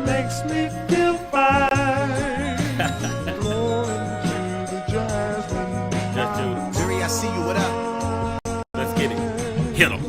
makes me feel fine. Blowing to the jasmine. Just Judas. Jerry, I see you. What up? Let's get it. Hit 'em.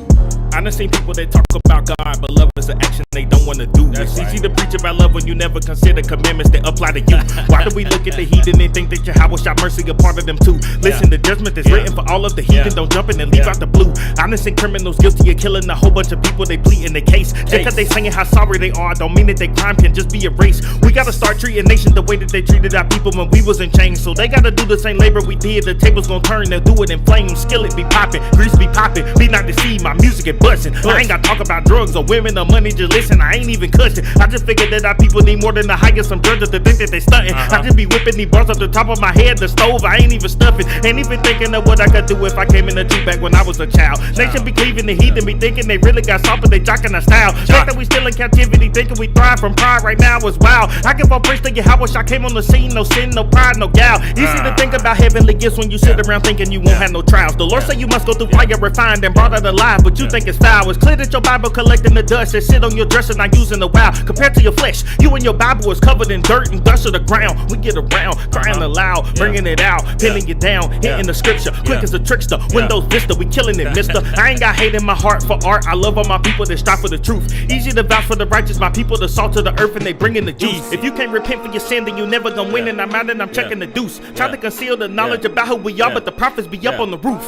I done seen people that talk about God, but love is an action they don't want to do. It's easy to preach about love when you never consider commandments that apply to you. Why do we look at the heathen and think that Yahweh shall mercy a part of them too? Listen, the judgment that's written for all of the heathen. Don't jump in and leave out the blue. I done seen criminals guilty of killing a whole bunch of people. They plead in the case. Just because they saying how sorry they are, don't mean that their crime can just be erased. We gotta start treating nations the way that they treated our people when we was in chains. So they gotta do the same labor we did. The tables gonna turn, they'll do it in flames. Skillet be popping, grease be popping. Be not deceived, my music get busting. I ain't gotta talk about drugs or women or money, just listen. I ain't even cussing. I just figured that our people need more than to hire some judges to think that they stunting. I just be whipping these bars up the top of my head, the stove. I ain't even stuffing. Ain't even thinking of what I could do if I came in the two back when I was a child. Nation be cleaving the heathen, be thinking they really got soft, but they jocking our style. Fact that we still in captivity, thinking we thrive from pride right now is wild. I give all praise to Yahweh, I came on the scene, no sin, no pride, no gal. Easy to think about heavenly gifts when you sit around thinking you won't have no trials. The Lord say you must go through fire refined and brought out alive, but you think it's foul. It's clear that your Bible collecting the dust that sit on your dresser, not using the wow. Compared to your flesh, you and your Bible is covered in dirt and dust of the ground. We get around, crying aloud, bringing it out, pinning it down, hitting the scripture, quick as a trickster. Windows Vista, we killing it, mister. I ain't got hate in my heart for art. I love all my people that strive for the truth. Easy to vouch for the righteous, my people, the salt of the earth, and they bringing the juice. If you can't repent for your sin, then you never gonna win, and I'm out and I'm checking the deuce. Trying to conceal the knowledge about who we are, but the prophets be up on the roof.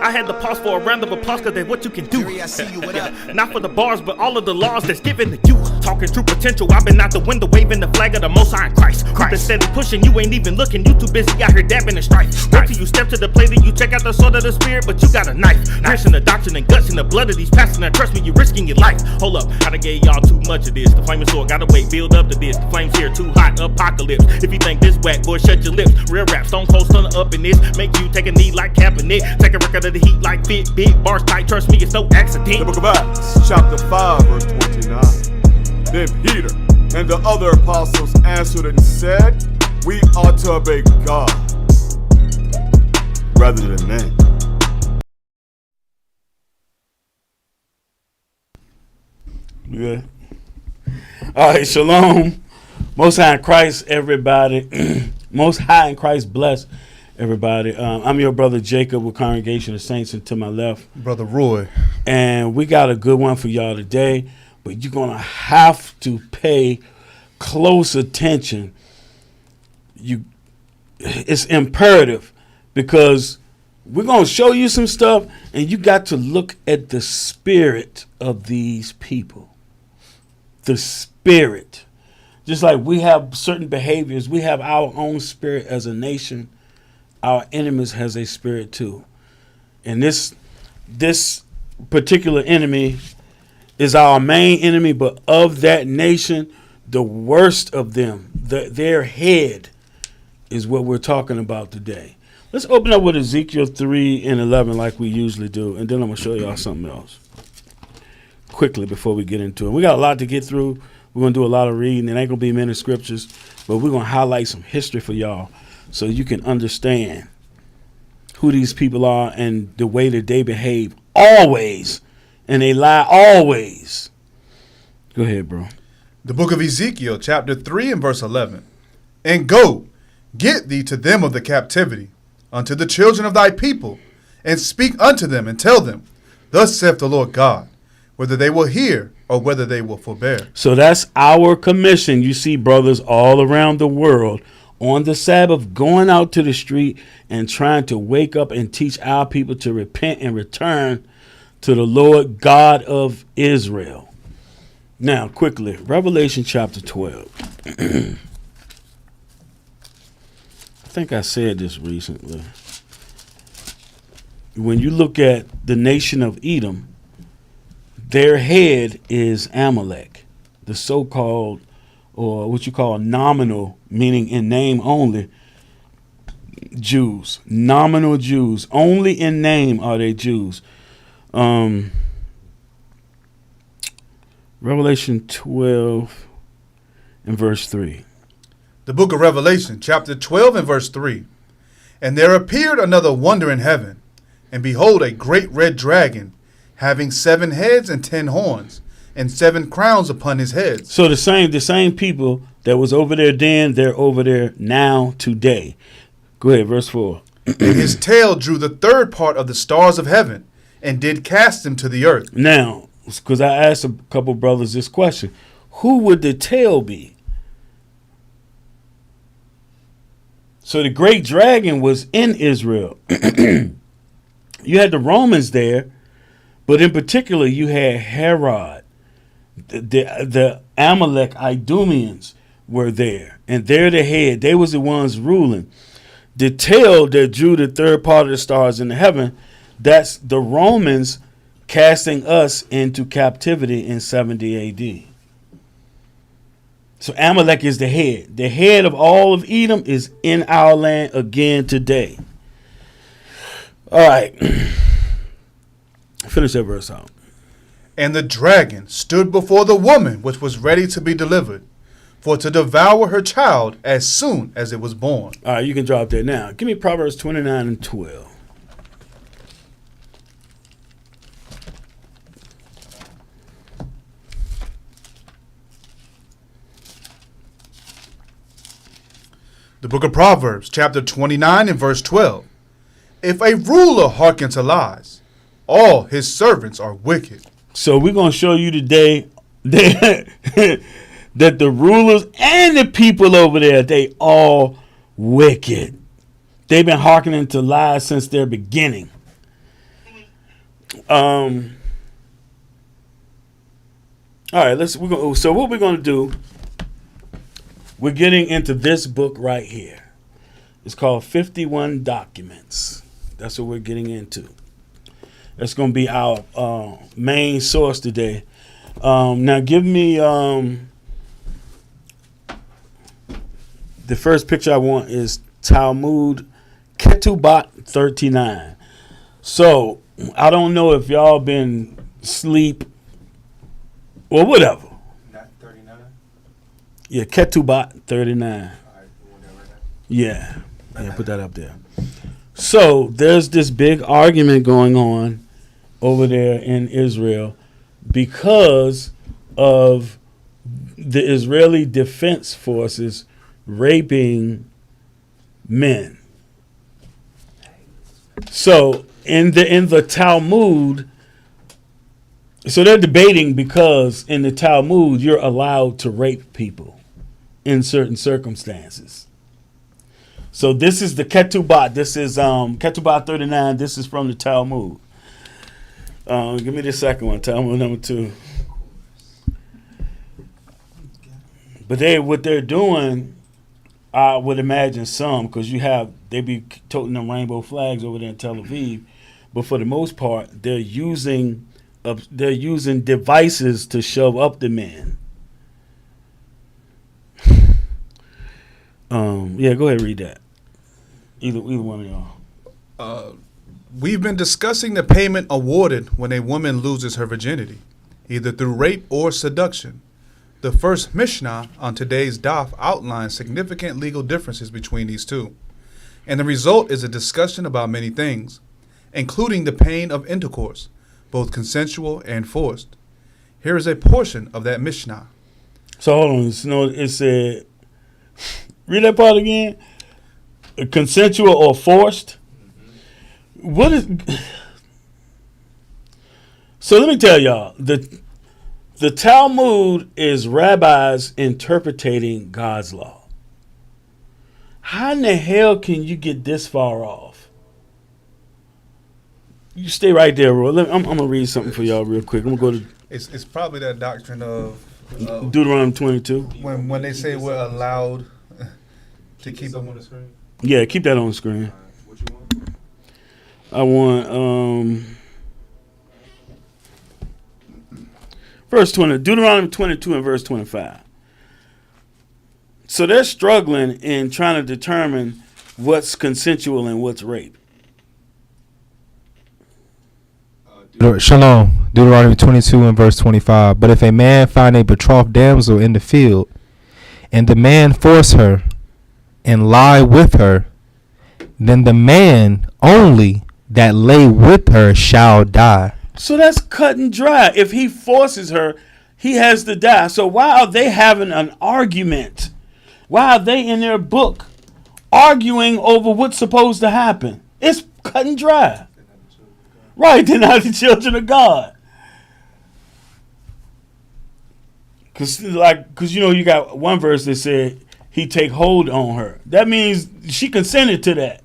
I had to pause for a round of applause cause that's what you can do. Jerry, I see you. What up? Not for the bars, but all of the laws that's given to you. Talking true potential, I've been out the window waving the flag of the Most High in Christ. You've been steady pushing, you ain't even looking. You too busy out here dabbing and strife. Wait till you step to the plate and you check out the sword of the spirit, but you got a knife. Dressing the doctrine and guts in the blood of these pastors. Now trust me, you're risking your life. Hold up, I done gave y'all too much of this. The flaming sword gotta wait, build up to this. The flames here too hot, apocalypse. If you think this whack, boy, shut your lips. Real rap, stone cold stunner up in this. Make you take a knee like Kaepernick. Take a record of the heat like Fit. Big bars tight, trust me, it's no accident. The book of Acts, chapter 5, verse 29. Then Peter and the other apostles answered and said, we ought to obey God rather than men. Good. All right, shalom. Most High in Christ, everybody. Most High in Christ, bless everybody. I'm your brother Jacob with Congregation of Saints, and to my left, Brother Roy. And we got a good one for y'all today, but you're going to have to pay close attention. It's imperative because we're going to show you some stuff, and you got to look at the spirit of these people. The spirit. Just like we have certain behaviors, we have our own spirit as a nation. Our enemies has a spirit too. And this particular enemy is our main enemy, but of that nation, the worst of them, their head is what we're talking about today. Let's open up with Ezekiel 3:11 like we usually do, and then I'm going to show y'all something else quickly before we get into it. We got a lot to get through. We're going to do a lot of reading. It ain't going to be many scriptures, but we're going to highlight some history for y'all so you can understand who these people are and the way that they behave always, and they lie always. Go ahead, bro. The book of Ezekiel, chapter 3 and verse 11. And go, get thee to them of the captivity, unto the children of thy people, and speak unto them, and tell them, thus saith the Lord God, whether they will hear or whether they will forbear. So that's our commission. You see brothers all around the world on the Sabbath going out to the street and trying to wake up and teach our people to repent and return to the Lord God of Israel. Now, quickly, Revelation chapter 12. I think I said this recently. When you look at the nation of Edom, their head is Amalek, the so-called, or what you call nominal, meaning in name only, Jews. Nominal Jews. Only in name are they Jews. Revelation 12 and verse 3. The book of Revelation, chapter 12 and verse 3. And there appeared another wonder in heaven, and behold, a great red dragon, having 7 heads and 10 horns, and 7 crowns upon his heads. So the same people that was over there then, they're over there now today. Go ahead, verse 4. And his tail drew the third part of the stars of heaven, and did cast them to the earth. Now, because I asked a couple brothers this question, who would the tail be? So the great dragon was in Israel. You had the Romans there, but in particular you had Herod. The Amalek Idumeans were there, and they're the head. They was the ones ruling. The tail that drew the third part of the stars in the heaven, that's the Romans casting us into captivity in 70 AD. So Amalek is the head. The head of all of Edom is in our land again today. All right. Finish that verse out. And the dragon stood before the woman which was ready to be delivered, for to devour her child as soon as it was born. All right, you can drop that now. Give me Proverbs 29 and 12. The book of Proverbs, chapter 29 and verse 12. If a ruler hearken to lies, all his servants are wicked. So we're going to show you today that the rulers and the people over there, they all wicked. They've been hearkening to lies since their beginning. All right, so what we're going to do, we're getting into this book right here. It's called 51 Documents. That's what we're getting into. That's going to be our main source today. Now, give me the first picture I want is Talmud Ketubot 39. So, I don't know if y'all been asleep or whatever. Not 39? Yeah, Ketubot 39. All right, whatever. Yeah, put that up there. So there's this big argument going on over there in Israel because of the Israeli Defense Forces raping men. So in the Talmud, so they're debating because in the Talmud you're allowed to rape people in certain circumstances. So this is the Ketubot. This is Ketubot 39. This is from the Talmud. Give me the second one, Talmud number 2. But what they're doing, I would imagine some, because they be toting them rainbow flags over there in Tel Aviv. But for the most part, they're using devices to shove up the men. Yeah, go ahead and read that. Either one of y'all. We've been discussing the payment awarded when a woman loses her virginity, either through rape or seduction. The first Mishnah on today's daf outlines significant legal differences between these two, and the result is a discussion about many things, including the pain of intercourse, both consensual and forced. Here is a portion of that Mishnah. So hold on. It said, read that part again. Consensual or forced? What is? So let me tell y'all, the Talmud is rabbis interpreting God's law. How in the hell can you get this far off? You stay right there, bro. I'm gonna read something for y'all real quick. I'm gonna go to. It's probably that doctrine of Deuteronomy 22. when they say we're allowed to keep them on the screen. Yeah, keep that on the screen. What you want? I want verse 20, Deuteronomy 22 and verse 25. So they're struggling in trying to determine what's consensual and what's rape. Shalom, Deuteronomy 22 and verse 25. But if a man find a betrothed damsel in the field, and the man force her, and lie with her, then the man only that lay with her shall die. So that's cut and dry. If he forces her, he has to die. So why are they having an argument? Why are they in their book arguing over what's supposed to happen? It's cut and dry. Right, they're not the children of God. Cause you know, you got one verse that said he take hold on her. That means she consented to that.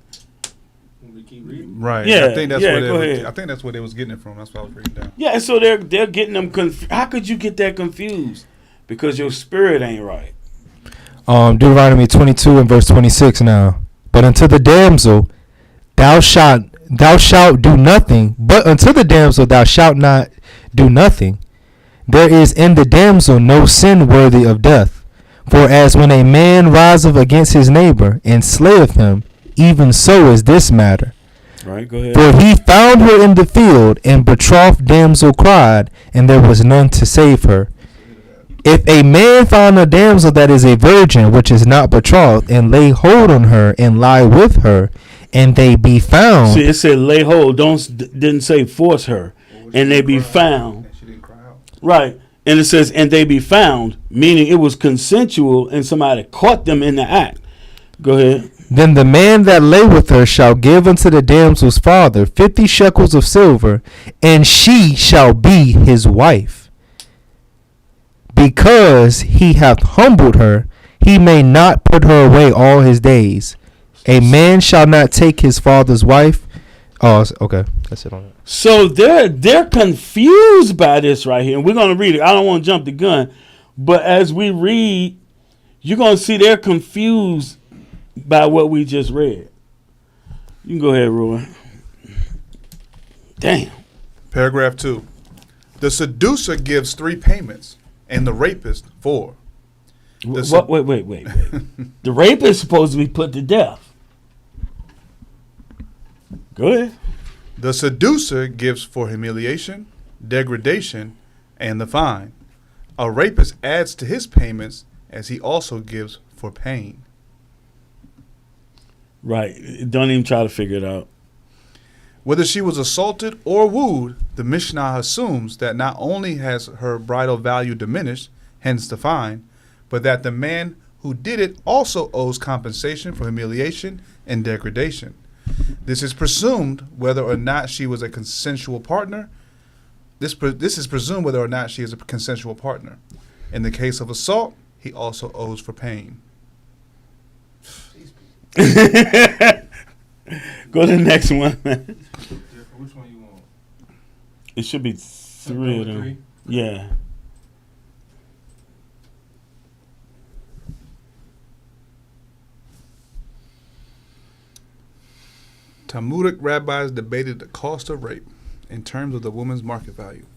We keep reading. Right. Yeah, I think that's yeah, where go they ahead. I think that's where they was getting it from. That's what I was reading down. Yeah, so they're getting them confused. How could you get that confused? Because your spirit ain't right. Deuteronomy 22 and verse 26 now. But unto the damsel thou shalt do nothing, but unto the damsel thou shalt not do nothing. There is in the damsel no sin worthy of death. For as when a man riseth against his neighbor and slayeth him, even so is this matter. Right, go ahead. For he found her in the field, and betrothed damsel cried, and there was none to save her. If a man find a damsel that is a virgin, which is not betrothed, and lay hold on her, and lie with her, and they be found. See, it said lay hold. Didn't say force her. And they be found. And she didn't cry out. Right. And it says, and they be found, meaning it was consensual and somebody caught them in the act. Go ahead. Then the man that lay with her shall give unto the damsel's father 50 shekels of silver, and she shall be his wife. Because he hath humbled her, he may not put her away all his days. A man shall not take his father's wife. Oh, okay. That's it on that. So they're confused by this right here. And we're going to read it. I don't want to jump the gun. But as we read, you're going to see they're confused by what we just read. You can go ahead, Roy. Damn. Paragraph 2. The seducer gives 3 payments, and the rapist 4. Wait. The rape is supposed to be put to death. Go ahead. The seducer gives for humiliation, degradation, and the fine. A rapist adds to his payments as he also gives for pain. Right. Don't even try to figure it out. Whether she was assaulted or wooed, the Mishnah assumes that not only has her bridal value diminished, hence the fine, but that the man who did it also owes compensation for humiliation and degradation. This is presumed whether or not she was a consensual partner. This is presumed whether or not she is a consensual partner. In the case of assault, he also owes for pain. Go to the next one, man. Which one you want? It should be 3 of them. 3? Yeah. Talmudic rabbis debated the cost of rape in terms of the woman's market value.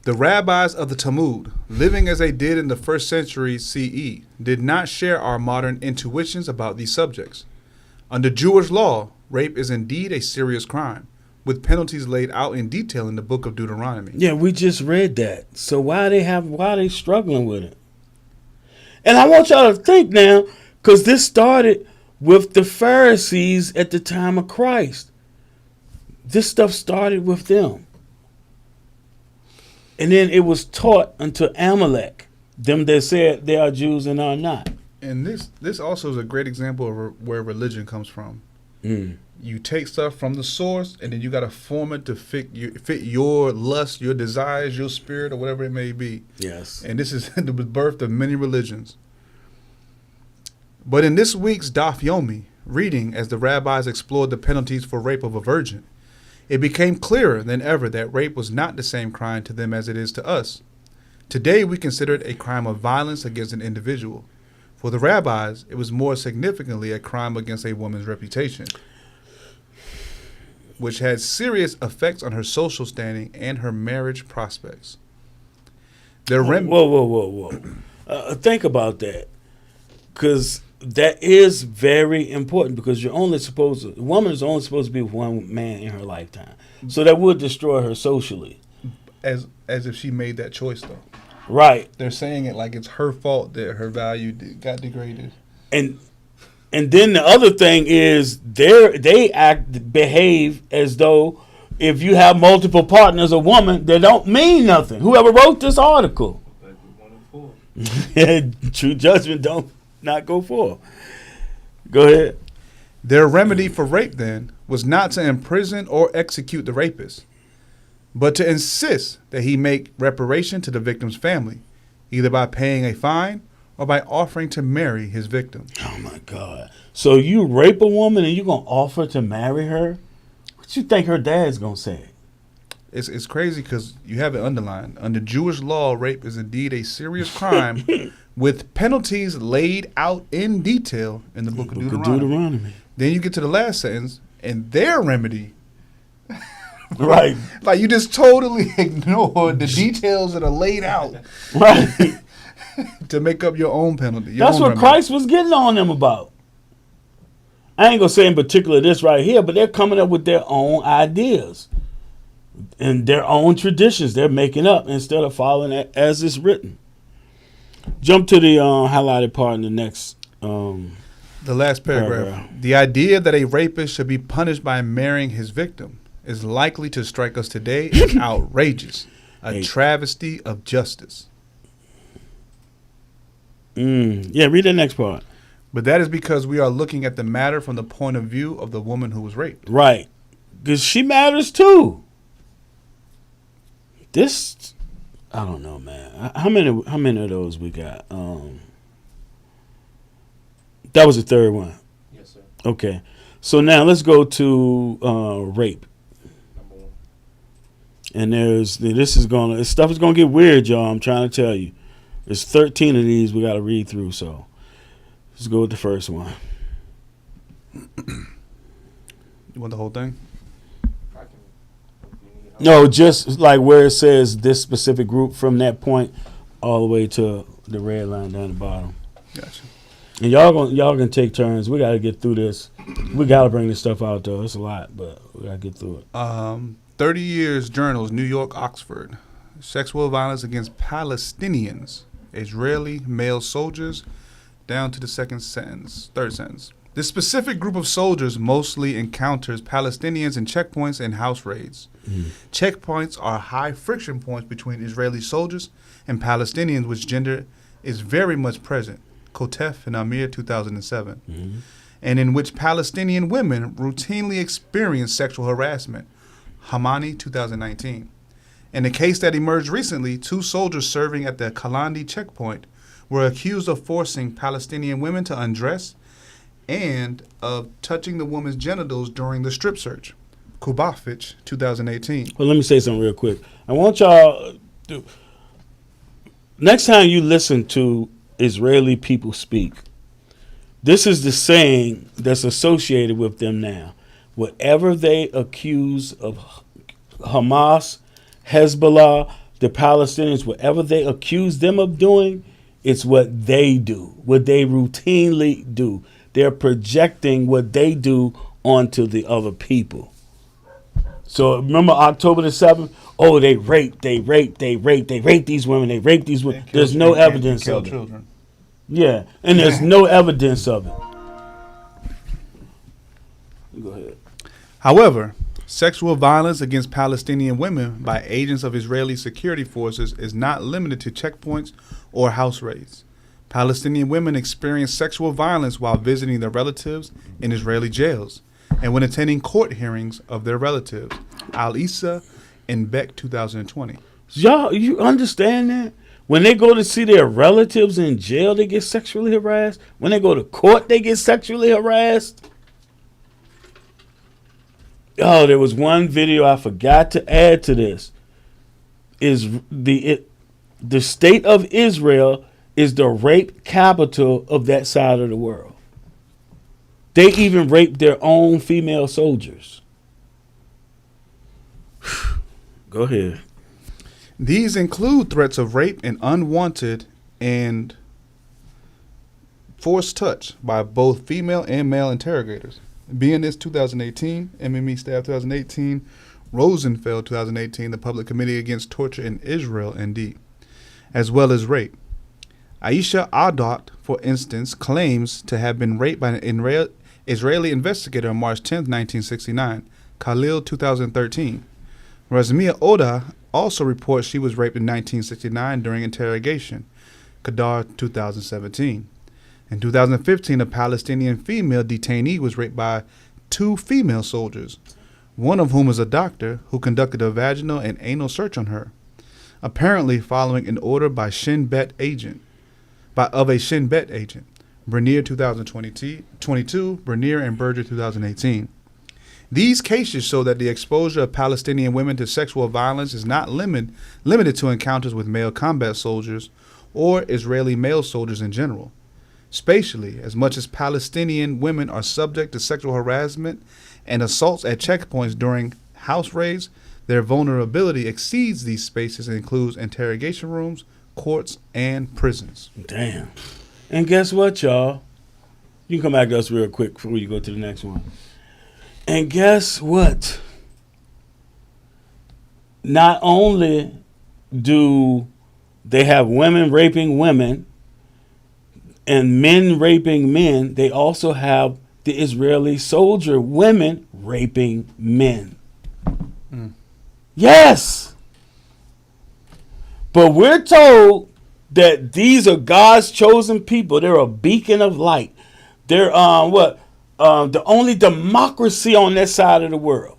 The rabbis of the Talmud, living as they did in the 1st century CE, did not share our modern intuitions about these subjects. Under Jewish law, rape is indeed a serious crime, with penalties laid out in detail in the book of Deuteronomy. Yeah, we just read that. So why are they struggling with it? And I want y'all to think now, because this started with the Pharisees at the time of Christ. This stuff started with them. And then it was taught unto Amalek, them that said they are Jews and are not. And this also is a great example of where religion comes from. You take stuff from the source, and then you got to form it to fit your lust, your desires, your spirit, or whatever it may be. Yes. And this is the birth of many religions. But in this week's Daf Yomi reading, as the rabbis explored the penalties for rape of a virgin, it became clearer than ever that rape was not the same crime to them as it is to us. Today we consider it a crime of violence against an individual. For the rabbis, it was more significantly a crime against a woman's reputation, which had serious effects on her social standing and her marriage prospects. Whoa. Think about that. Because that is very important, because the woman is only supposed to be with one man in her lifetime. So that would destroy her socially. As if she made that choice, though. Right. They're saying it like it's her fault that her value got degraded. And then the other thing is they behave as though if you have multiple partners, a woman, they don't mean nothing. Whoever wrote this article, Like with 1 and 4. true judgment don't not go for. Go ahead. Their remedy for rape, then, was not to imprison or execute the rapist, but to insist that he make reparation to the victim's family, either by paying a fine or by offering to marry his victim. Oh my God! So you rape a woman and you gonna offer to marry her? What you think her dad's gonna say? It's crazy because you have it underlined. Under Jewish law, rape is indeed a serious crime with penalties laid out in detail in the book of Deuteronomy. Then you get to the last sentence, and their remedy, Right. like you just totally ignored the details that are laid out Right. to make up your own penalty. That's what Christ was getting on them about. I ain't gonna say in particular this right here, but they're coming up with their own ideas and their own traditions they're making up instead of following it as it's written. Jump to the highlighted part in the next. The last paragraph. The idea that a rapist should be punished by marrying his victim is likely to strike us today as outrageous, a travesty of justice. Yeah, read the next part. But that is because we are looking at the matter from the point of view of the woman who was raped. Right. Because she matters too. This, I don't know, man. How many of those we got? That was the third one. Yes, sir. Okay. So now let's go to rape. Number 1. And this stuff is gonna get weird, y'all. I'm trying to tell you. There's 13 of these we gotta read through, so let's go with the first one. You want the whole thing? I can. If you need help. No, just like where it says this specific group from that point all the way to the red line down the bottom. Gotcha. And y'all can take turns. We gotta get through this. We gotta bring this stuff out though. It's a lot, but we gotta get through it. 30 Years Journals, New York, Oxford. Sexual violence against Palestinians, Israeli male soldiers, down to the third sentence. This specific group of soldiers mostly encounters Palestinians in checkpoints and house raids. Checkpoints are high friction points between Israeli soldiers and Palestinians, which gender is very much present. Kotef and Amir, 2007. And in which Palestinian women routinely experience sexual harassment. Hamani, 2019. In a case that emerged recently, 2 soldiers serving at the Kalandi checkpoint were accused of forcing Palestinian women to undress and of touching the woman's genitals during the strip search. Kubafich, 2018. Well, let me say something real quick. I want y'all to, next time you listen to Israeli people speak, this is the saying that's associated with them now. Whatever they accuse of Hamas, Hezbollah, the Palestinians, whatever they accuse them of doing, it's what they do, what they routinely do. They're projecting what they do onto the other people. So remember October the 7th? Oh, they raped these women, they raped these women. There's no evidence of it. Children. Yeah, and there's no evidence of it. Go ahead. However, sexual violence against Palestinian women by agents of Israeli security forces is not limited to checkpoints or house raids. Palestinian women experience sexual violence while visiting their relatives in Israeli jails and when attending court hearings of their relatives. Al-Issa and Beck, 2020. Y'all, you understand that? When they go to see their relatives in jail, they get sexually harassed. When they go to court, they get sexually harassed. Oh, there was one video I forgot to add to this. The state of Israel is the rape capital of that side of the world. They even rape their own female soldiers. Go ahead. These include threats of rape and unwanted and forced touch by both female and male interrogators. BNS 2018, MME Staff 2018, Rosenfeld 2018, the Public Committee Against Torture in Israel, ND, as well as rape. Aisha Adot, for instance, claims to have been raped by an Israeli investigator on March 10, 1969. Khalil 2013. Razmia Oda also reports she was raped in 1969 during interrogation. Kadar 2017. In 2015, a Palestinian female detainee was raped by 2 female soldiers, one of whom was a doctor who conducted a vaginal and anal search on her, apparently following an order by Shin Bet agent. Of a Shin Bet agent. Bernier 2022, Bernier and Berger 2018. These cases show that the exposure of Palestinian women to sexual violence is not limited to encounters with male combat soldiers or Israeli male soldiers in general. Spatially, as much as Palestinian women are subject to sexual harassment and assaults at checkpoints during house raids, their vulnerability exceeds these spaces and includes interrogation rooms, courts, and prisons. Damn. And guess what, y'all? You can come back to us real quick before you go to the next one. And guess what? Not only do they have women raping women and men raping men, they also have the Israeli soldier women raping men. Yes. But we're told that these are God's chosen people. They're a beacon of light. They're the only democracy on this side of the world.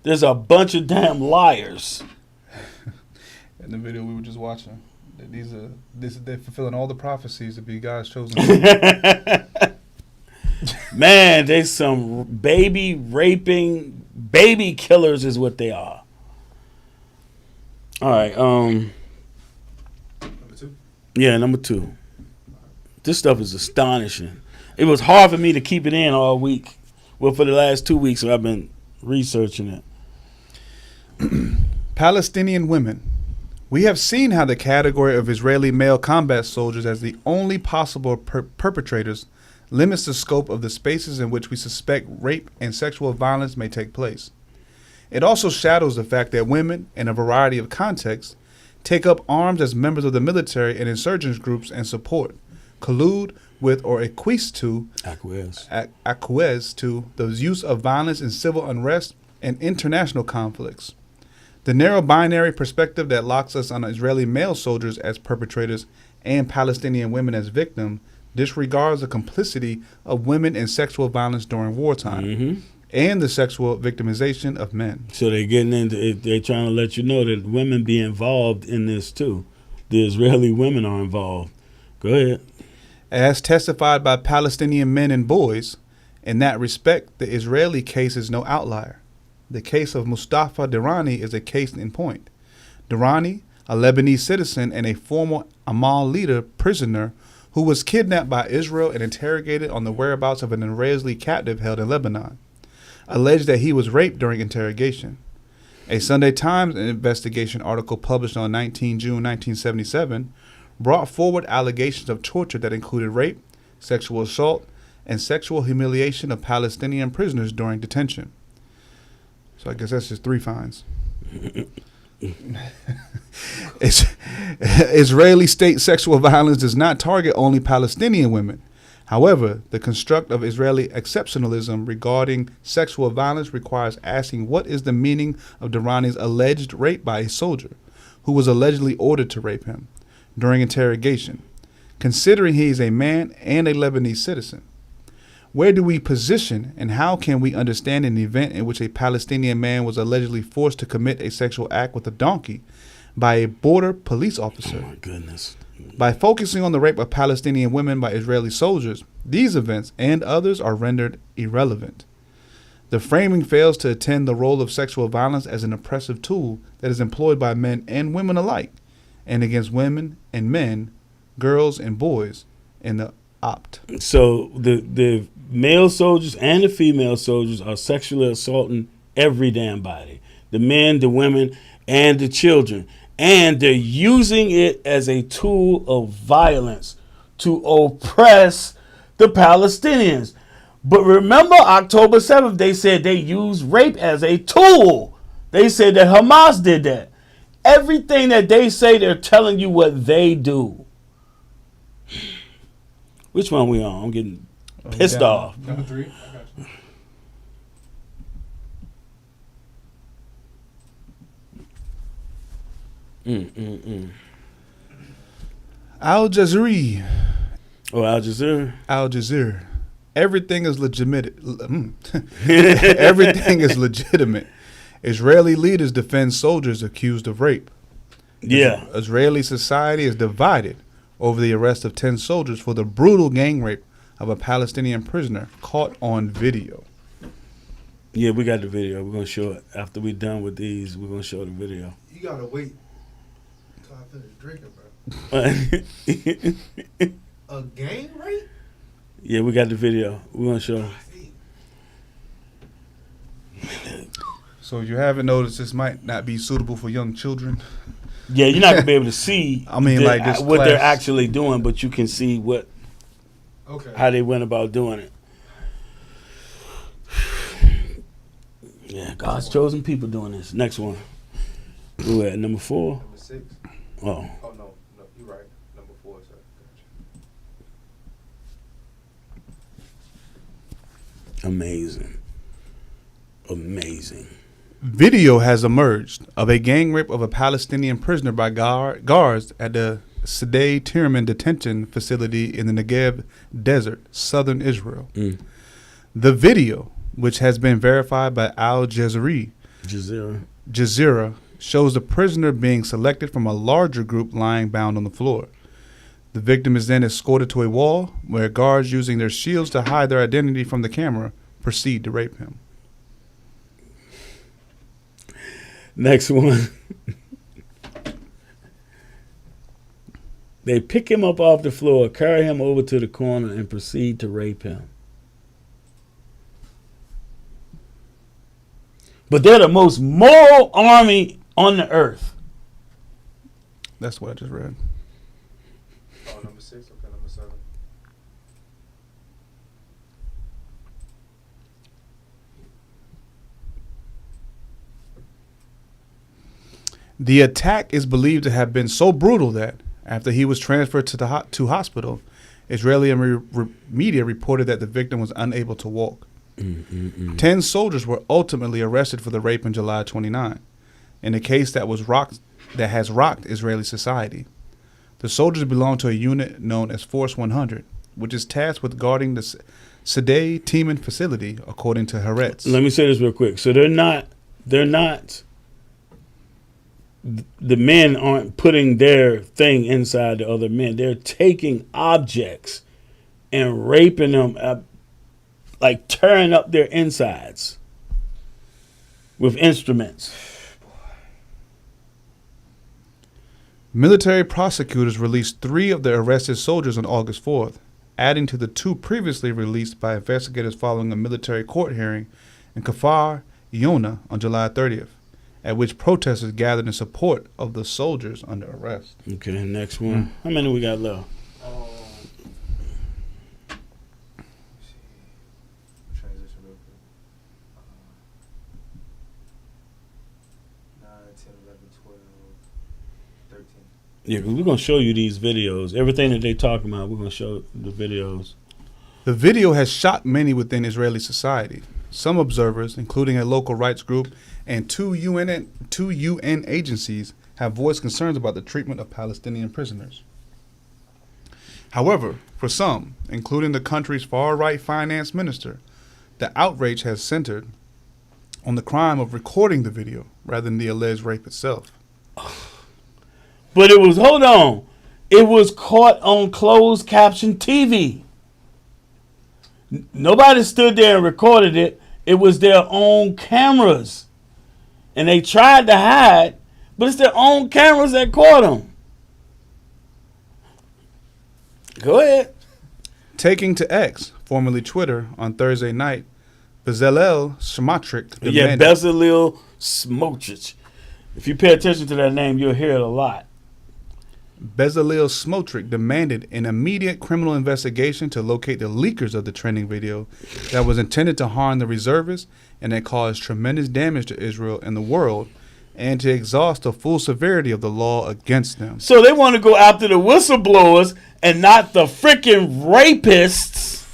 There's a bunch of damn liars. In the video we were just watching, they're fulfilling all the prophecies to be God's chosen. Man, they some baby raping, baby killers is what they are. All right. Number 2. Yeah, number 2. This stuff is astonishing. It was hard for me to keep it in all week. Well, for the last 2 weeks, I've been researching it. Palestinian women. We have seen how the category of Israeli male combat soldiers as the only possible perpetrators limits the scope of the spaces in which we suspect rape and sexual violence may take place. It also shadows the fact that women, in a variety of contexts, take up arms as members of the military and insurgents groups and support, collude with or acquiesce to the use of violence in civil unrest and international conflicts. The narrow binary perspective that locks us on Israeli male soldiers as perpetrators and Palestinian women as victims disregards the complicity of women in sexual violence during wartime and the sexual victimization of men. So they're getting into they're trying to let you know that women be involved in this too. The Israeli women are involved. Go ahead. As testified by Palestinian men and boys, in that respect, the Israeli case is no outlier. The case of Mustafa Dirani is a case in point. Dirani, a Lebanese citizen and a former Amal leader prisoner who was kidnapped by Israel and interrogated on the whereabouts of an Israeli captive held in Lebanon, alleged that he was raped during interrogation. A Sunday Times investigation article published on 19 June 1977 brought forward allegations of torture that included rape, sexual assault, and sexual humiliation of Palestinian prisoners during detention. So I guess that's just 3 fines. Israeli state sexual violence does not target only Palestinian women. However, the construct of Israeli exceptionalism regarding sexual violence requires asking what is the meaning of Dirani's alleged rape by a soldier who was allegedly ordered to rape him during interrogation, considering he is a man and a Lebanese citizen. Where do we position and how can we understand an event in which a Palestinian man was allegedly forced to commit a sexual act with a donkey by a border police officer? Oh my goodness. By focusing on the rape of Palestinian women by Israeli soldiers, these events and others are rendered irrelevant. The framing fails to attend the role of sexual violence as an oppressive tool that is employed by men and women alike, and against women and men, girls and boys in the opt. So the male soldiers and the female soldiers are sexually assaulting every damn body. The men, the women, and the children. And they're using it as a tool of violence to oppress the Palestinians. But remember, October 7th, they said they used rape as a tool. They said that Hamas did that. Everything that they say, they're telling you what they do. Which one we on? I'm getting pissed off. Number 3. I got you. Al Jazeera. Oh, Al Jazeera. Al Jazeera. Everything is legitimate. Everything is legitimate. Israeli leaders defend soldiers accused of rape. Yeah. Israeli society is divided over the arrest of 10 soldiers for the brutal gang rape of a Palestinian prisoner caught on video. Yeah, we got the video. We're going to show it. After we're done with these, we're going to show the video. You gotta wait until I finish drinking, bro. A gang rape? Yeah, we got the video. We're going to show. So you haven't noticed this might not be suitable for young children. Yeah, you're not going to be able to see I mean, like this what they're class- actually doing, but you can see how they went about doing it. Yeah, God's chosen people doing this. Next one. We're at number 4. Number 6. Oh. Oh, no, you're right. Number 4, sir. Gotcha. Amazing. Amazing. Video has emerged of a gang rape of a Palestinian prisoner by guards at the Sde Terrorism detention facility in the Negev Desert, southern Israel. The video, which has been verified by Al Jazeera, shows the prisoner being selected from a larger group lying bound on the floor. The victim is then escorted to a wall where guards, using their shields to hide their identity from the camera, proceed to rape him. Next one. They pick him up off the floor, carry him over to the corner, and proceed to rape him. But they're the most moral army on the earth. That's what I just read. Oh, number 6. Okay, number 7. The attack is believed to have been so brutal that, after he was transferred to hospital, Israeli media reported that the victim was unable to walk. 10 soldiers were ultimately arrested for the rape in July 29, in a case that has rocked Israeli society. The soldiers belong to a unit known as Force 100, which is tasked with guarding the Sde Terrorism facility, according to Haaretz. Let me say this real quick. So they're not. The men aren't putting their thing inside the other men. They're taking objects and raping them, like tearing up their insides with instruments. Military prosecutors released 3 of the arrested soldiers on August 4th, adding to the 2 previously released by investigators following a military court hearing in Kfar Yona on July 30th, at which protesters gathered in support of the soldiers under arrest. Okay, next one. How many we got left? Transition real quick. 9, 10, 11, 12, 13. Yeah, because we're going to show you these videos. Everything that they talking about, we're going to show the videos. The video has shocked many within Israeli society. Some observers, including a local rights group and two UN agencies, have voiced concerns about the treatment of Palestinian prisoners. However, for some, including the country's far-right finance minister, the outrage has centered on the crime of recording the video rather than the alleged rape itself. But it was caught on closed caption TV. Nobody stood there and recorded it. It was their own cameras. And they tried to hide, but it's their own cameras that caught them. Go ahead. Taking to X, formerly Twitter, on Thursday night, Bezalel Smotrich demanded... Yeah, Bezalel Smotrich. If you pay attention to that name, you'll hear it a lot. Bezalel Smotrich demanded an immediate criminal investigation to locate the leakers of the trending video that was intended to harm the reservists and that caused tremendous damage to Israel and the world, and to exhaust the full severity of the law against them. So they want to go after the whistleblowers and not the freaking rapists,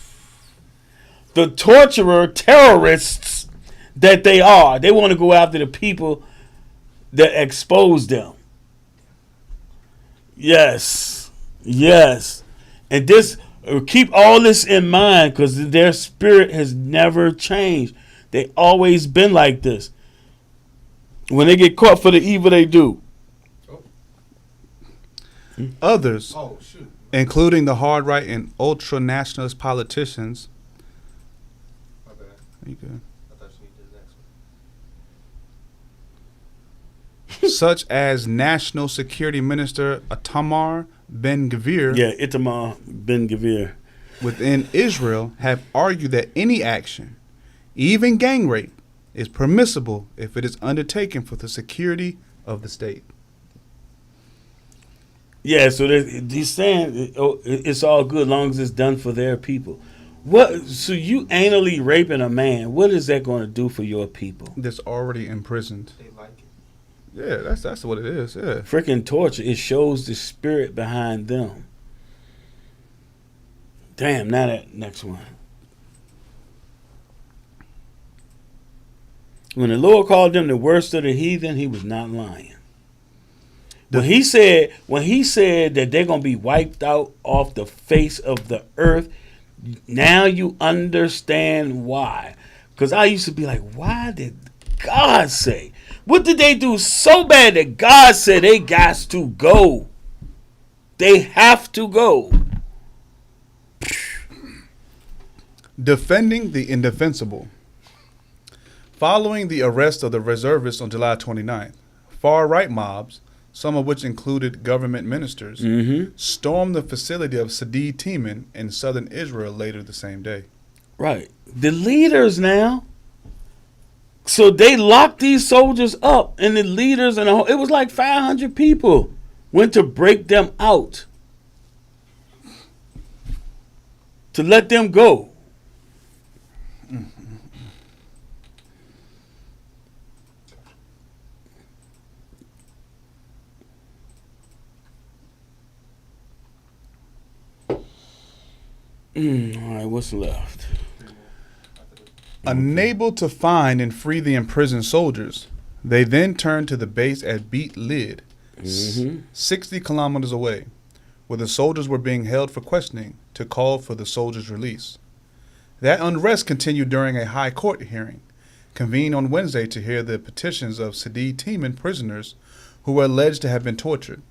the torturer, terrorists that they are. They want to go after the people that expose them. Yes. Yes. And this, keep all this in mind, because their spirit has never changed. They always been like this. When they get caught for the evil they do. Others, Oh shoot. including the hard right and ultra nationalist politicians, My bad. you good, I thought you needed the next one. such as National Security Minister Itamar Ben-Gvir Yeah, Itamar Ben-Gvir. within Israel, have argued that any action, even gang rape, is permissible if it is undertaken for the security of the state. Yeah, so he's saying it's all good as long as it's done for their people. What? So you anally raping a man? What is that going to do for your people? That's already imprisoned. They like it. Yeah, that's what it is. Yeah. Freaking torture. It shows the spirit behind them. Damn. Now that next one. When the Lord called them the worst of the heathen, He was not lying. When he said that they're gonna be wiped out off the face of the earth, now you understand why. Because I used to be like, why did God say? What did they do so bad that God said they got to go? They have to go. Defending the indefensible. Following the arrest of the reservists on July 29th, far-right mobs, some of which included government ministers, stormed the facility of Sidi Timan in southern Israel later the same day. Right. The leaders now. So they locked these soldiers up, and the leaders, and it was like 500 people went to break them out, to let them go. All right, what's left? Unable to find and free the imprisoned soldiers, they then turned to the base at Beit Lid, 60 kilometers away, where the soldiers were being held for questioning to call for the soldiers' release. That unrest continued during a high court hearing, convened on Wednesday to hear the petitions of Sidi Timan prisoners who were alleged to have been tortured.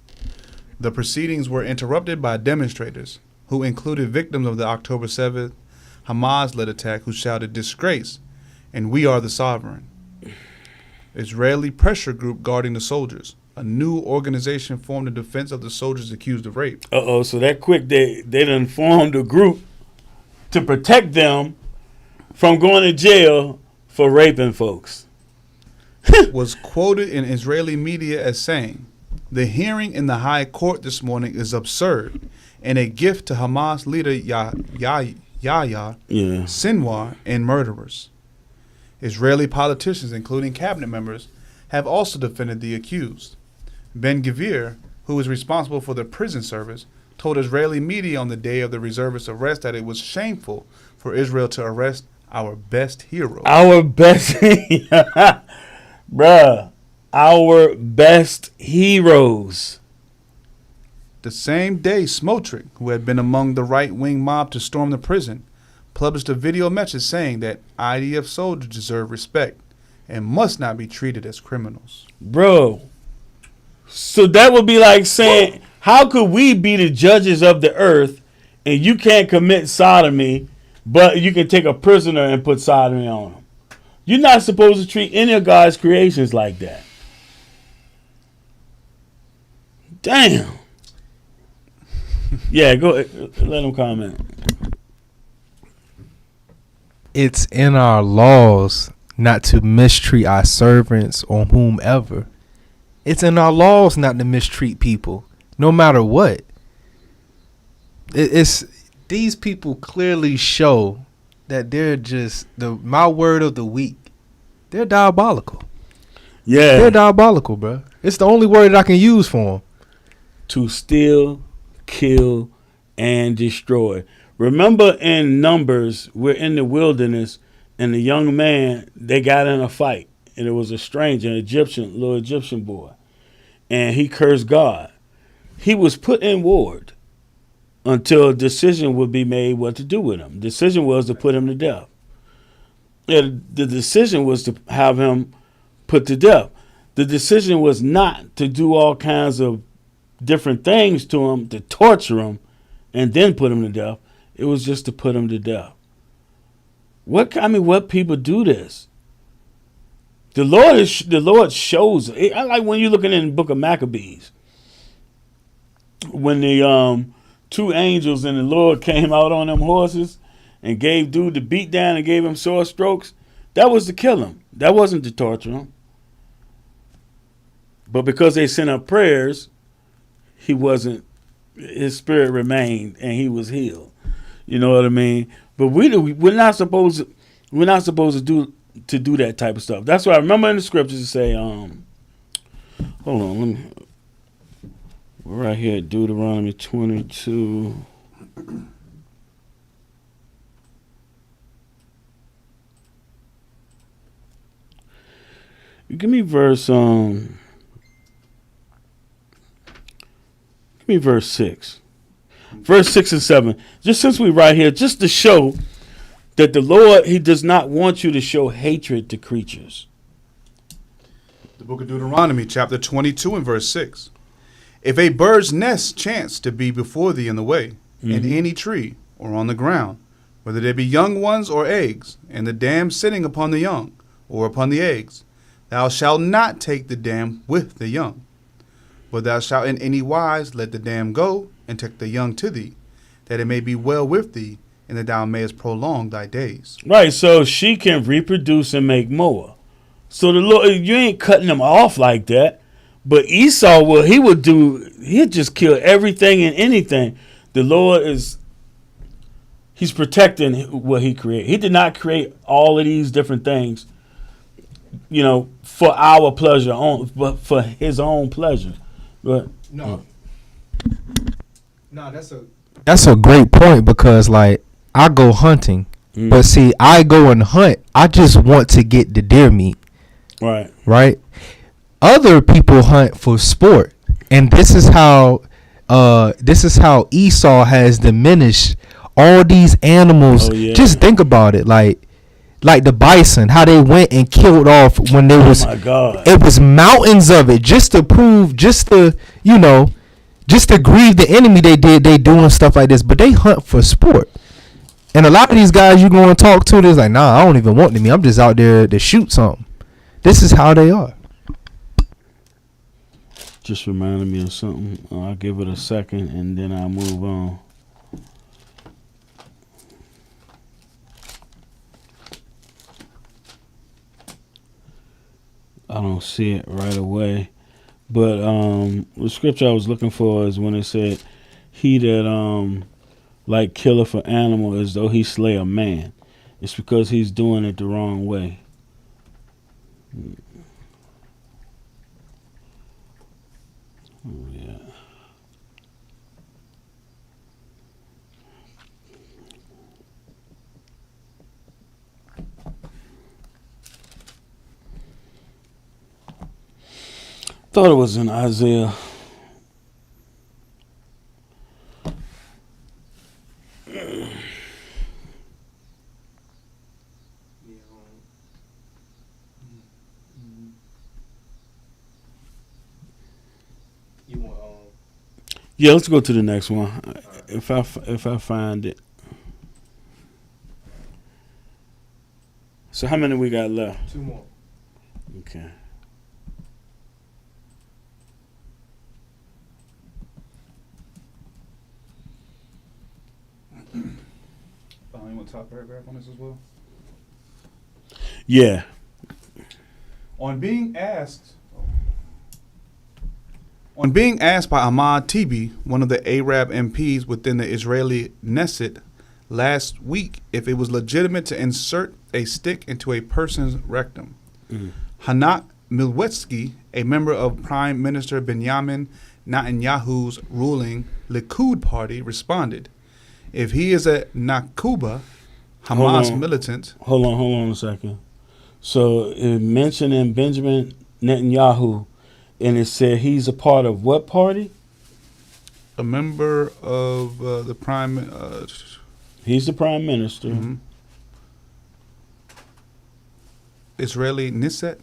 The proceedings were interrupted by demonstrators, who included victims of the October 7th Hamas-led attack, who shouted "disgrace" and "we are the sovereign." Israeli pressure group guarding the soldiers, a new organization formed in defense of the soldiers accused of rape. So that quick, they done formed a group to protect them from going to jail for raping folks. Was quoted in Israeli media as saying, "The hearing in the high court this morning is absurd and a gift to Hamas leader Yahya Sinwar and murderers." Israeli politicians, including cabinet members, have also defended the accused. Ben-Gvir, who is responsible for the prison service, told Israeli media on the day of the reservists' arrest that it was shameful for Israel to arrest our best hero. Our best, bruh, our best heroes. The same day, Smotrich, who had been among the right-wing mob to storm the prison, published a video message saying that IDF soldiers deserve respect and must not be treated as criminals. Bro, so that would be like saying, how could we be the judges of the earth and you can't commit sodomy, but you can take a prisoner and put sodomy on him? You're not supposed to treat any of God's creations like that. Damn. Yeah, go ahead. Let him comment. It's in our laws not to mistreat our servants or whomever. It's in our laws not to mistreat people, no matter what. It's these people clearly show that they're just my word of the week. They're diabolical. Yeah. They're diabolical, bro. It's the only word that I can use for them. To steal, kill, and destroy. Remember in Numbers, we're in the wilderness, and the young man, they got in a fight, and it was a stranger, an little Egyptian boy, and he cursed God. he was put in ward until a decision would be made what to do with him. Decision was to put him to death. And the decision was to have him put to death. The decision was not to do all kinds of different things to him, to torture him, and then put him to death. It was just to put him to death. What people do this? The Lord shows. I like when you're looking in the book of Maccabees, when the two angels and the Lord came out on them horses and gave dude the beat down and gave him sore strokes. That was to kill him. That wasn't to torture him. But because they sent up prayers, his spirit remained and he was healed. You know what I mean? But we're not supposed to do that type of stuff. That's why I remember in the scriptures to say, hold on, we're right here at Deuteronomy 22. Give me verse 6. Verse 6 and 7. Just since we're right here, just to show that the Lord, he does not want you to show hatred to creatures. The book of Deuteronomy, chapter 22 and verse 6. If a bird's nest chance to be before thee in the way, in any tree or on the ground, whether there be young ones or eggs, and the dam sitting upon the young or upon the eggs, thou shalt not take the dam with the young, but thou shalt in any wise let the dam go, and take the young to thee, that it may be well with thee, and that thou mayest prolong thy days. Right, so she can reproduce and make more. So the Lord, you ain't cutting them off like that. But Esau, he'd just kill everything and anything. The Lord he's protecting what he created. He did not create all of these different things, for our pleasure, but for his own pleasure. But No, That's a great point, because like I go hunting, but see, I go and hunt. I just want to get the deer meat. right. Right? Other people hunt for sport, and this is how Esau has diminished all these animals. Oh, yeah. Just think about it, like the bison, how they went and killed off when there was, my God. it was mountains of it, just to prove, just to grieve the enemy. They doing stuff like this, but they hunt for sport. And a lot of these guys you going to talk to, they're like, nah, I don't even want me. I'm just out there to shoot something. This is how they are. Just reminded me of something. I'll give it a second and then I'll move on. I don't see it right away. But the scripture I was looking for is when it said, he that like killeth an animal as though he slay a man. It's because he's doing it the wrong way. Oh, yeah. Thought it was in Isaiah. Yeah, let's go to the next one. If I find it. So how many we got left? 2 more. Okay. You want top paragraph on this as well? Yeah. On being asked by Ahmad Tibi, one of the Arab MPs within the Israeli Knesset, last week if it was legitimate to insert a stick into a person's rectum, Hanat Milwetsky, a member of Prime Minister Benjamin Netanyahu's ruling Likud party, responded, if he is a Nakuba, Hamas militant... Hold on a second. So it mentioned in Benjamin Netanyahu, and it said he's a part of what party? a member of the prime. He's the prime minister. Mhm. Israeli Knesset.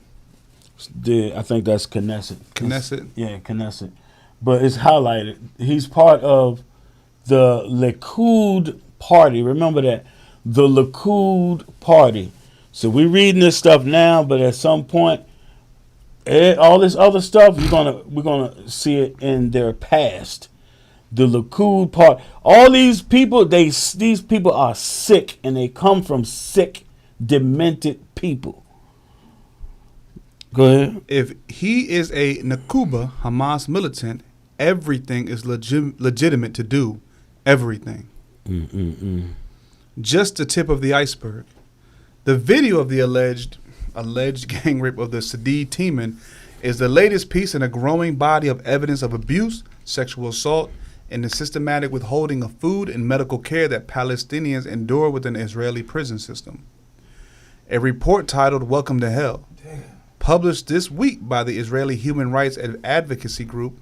I think that's Knesset. Knesset. Yeah, Knesset. But it's highlighted. He's part of the Likud party. Remember that. The Likud party. So we're reading this stuff now, but at some point, all this other stuff, we're gonna see it in their past. The Likud part. All these people, these people are sick, and they come from sick, demented people. Go ahead. If he is a Nakuba Hamas militant, everything is legitimate to do. Everything. Just the tip of the iceberg. The video of the alleged gang rape of the Sadi Teeman is the latest piece in a growing body of evidence of abuse, sexual assault, and the systematic withholding of food and medical care that Palestinians endure within the Israeli prison system. A report titled Welcome to Hell, published this week by the Israeli human rights advocacy group,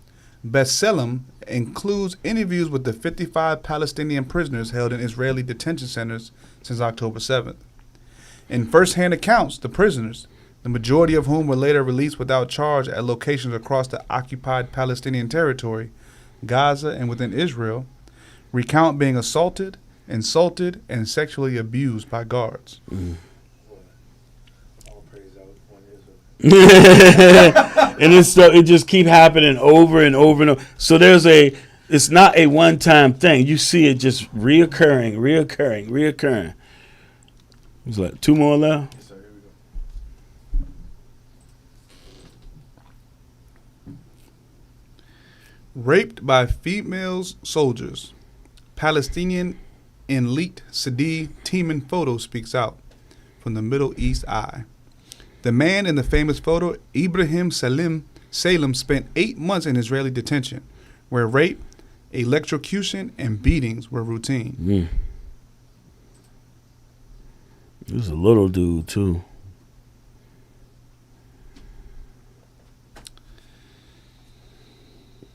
B'Tselem, includes interviews with the 55 Palestinian prisoners held in Israeli detention centers since October 7th. In first-hand accounts, the prisoners, the majority of whom were later released without charge at locations across the occupied Palestinian territory, Gaza and within Israel, recount being assaulted, insulted, and sexually abused by guards. And it just keep happening over and over and over. So it's not a one-time thing. You see it just reoccurring. It's like 2 more left. Yes, sir. Here we go. Raped by female soldiers. Palestinian elite Sadi Teeman photo speaks out from the Middle East Eye. The man in the famous photo, Ibrahim Salem, spent 8 months in Israeli detention, where rape, electrocution, and beatings were routine. He was a little dude, too.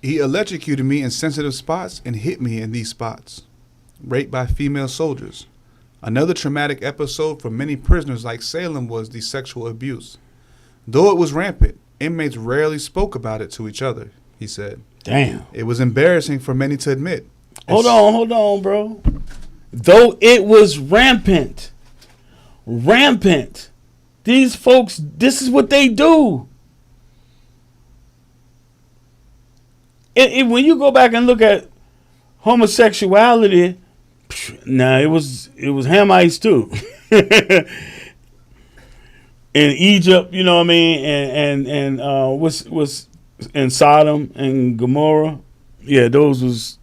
He electrocuted me in sensitive spots and hit me in these spots. Raped by female soldiers. Another traumatic episode for many prisoners like Salem was the sexual abuse. Though it was rampant, inmates rarely spoke about it to each other, he said. Damn. It was embarrassing for many to admit. Hold on, bro. Though it was rampant. These folks, this is what they do. When you go back and look at homosexuality, it was Hamites too. In Egypt, you know what I mean, and what's in Sodom and Gomorrah, yeah, those was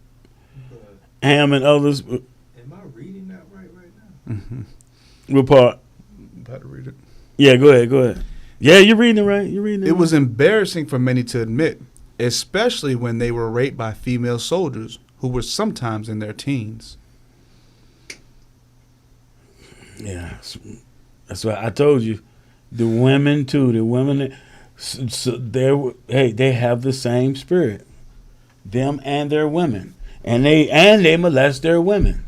Ham and others. Am I reading that right now? Mm-hmm. What part? About to read it. Yeah, go ahead. Yeah, you're reading it right. It was embarrassing for many to admit, especially when they were raped by female soldiers who were sometimes in their teens. Yeah, that's what I told you. The women too. They have the same spirit. Them and their women, and they molest their women.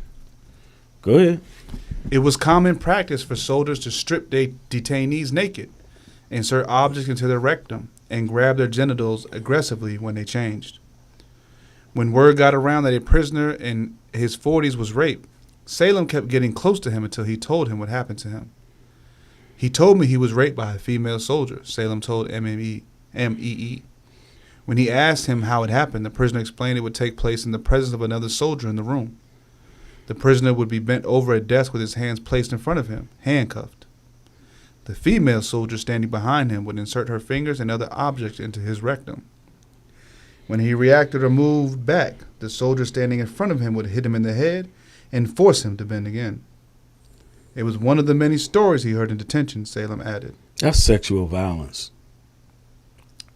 Go ahead. It was common practice for soldiers to strip detainees naked, insert objects into their rectum, and grab their genitals aggressively when they changed. When word got around that a prisoner in his 40s was raped, Salem kept getting close to him until he told him what happened to him. He told me he was raped by a female soldier, Salem told MEE. When he asked him how it happened, the prisoner explained it would take place in the presence of another soldier in the room. The prisoner would be bent over a desk with his hands placed in front of him, handcuffed. The female soldier standing behind him would insert her fingers and other objects into his rectum. When he reacted or moved back, the soldier standing in front of him would hit him in the head and force him to bend again. It was one of the many stories he heard in detention, Salem added. That's sexual violence.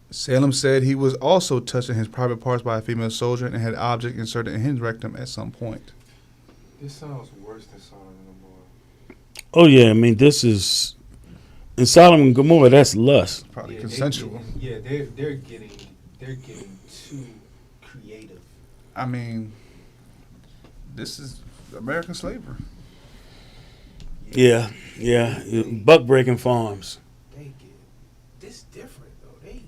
Salem said he was also touched in his private parts by a female soldier and had objects inserted in his rectum at some point. This sounds worse than Sodom and Gomorrah. Oh yeah, I mean this is in Sodom and Gomorrah. That's lust. Probably consensual. They're getting too creative. I mean, this is American slavery. Yeah. Buck breaking farms. They get this different though. They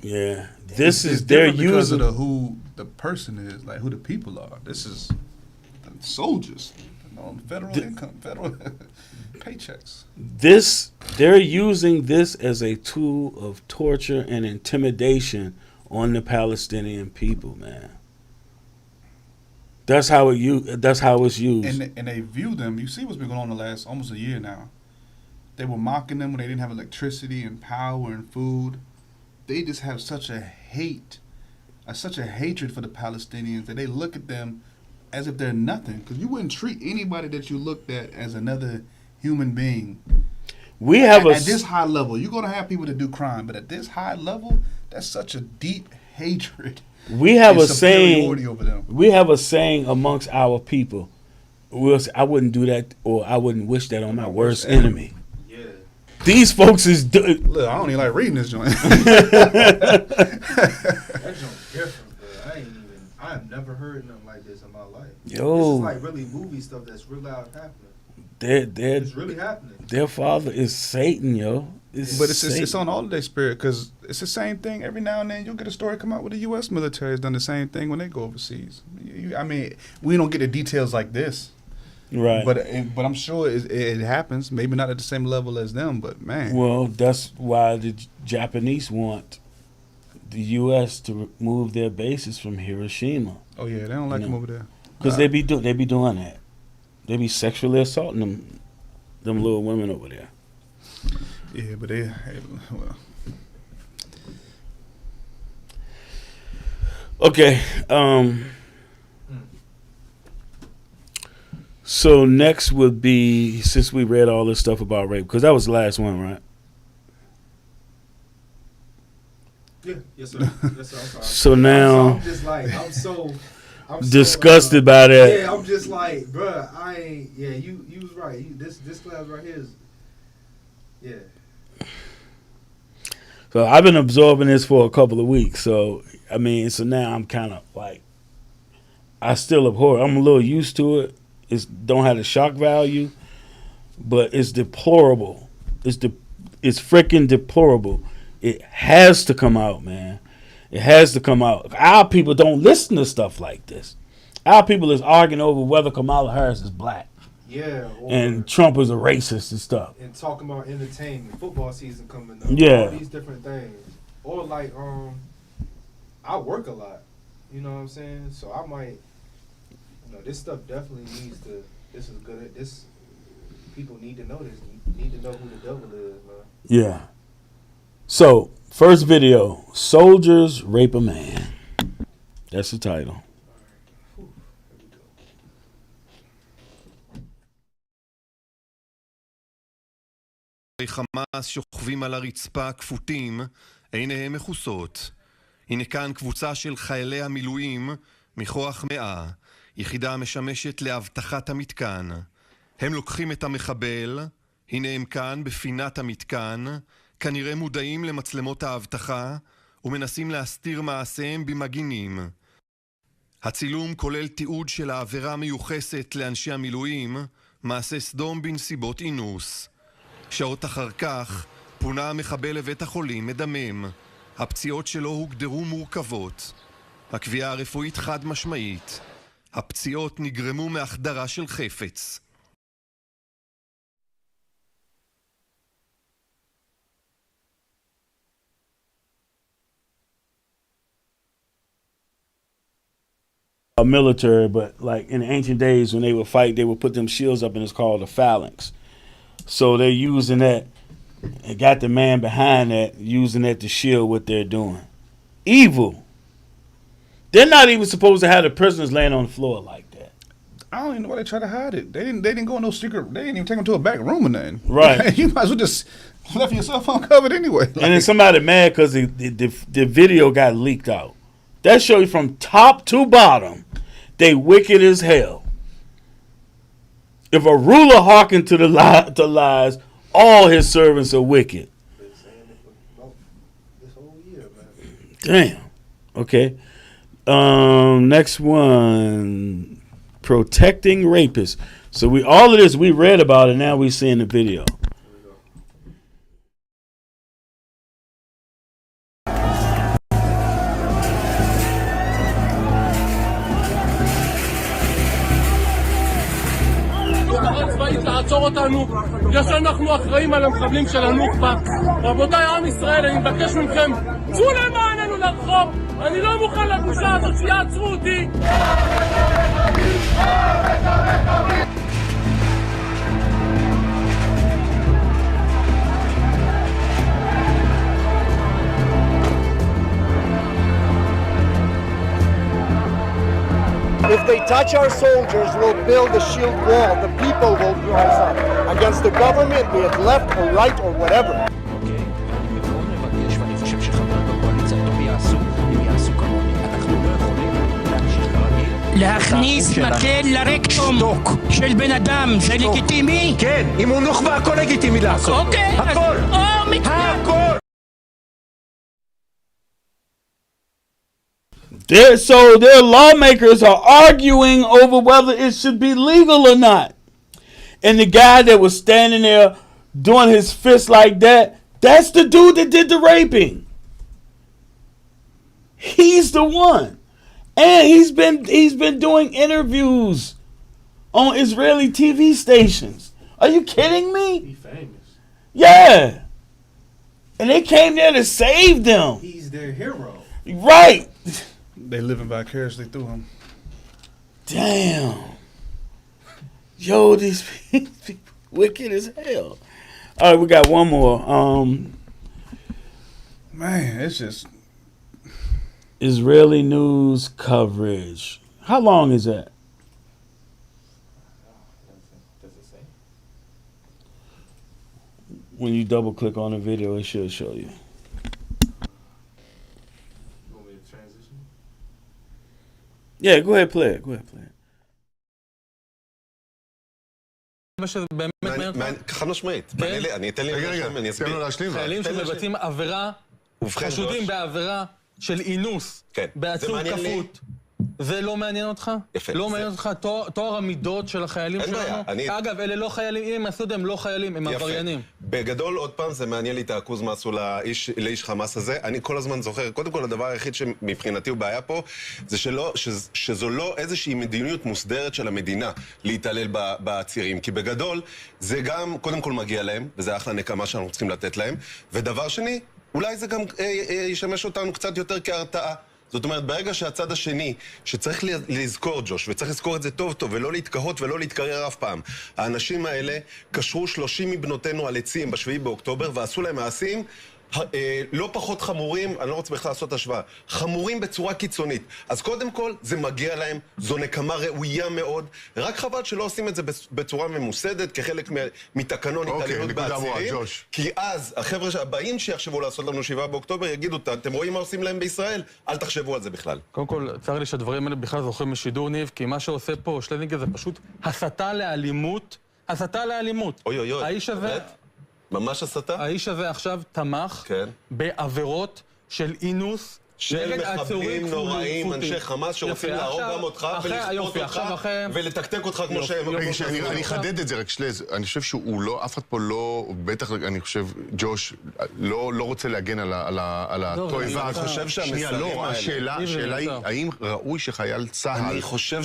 Yeah. It's This is they're different because using. of who the person is, like who the people are. This is the soldiers on federal income, federal paychecks. They're using this as a tool of torture and intimidation on the Palestinian people, man. That's how it's used. And they view them. You see what's been going on the last almost a year now. They were mocking them when they didn't have electricity and power and food. They just have such a hatred for the Palestinians that they look at them as if they're nothing. Because you wouldn't treat anybody that you looked at as another human being. We have At this high level, you're gonna have people that do crime, but at this high level, that's such a deep hatred. we have and a saying. superiority over them. We have a saying amongst our people. We'll say, I wouldn't do that, or I wouldn't wish that on my worst enemy. yeah. These folks is Look, I don't even like reading this joint. That joint different, bro. I have never heard nothing like this in my life. This is yo. like really movie stuff that's real out happening. They're It's really happening. their father is Satan, yo. But it's Satan. on all of their spirit because it's the same thing. Every now and then you'll get a story come out where the U.S. military has done the same thing when they go overseas. I mean, we don't get the details like this, Right. but I'm sure it happens. Maybe not at the same level as them, but man, Well, that's why the Japanese want the U.S. to remove their bases from Hiroshima, oh yeah, they don't like You them know. over there. because they be doing that. They be sexually assaulting them little women over there. Yeah, but well, Okay. So next would be, since we read all this stuff about rape, because that was the last one, right? Yeah, yes sir. Yes sir. I'm sorry. So now I'm just like I'm so disgusted by that. Yeah, I'm just like, bruh, I ain't. Yeah, you was right. This class right here is. Yeah. So I've been absorbing this for a couple of weeks. So I mean, so now I'm kind of like, I still abhor it. I'm a little used to it. It don't have the shock value, but it's deplorable. It's freaking deplorable. It has to come out, man. It has to come out. Our people don't listen to stuff like this. Our people is arguing over whether Kamala Harris is black Yeah. and Trump is a racist and stuff. And talking about entertainment, football season coming up. Yeah. All these different things. Or like, I work a lot. You know what I'm saying? So I might, this stuff definitely needs to. This is good. This people need to know this. You need to know who the devil is, man. Yeah. So, first video, Soldiers Rape a Man. That's the title. Whew, here we go. חמאס שוכבים על הרצפה כפותים, עיניהם מכוסות. הנה כאן קבוצה של חיילי המילואים מכוח 100, יחידה המשמשת להבטחת המתקן. הם לוקחים את המחבל, הנה הם כאן בפינת המתקן, כנראה מודעים למצלמות האבטחה ומנסים להסתיר מעשיהם במגינים. הצילום כולל תיעוד של העבירה מיוחסת לאנשי המילואים, מעשה סדום בנסיבות אינוס. שעות אחר כך פונה המחבל לבית החולים מדמם. הפציעות שלו הוגדרו מורכבות. הקביעה הרפואית חד משמעית. הפציעות נגרמו מהחדרה של חפץ. Military, but like in the ancient days when they would fight, they would put them shields up and it's called a phalanx. So they're using that and got the man behind that, using that to shield what they're doing. Evil. They're not even supposed to have the prisoners laying on the floor like that. I don't even know why they try to hide it. They didn't go in no secret. They didn't even take them to a back room or nothing. Right. You might as well just left yourself uncovered anyway. And then somebody mad because the video got leaked out. That shows you from top to bottom, they wicked as hell. If a ruler hearken to the lies, all his servants are wicked. Been saying it for this whole year, man. Damn. Okay. Next one, protecting rapists. So all of this we read about it. Now we seeing the video. לעצור אותנו, בגלל שאנחנו אחראים על המחבלים של הנוח'בה. רבותיי עם ישראל, אני מבקש מכם, צאו למעננו לרחוב, אני לא מוכן לבושה הזאת שיעצרו אותי. If they touch our soldiers, we'll build a shield wall. The people will rise up against the government, be it left or right or whatever. להכניס מקל לרקטום של בן אדם, זה לגיטימי? כן, אם הוא נוח'בה, הכל לגיטימי לעשות. אוקיי, הכל. הכל. So their lawmakers are arguing over whether it should be legal or not. And the guy that was standing there doing his fist like that, that's the dude that did the raping. He's the one. And he's been doing interviews on Israeli TV stations. Are you kidding me? He's famous. Yeah. And they came there to save them. He's their hero. Right. They living vicariously through him. Damn. Yo, these people wicked as hell. All right, we got one more. Man, it's just Israeli news coverage. How long is that? When you double click on the video, it should show you. Yeah, go ahead, play it. חד משמעית. אני אתן לי... רגע, אני אסביר. חיילים שמבצעים עבירה, חשודים בעבירה של אינוס, בעצור כפות. זה לא מעניין אותך? יפה. לא מעניין אותך תואר המידות של החיילים שלנו? אגב, אלה לא חיילים, אם הם עשו את זה, הם לא חיילים, הם עבריינים. בגדול, עוד פעם, זה מעניין לי את העכוז מה עשו לאיש חמאס הזה. אני כל הזמן זוכר, קודם כל, הדבר היחיד שמבחינתי הוא בעיה פה, זה שזו לא איזושהי מדיניות מוסדרת של המדינה להתעלל בצירים. כי בגדול, זה גם, קודם כל מגיע להם, וזה אחלה נקמה שאנחנו צריכים לתת להם. ודבר שני, אולי זה גם ישמש אותנו קצת יותר כהרתעה. זאת אומרת, ברגע שהצד השני, שצריך לזכור, ג'וש, וצריך לזכור את זה טוב טוב, ולא להתקהות ולא להתקרר אף פעם. האנשים האלה קשרו 30 מבנותינו על עצים ב7 באוקטובר, ועשו להם מעשים לא פחות חמורים, אני לא רוצה בכלל לעשות השוואה, חמורים בצורה קיצונית. אז קודם כל, זה מגיע להם, זו נקמה ראויה מאוד, רק חבל שלא עושים את זה בצורה ממוסדת, כחלק מתקנון התעללות בעצירים, כי אז החבר'ה הבאים שיחשבו לעשות לנו 7 באוקטובר יגידו, אתם רואים מה עושים להם בישראל? אל תחשבו על זה בכלל. קודם כל, צר לי שהדברים האלה בכלל זוכים משידור ניב, כי מה שעושה פה שלנינגר זה פשוט הסתה לאלימות, הסתה לאלימות. אוי, האיש הזה... ממש הסתה? האיש הזה עכשיו תמך בעבירות של אינוס של מחבלים נוראים, אנשי חמאס שרוצים להרוג גם אותך ולכפות אותך ולתקתק אותך כמו שהם. אני אחדד את זה רק שלז, אני חושב שהוא לא, אף אחד פה לא, בטח אני חושב ג'וש לא רוצה להגן על התועבה. אני חושב שהמסרים האלה... לא, השאלה היא, האם ראוי שחייל צה"ל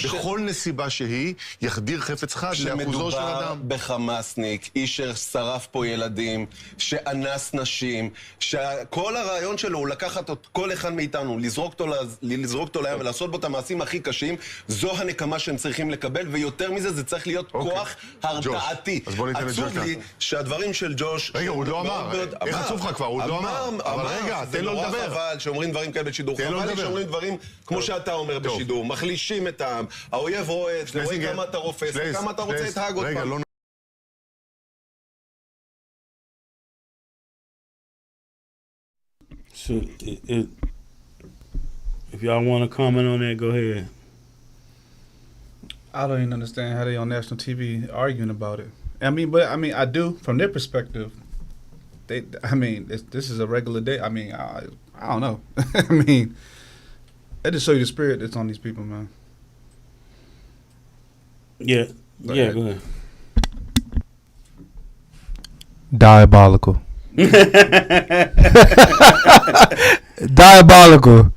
בכל נסיבה שהיא יחדיר חפץ חד לאחוזו של אדם? שמדובר בחמאסניק, איש ששרף פה ילדים, שאנס נשים, שכל הרעיון שלו הוא לקחת כל אחד מאיתנו, לזרוק אותו לים ולעשות בו את המעשים הכי קשים, זו הנקמה שהם צריכים לקבל, ויותר מזה זה צריך להיות כוח הרתעתי. עצוב לי שהדברים של ג'וש... רגע, הוא לא אמר. איך עצוב לך כבר? הוא לא אמר. אבל רגע, תן לו לדבר. זה נורא חבל שאומרים דברים כאלה בשידור. חבל לי שאומרים דברים כמו שאתה אומר בשידור. מחלישים את העם. האויב רואה את זה, רואה כמה אתה רופס, כמה אתה רוצה את האג עוד פעם. So, if y'all want to comment on that, go ahead. I don't even understand how they on national TV arguing about it. I do from their perspective. This is a regular day. I don't know. That just show you the spirit that's on these people, man. Yeah. Like Yeah, that. go ahead. Diabolical. Diabolical.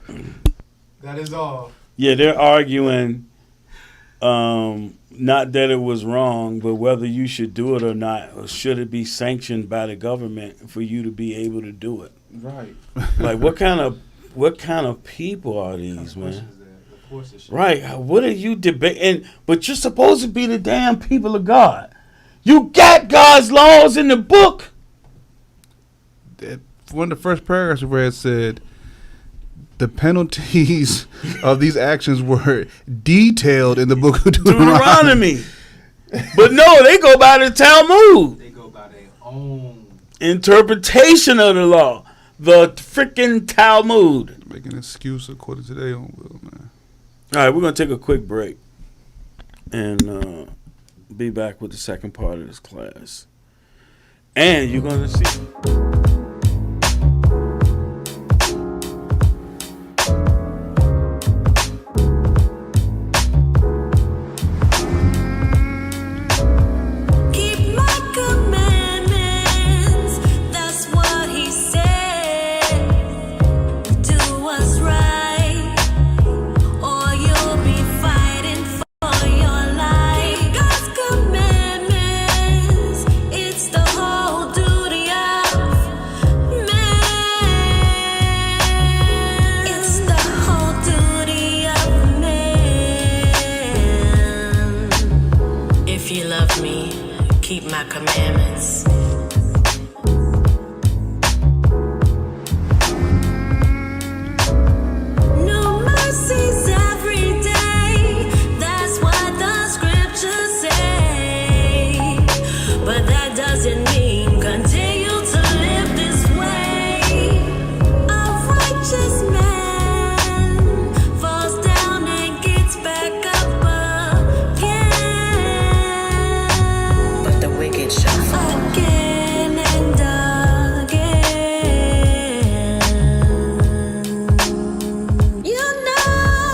That is all. Yeah, they're arguing not that it was wrong, but whether you should do it or not, or should it be sanctioned by the government for you to be able to do it. Right. Like what kind of people are these, man? Of course it should. Right. What are you debating? But you're supposed to be the damn people of God. You got God's laws in the book. One of the first paragraphs where it said the penalties of these actions were detailed in the book of Deuteronomy. But no, they go by the Talmud. They go by their own interpretation of the law. The freaking Talmud. Make an excuse according to their own will, man. All right, we're going to take a quick break and be back with the second part of this class. And you're going to see. Keep my commandments. New mercies every day. That's what the scriptures say. But that doesn't mean continue to live this way. A righteous man falls down and gets back up again. But the wicked shall fall again and again. You know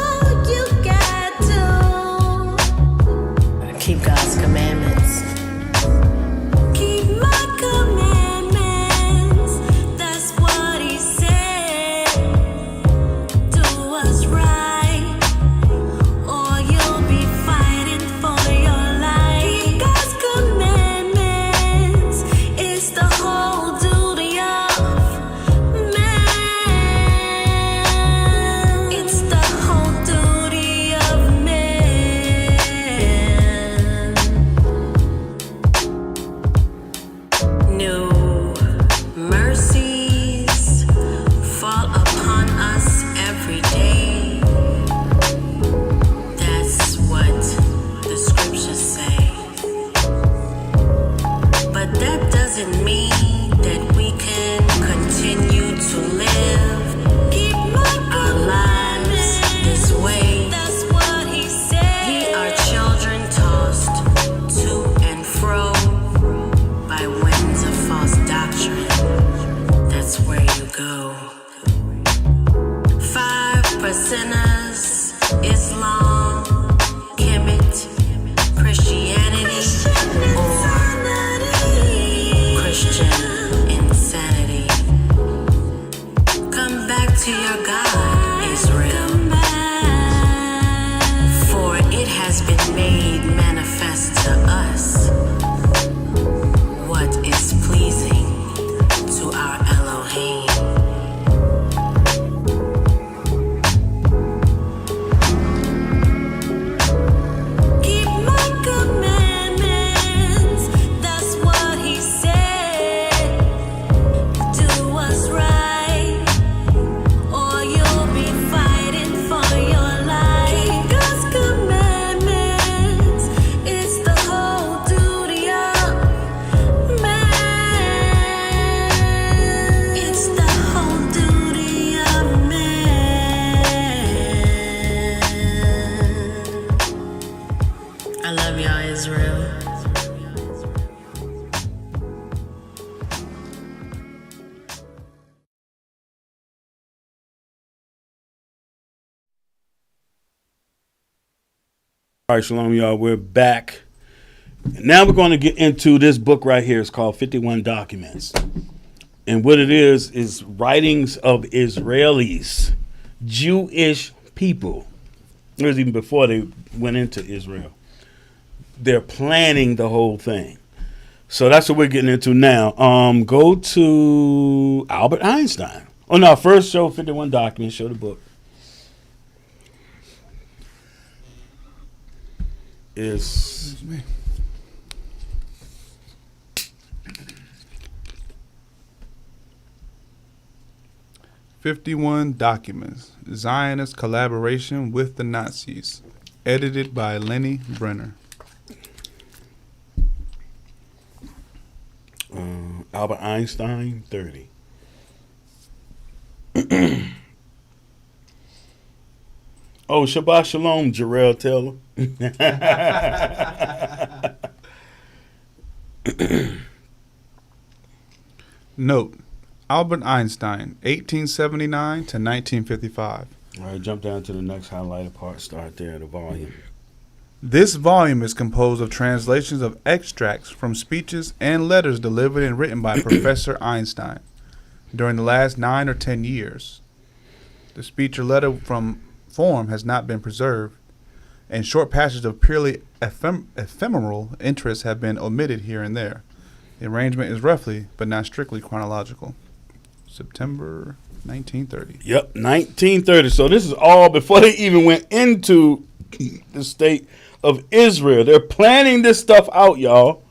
All right, shalom, y'all. We're back. Now we're going to get into this book right here. It's called 51 Documents. And what it is writings of Israelis, Jewish people. It was even before they went into Israel. They're planning the whole thing. So that's what we're getting into now. Go to Albert Einstein. Oh, no, first show 51 Documents. Show the book. Is... 51 Documents, Zionist Collaboration with the Nazis, edited by Lenny Brenner. Albert Einstein, 30. Oh, Shabbat Shalom, Jarrell Taylor. Note, Albert Einstein, 1879 to 1955. All right, jump down to the next highlighted part. Start there, the volume. This volume is composed of translations of extracts from speeches and letters delivered and written by Professor Einstein during the last 9 or 10 years. The speech or letter from form has not been preserved, and short passages of purely ephemeral interest have been omitted here and there. The arrangement is roughly, but not strictly chronological. September 1930. Yep, 1930. So this is all before they even went into the state of Israel. They're planning this stuff out, y'all.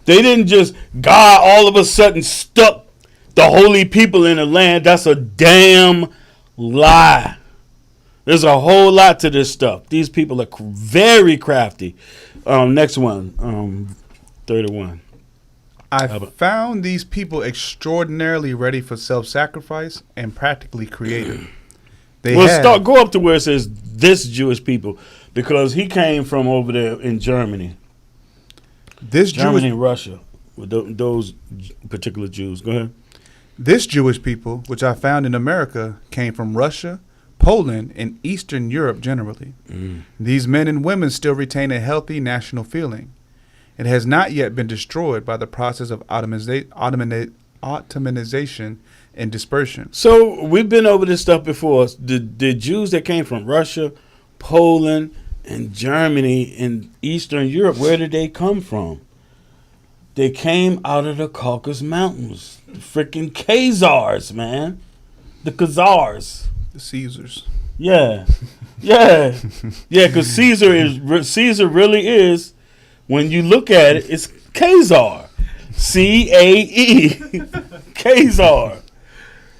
They didn't just, God all of a sudden stuck the holy people in the land. That's a damn lie. There's a whole lot to this stuff. These people are very crafty. Next one, 31. I found these people extraordinarily ready for self-sacrifice and practically creative. Go up to where it says this Jewish people, because he came from over there in Germany. Germany and Russia, with those particular Jews. Go ahead. This Jewish people, which I found in America, came from Russia, Poland, and Eastern Europe generally. These men and women still retain a healthy national feeling. It has not yet been destroyed by the process of Ottomanization and dispersion. So we've been over this stuff before. The Jews that came from Russia, Poland, and Germany and Eastern Europe, where did they come from? They came out of the Caucasus Mountains. The freaking Khazars, man. The Khazars. The Caesars. Yeah. Yeah. Yeah, because Caesar really is, when you look at it, it's Khazar. C-A-E. Khazar.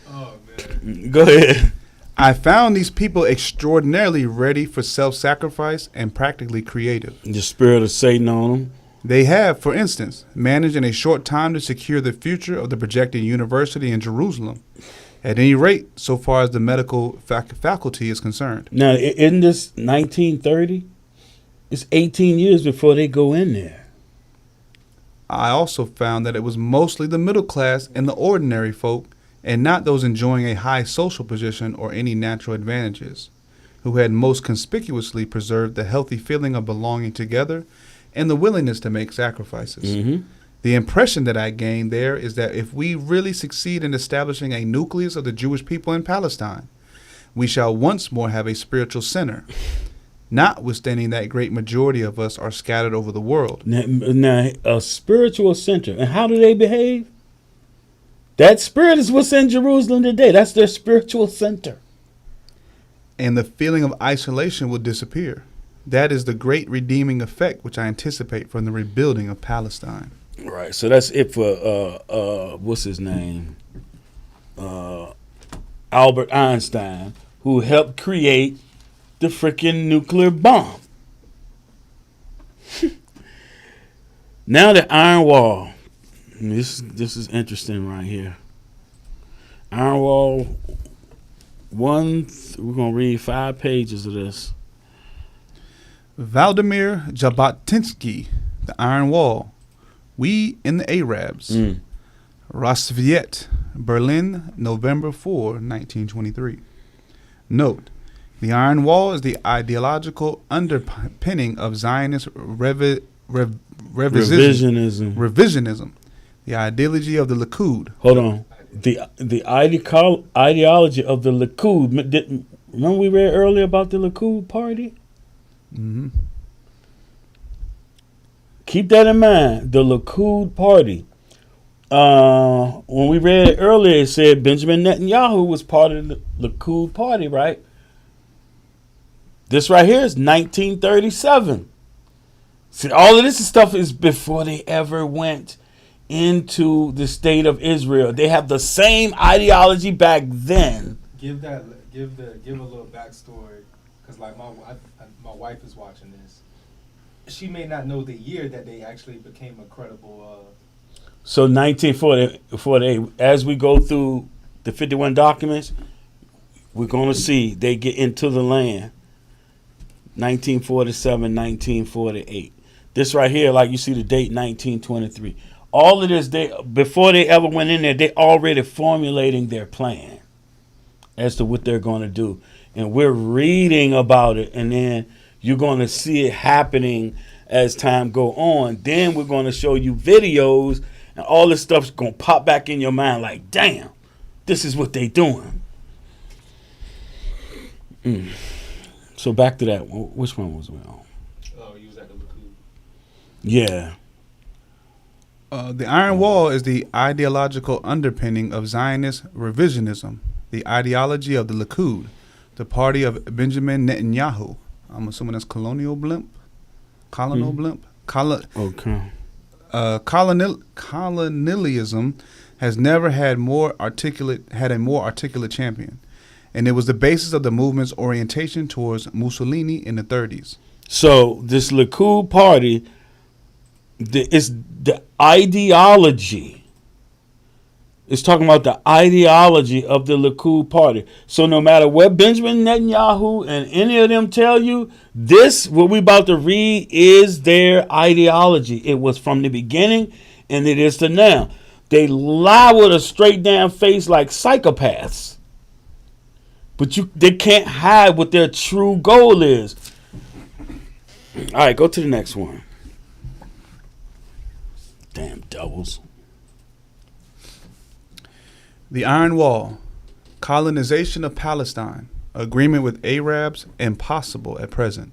Oh, man. Go ahead. I found these people extraordinarily ready for self-sacrifice and practically creative. The spirit of Satan on them. They have, for instance, managed in a short time to secure the future of the projected university in Jerusalem. At any rate, so far as the medical faculty is concerned. Now, isn't this 1930? It's 18 years before they go in there. I also found that it was mostly the middle class and the ordinary folk, and not those enjoying a high social position or any natural advantages, who had most conspicuously preserved the healthy feeling of belonging together and the willingness to make sacrifices. Mm-hmm. The impression that I gained there is that if we really succeed in establishing a nucleus of the Jewish people in Palestine, we shall once more have a spiritual center, notwithstanding that great majority of us are scattered over the world. Now, a spiritual center. And how do they behave? That spirit is what's in Jerusalem today. That's their spiritual center. And the feeling of isolation will disappear. That is the great redeeming effect which I anticipate from the rebuilding of Palestine. Right. So that's it for, what's his name? Albert Einstein, who helped create the freaking nuclear bomb. Now the Iron Wall. This is interesting right here. Iron Wall 1. We're gonna read 5 pages of this. Vladimir Jabotinsky, The Iron Wall. We in the Arabs. Rassviet, Berlin, November 4, 1923. Note, The Iron Wall is the ideological underpinning of Zionist revisionism. The ideology of the Likud. Hold on. The ideology of the Likud. Remember we read earlier about the Likud party? Mm-hmm. Keep that in mind. The Likud party. When we read it earlier, it said Benjamin Netanyahu was part of the Likud party, right? This right here is 1937. See, all of this stuff is before they ever went into the state of Israel. They have the same ideology back then. Give a little backstory, because like my wife is watching this. She may not know the year that they actually became a credible. So 1948. As we go through the 51 documents, we're going to see they get into the land. 1947, 1948. This right here, like you see the date, 1923. All of this, before they ever went in there, they already formulating their plan as to what they're going to do. And we're reading about it, and then you're going to see it happening as time go on. Then we're going to show you videos, and all this stuff's going to pop back in your mind like, damn, this is what they doing. So back to that. Which one was we on? Oh, you was at the Likud. Yeah. The Iron Wall is the ideological underpinning of Zionist revisionism, the ideology of the Likud, the party of Benjamin Netanyahu. I'm assuming that's colonial blimp? Colonial blimp? Okay. Colonialism has never had a more articulate champion, and it was the basis of the movement's orientation towards Mussolini in the 30s. So this Likud party is the ideology. It's talking about the ideology of the Likud party. So no matter what Benjamin Netanyahu and any of them tell you, this, what we about to read, is their ideology. It was from the beginning, and it is to now. They lie with a straight down face like psychopaths. But they can't hide what their true goal is. All right, go to the next one. Damn doubles. The Iron Wall, colonization of Palestine, agreement with Arabs, impossible at present.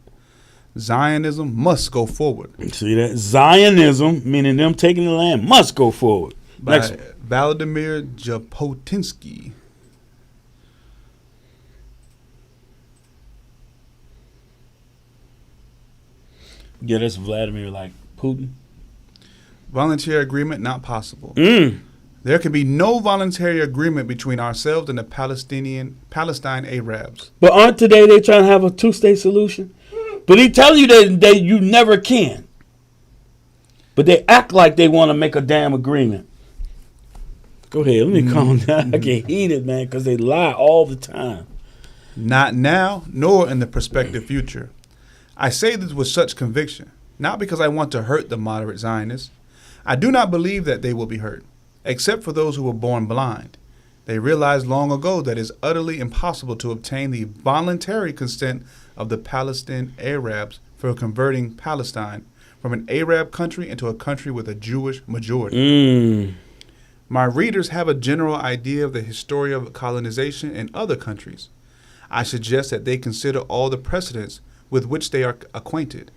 Zionism must go forward. See that? Zionism, meaning them taking the land, must go forward. By Next. Vladimir Japotinsky. Yeah, that's Vladimir like Putin. Voluntary agreement not possible. There can be no voluntary agreement between ourselves and the Palestine Arabs. But aren't today they trying to have a two-state solution? But he tell you that you never can. But they act like they want to make a damn agreement. Go ahead, let me calm down. I get heated, man, because they lie all the time. Not now, nor in the prospective future. I say this with such conviction, not because I want to hurt the moderate Zionists. I do not believe that they will be hurt, except for those who were born blind. They realized long ago that it is utterly impossible to obtain the voluntary consent of the Palestinian Arabs for converting Palestine from an Arab country into a country with a Jewish majority. My readers have a general idea of the history of colonization in other countries. I suggest that they consider all the precedents with which they are acquainted,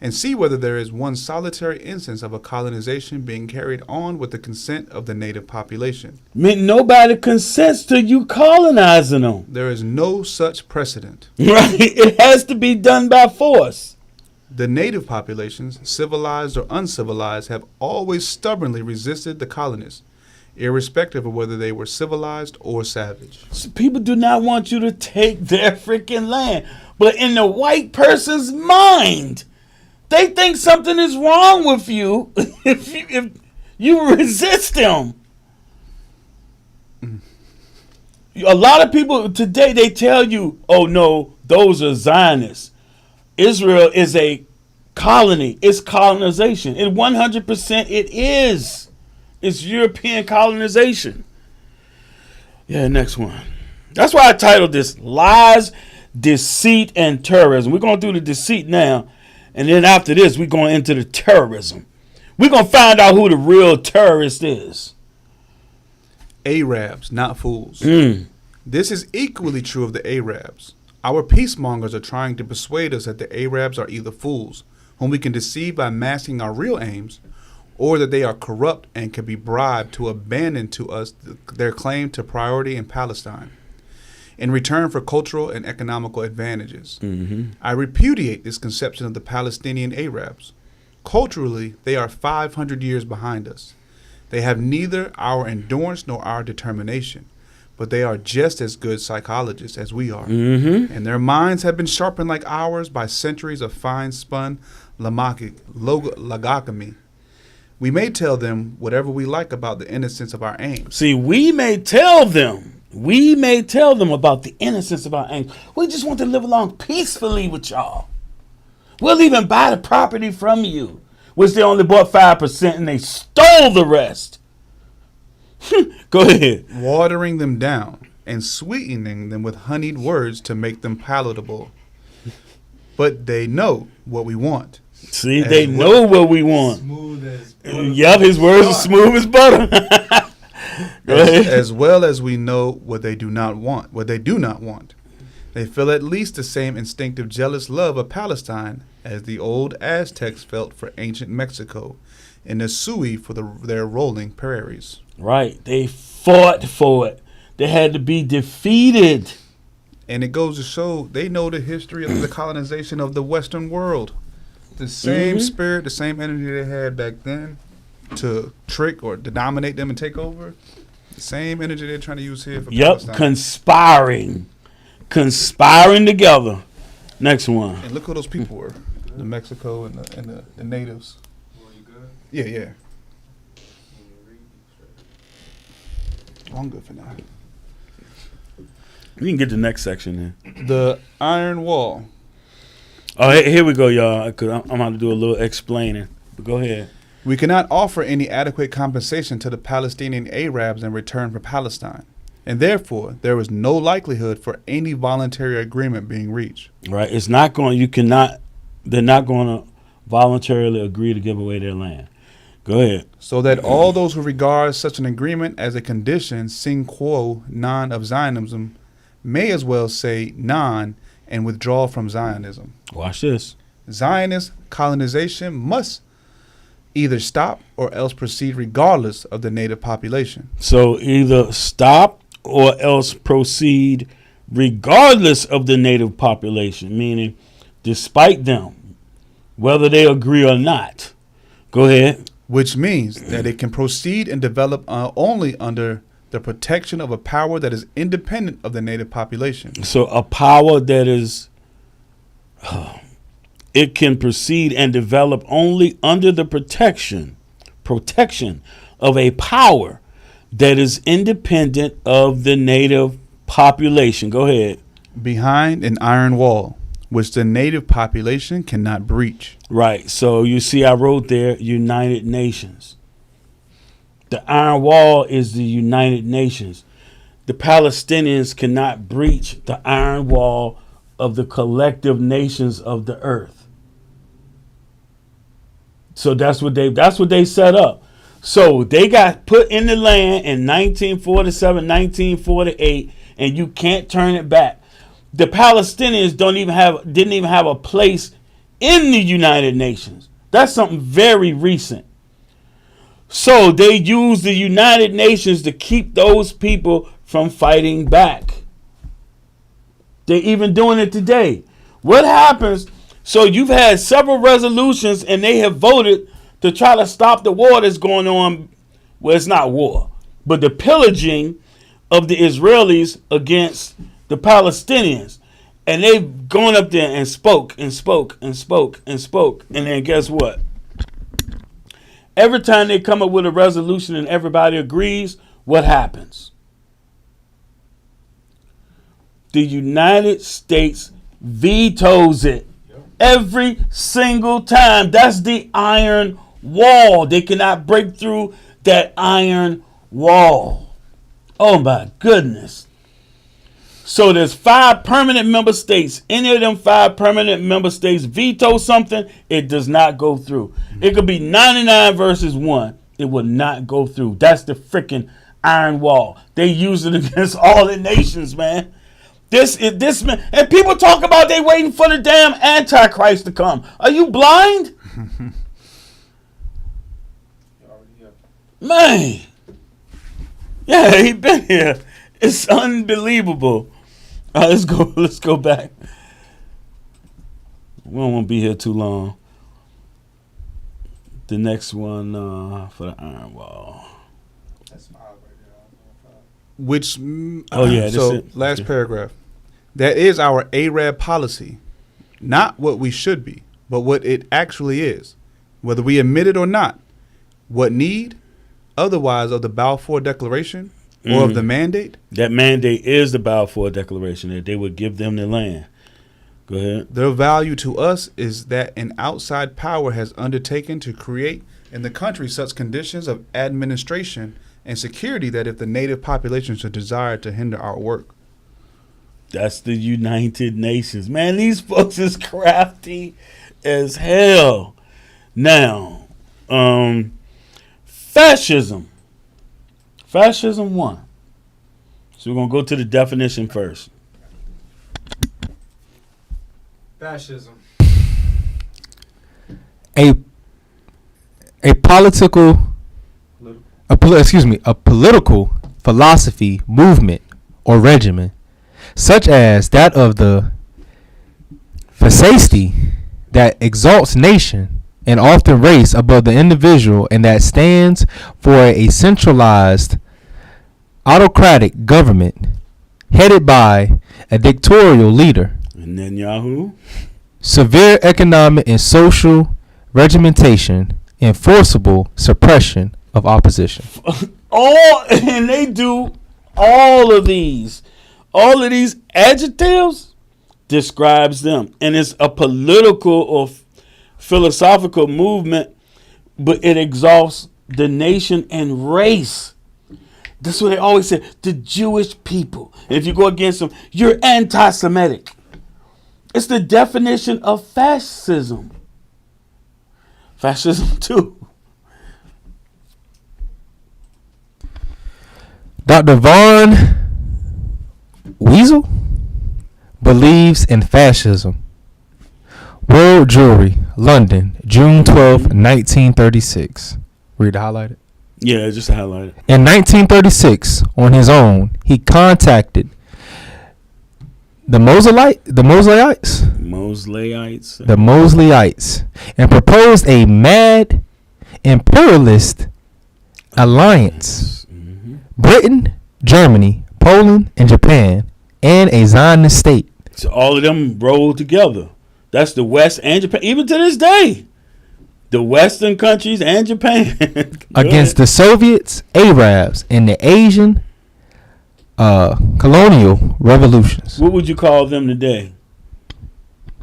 and see whether there is one solitary instance of a colonization being carried on with the consent of the native population. Nobody consents to you colonizing them. There is no such precedent. Right? It has to be done by force. The native populations, civilized or uncivilized, have always stubbornly resisted the colonists, irrespective of whether they were civilized or savage. So people do not want you to take their freaking land. But in the white person's mind, they think something is wrong with you if you resist them. A lot of people today, they tell you, oh no, those are Zionists. Israel is a colony. It's colonization. And 100% it is. It's European colonization. Yeah, next one. That's why I titled this Lies deceit and terrorism. We're going through the deceit now, and then after this, we're going into the terrorism. We're going to find out who the real terrorist is. Arabs, not fools. This is equally true of the Arabs. Our peacemongers are trying to persuade us that the Arabs are either fools, whom we can deceive by masking our real aims, or that they are corrupt and can be bribed to abandon to us their claim to priority in Palestine in return for cultural and economical advantages. I repudiate this conception of the Palestinian Arabs. Culturally, they are 500 years behind us. They have neither our endurance nor our determination, but they are just as good psychologists as we are. And their minds have been sharpened like ours by centuries of fine-spun logogamy. We may tell them whatever we like about the innocence of our aims. See, we may tell them about the innocence of our aims. We just want to live along peacefully with y'all. We'll even buy the property from you, which they only bought 5% and they stole the rest. Go ahead. Watering them down and sweetening them with honeyed words to make them palatable. But they know what we want. See, they know what we want. Smooth as butter. Yep, his words are smooth as butter. as well as we know what they do not want. They feel at least the same instinctive jealous love of Palestine as the old Aztecs felt for ancient Mexico and the Sioux for their rolling prairies. Right. They fought for it. They had to be defeated. And it goes to show they know the history of the colonization of the Western world. The same spirit, the same energy they had back then to trick or to dominate them and take over. The same energy they're trying to use here for Palestine. Conspiring together. Next one. And look who those people were. The Mexico and the natives. You good? Yeah. I'm good for now. You can get the next section then. The Iron Wall. Oh, here we go, y'all. Because I'm about to do a little explaining. But go ahead. We cannot offer any adequate compensation to the Palestinian Arabs in return for Palestine. And therefore, there is no likelihood for any voluntary agreement being reached. Right. It's not going, they're not going to voluntarily agree to give away their land. Go ahead. So that all those who regard such an agreement as a condition sine qua non of Zionism may as well say non and withdraw from Zionism. Watch this. Zionist colonization must either stop or else proceed regardless of the native population. So either stop or else proceed regardless of the native population, meaning despite them, whether they agree or not. Go ahead. Which means that it can proceed and develop only under the protection of a power that is independent of the native population. So a power that is, it can proceed and develop only under the protection of a power that is independent of the native population. Go ahead. Behind an iron wall, which the native population cannot breach. Right. So you see, I wrote there, United Nations. The Iron Wall is the United Nations. The Palestinians cannot breach the Iron Wall of the collective nations of the earth. So that's what they set up. So they got put in the land in 1947, 1948, and you can't turn it back. The Palestinians didn't even have a place in the United Nations. That's something very recent. So they use the United Nations to keep those people from fighting back. They're even doing it today. What happens? So you've had several resolutions and they have voted to try to stop the war that's going on. Well, it's not war, but the pillaging of the Israelis against the Palestinians. And they've gone up there and spoke. And then guess what? Every time they come up with a resolution and everybody agrees, what happens? The United States vetoes it. Every single time. That's the iron wall. They cannot break through that iron wall. Oh my goodness. So there's 5 permanent member states. Any of them 5 permanent member states veto something, it does not go through. It could be 99 versus 1. It will not go through. That's the freaking iron wall. They use it against all the nations, man. This man. And people talk about they waiting for the damn Antichrist to come. Are you blind? Man. Yeah, he been here. It's unbelievable. Let's go back. We don't want to be here too long. The next one for the iron wall. That's 5 right there. Which So last paragraph. That is our Arab policy. Not what we should be, but what it actually is. Whether we admit it or not. What need, otherwise, of the Balfour Declaration or of the mandate? That mandate is the Balfour Declaration, that they would give them the land. Go ahead. Their value to us is that an outside power has undertaken to create in the country such conditions of administration and security that if the native population should desire to hinder our work. That's the United Nations. Man, these folks is crafty as hell. Now, fascism. Fascism 1. So we're going to go to the definition first. Fascism. A political philosophy, movement, or regimen, such as that of the fascisti, that exalts nation and often race above the individual, and that stands for a centralized autocratic government headed by a dictatorial leader. And then Yahoo. Severe economic and social regimentation, and forcible suppression of opposition. And they do all of these adjectives describes them, and it's a political or philosophical movement, but it exalts the nation and race. That's what they always say, the Jewish people. And if you go against them, you're anti-Semitic. It's the definition of fascism. Fascism 2. Dr. Von Weasel believes in fascism. World Jewelry, London, June 12, 1936. Read the highlighted. Yeah, just highlight it. In 1936, on his own, he contacted the Mosleyites, and proposed a mad imperialist alliance. Britain, Germany, Poland, and Japan, and a Zionist state. So all of them rolled together. That's the West and Japan, even to this day. The Western countries and Japan. Against the Soviets, Arabs, and the Asian colonial revolutions. What would you call them today?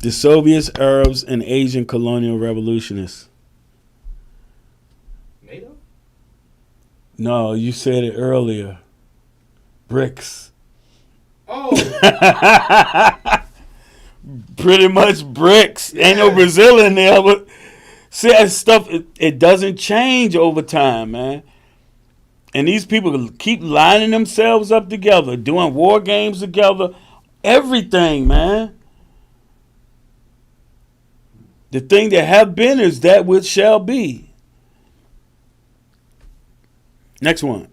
The Soviets, Arabs, and Asian colonial revolutionists. NATO? No, you said it earlier. BRICS. Oh. Pretty much BRICS. Yeah. Ain't no Brazil in there, but see that stuff. It doesn't change over time, man. And these people keep lining themselves up together, doing war games together, everything, man. The thing that have been is that which shall be. Next one.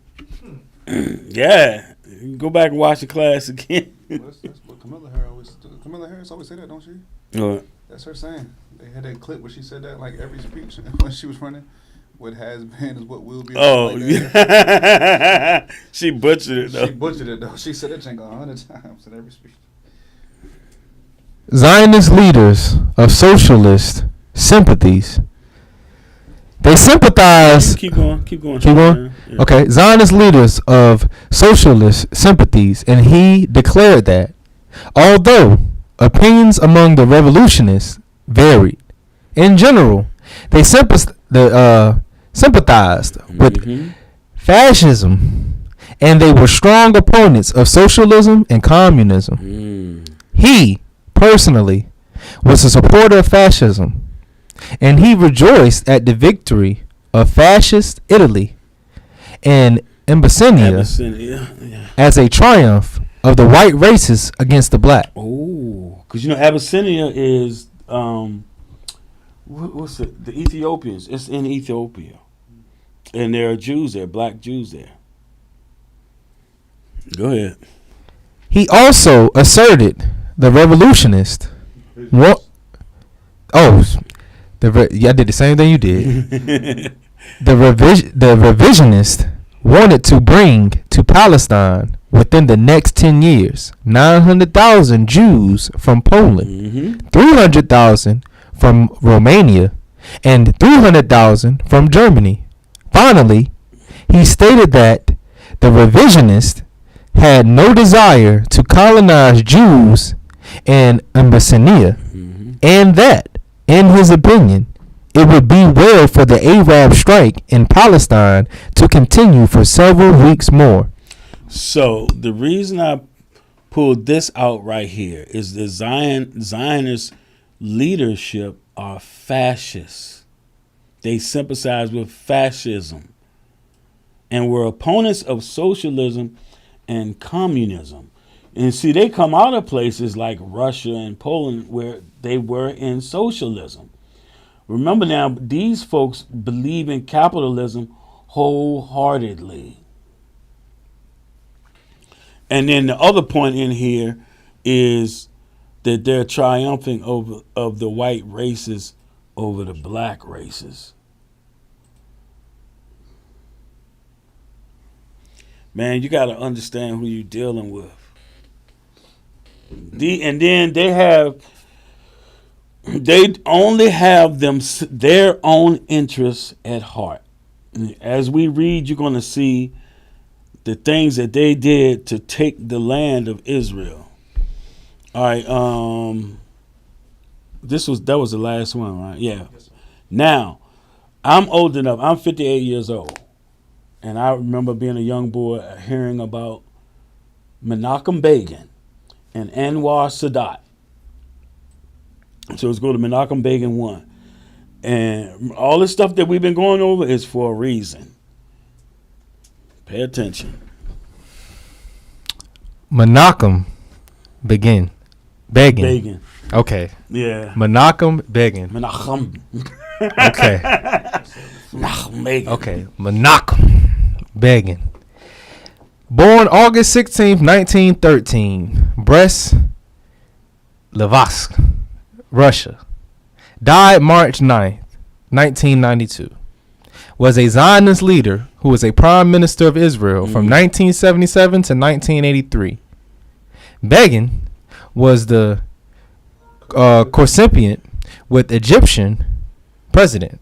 Yeah. You can go back and watch the class again. That's what Camilla Harris always say that, don't she? What? That's her saying. They had that clip where she said that like every speech when she was running. What has been is what will be. Oh, like yeah. She butchered it, though. She said that thing 100 times in every speech. Zionist leaders of socialist sympathies. They sympathize. Keep going. Yeah. Okay. Zionist leaders of socialist sympathies, and he declared that although opinions among the revolutionists varied, in general, they sympathized with fascism and they were strong opponents of socialism and communism. He, personally, was a supporter of fascism, and he rejoiced at the victory of fascist Italy and Abyssinia as a triumph of the white races against the black. Oh, because you know Abyssinia is what's it? The Ethiopians. It's in Ethiopia, and there are Jews there, black Jews there. Go ahead. He also asserted the revolutionist. What? Oh, I did the same thing you did. The revisionist wanted to bring to Palestine within the next 10 years 900,000 Jews from Poland, 300,000 from Romania, and 300,000 from Germany. Finally, he stated that the revisionist had no desire to colonize Jews in Abyssinia, and that, in his opinion, it would be well for the Arab strike in Palestine to continue for several weeks more. So the reason I pulled this out right here is the Zionist leadership are fascists. They sympathize with fascism and were opponents of socialism and communism. And see, they come out of places like Russia and Poland where they were in socialism. Remember now, these folks believe in capitalism wholeheartedly. And then the other point in here is that they're triumphing of the white races over the black races. Man, you got to understand who you're dealing with. And then they only have their own interests at heart. As we read, you're going to see the things that they did to take the land of Israel. All right, that was the last one, right? Yeah. Now, I'm old enough. I'm 58 years old, and I remember being a young boy hearing about Menachem Begin and Anwar Sadat. So let's go to Menachem Begin 1. And all this stuff that we've been going over is for a reason. Pay attention. Menachem Begin. Okay. Yeah. Menachem Begin. Menachem. Okay. Menachem Begin. Okay. Menachem Begin. Born August 16th, 1913. Brest, Litovsk, Russia. Died March 9th, 1992. Was a Zionist leader who was a prime minister of Israel from 1977 to 1983. Begin was the co-recipient with Egyptian president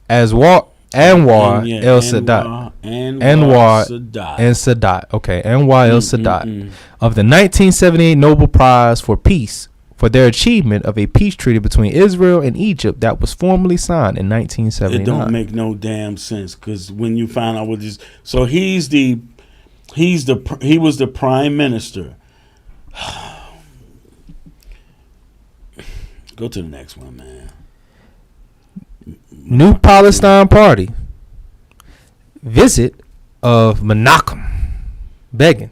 Anwar el Sadat. Okay, Anwar el Sadat of the 1978 Nobel Prize for Peace for their achievement of a peace treaty between Israel and Egypt that was formally signed in 1979. It don't make no damn sense because when you find out what this, so he was the prime minister. Go to the next one, man. New Palestine Party. Visit of Menachem Begin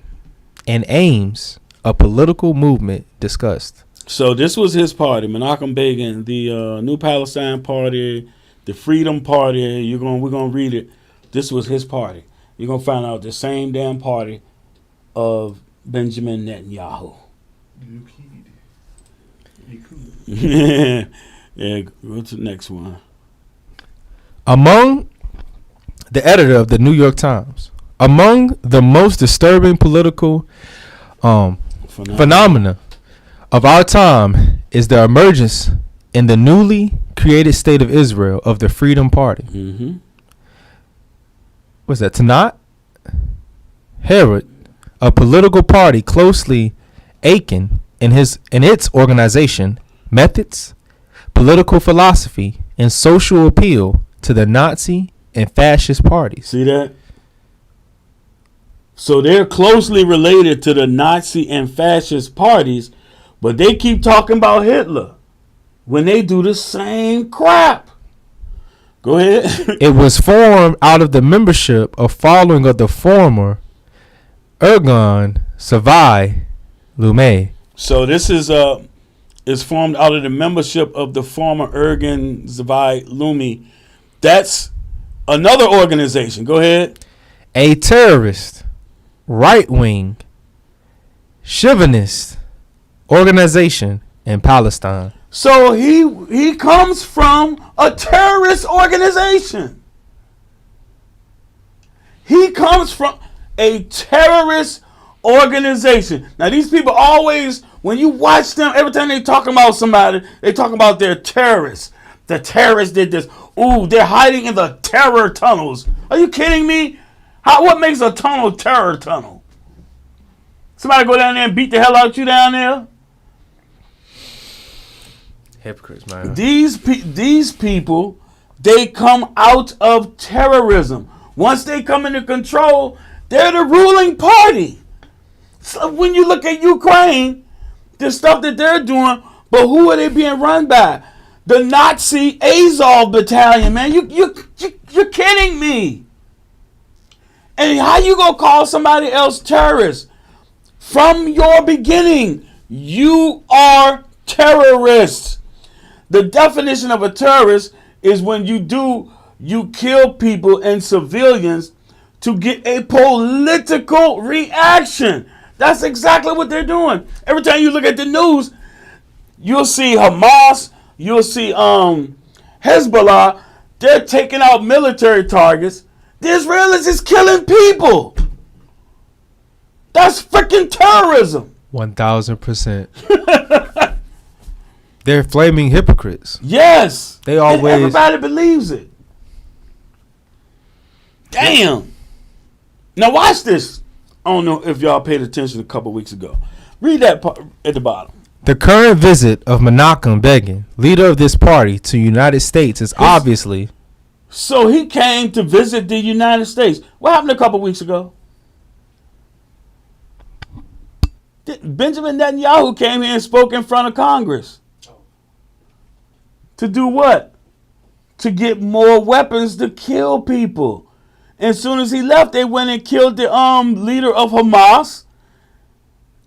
and aims a political movement discussed. So this was his party, Menachem Begin, the New Palestine Party, the Freedom Party. We're gonna read it. This was his party. You're gonna find out the same damn party of Benjamin Netanyahu. Yeah, go to the next one. Among the editor of the New York Times, among the most disturbing political phenomena of our time is the emergence in the newly created state of Israel of the Freedom Party. What's that? Tanat Herod, a political party closely akin in its organization, methods, political philosophy, and social appeal to the Nazi and fascist parties. See that? So they're closely related to the Nazi and fascist parties, but they keep talking about Hitler when they do the same crap. Go ahead. It was formed out of the membership of following of the former Ergon Savai Lume. So this is formed out of the membership of the former Ergen Zavai Lumi. That's another organization. Go ahead. A terrorist, right-wing, chauvinist organization in Palestine. So he comes from a terrorist organization. He comes from a terrorist organization. Now these people always, when you watch them, every time they talk about somebody, they talk about their terrorists. The terrorists did this. Ooh, they're hiding in the terror tunnels. Are you kidding me? What makes a tunnel a terror tunnel? Somebody go down there and beat the hell out you down there? Hypocrites, man. These people, they come out of terrorism. Once they come into control, they're the ruling party. So when you look at Ukraine, the stuff that they're doing, but who are they being run by? The Nazi Azov battalion, man. You're kidding me. And how you gonna call somebody else terrorist? From your beginning, you are terrorists. The definition of a terrorist is when you kill people and civilians to get a political reaction. That's exactly what they're doing. Every time you look at the news, you'll see Hamas, you'll see Hezbollah. They're taking out military targets. The Israelis is killing people. That's freaking terrorism. 1000%. They're flaming hypocrites. Yes. They always. And everybody believes it. Damn. Now watch this. I don't know if y'all paid attention a couple weeks ago. Read that part at the bottom. The current visit of Menachem Begin, leader of this party, to United States is obviously. So he came to visit the United States. What happened a couple weeks ago? Benjamin Netanyahu came here and spoke in front of Congress. To do what? To get more weapons to kill people. And as soon as he left, they went and killed the leader of Hamas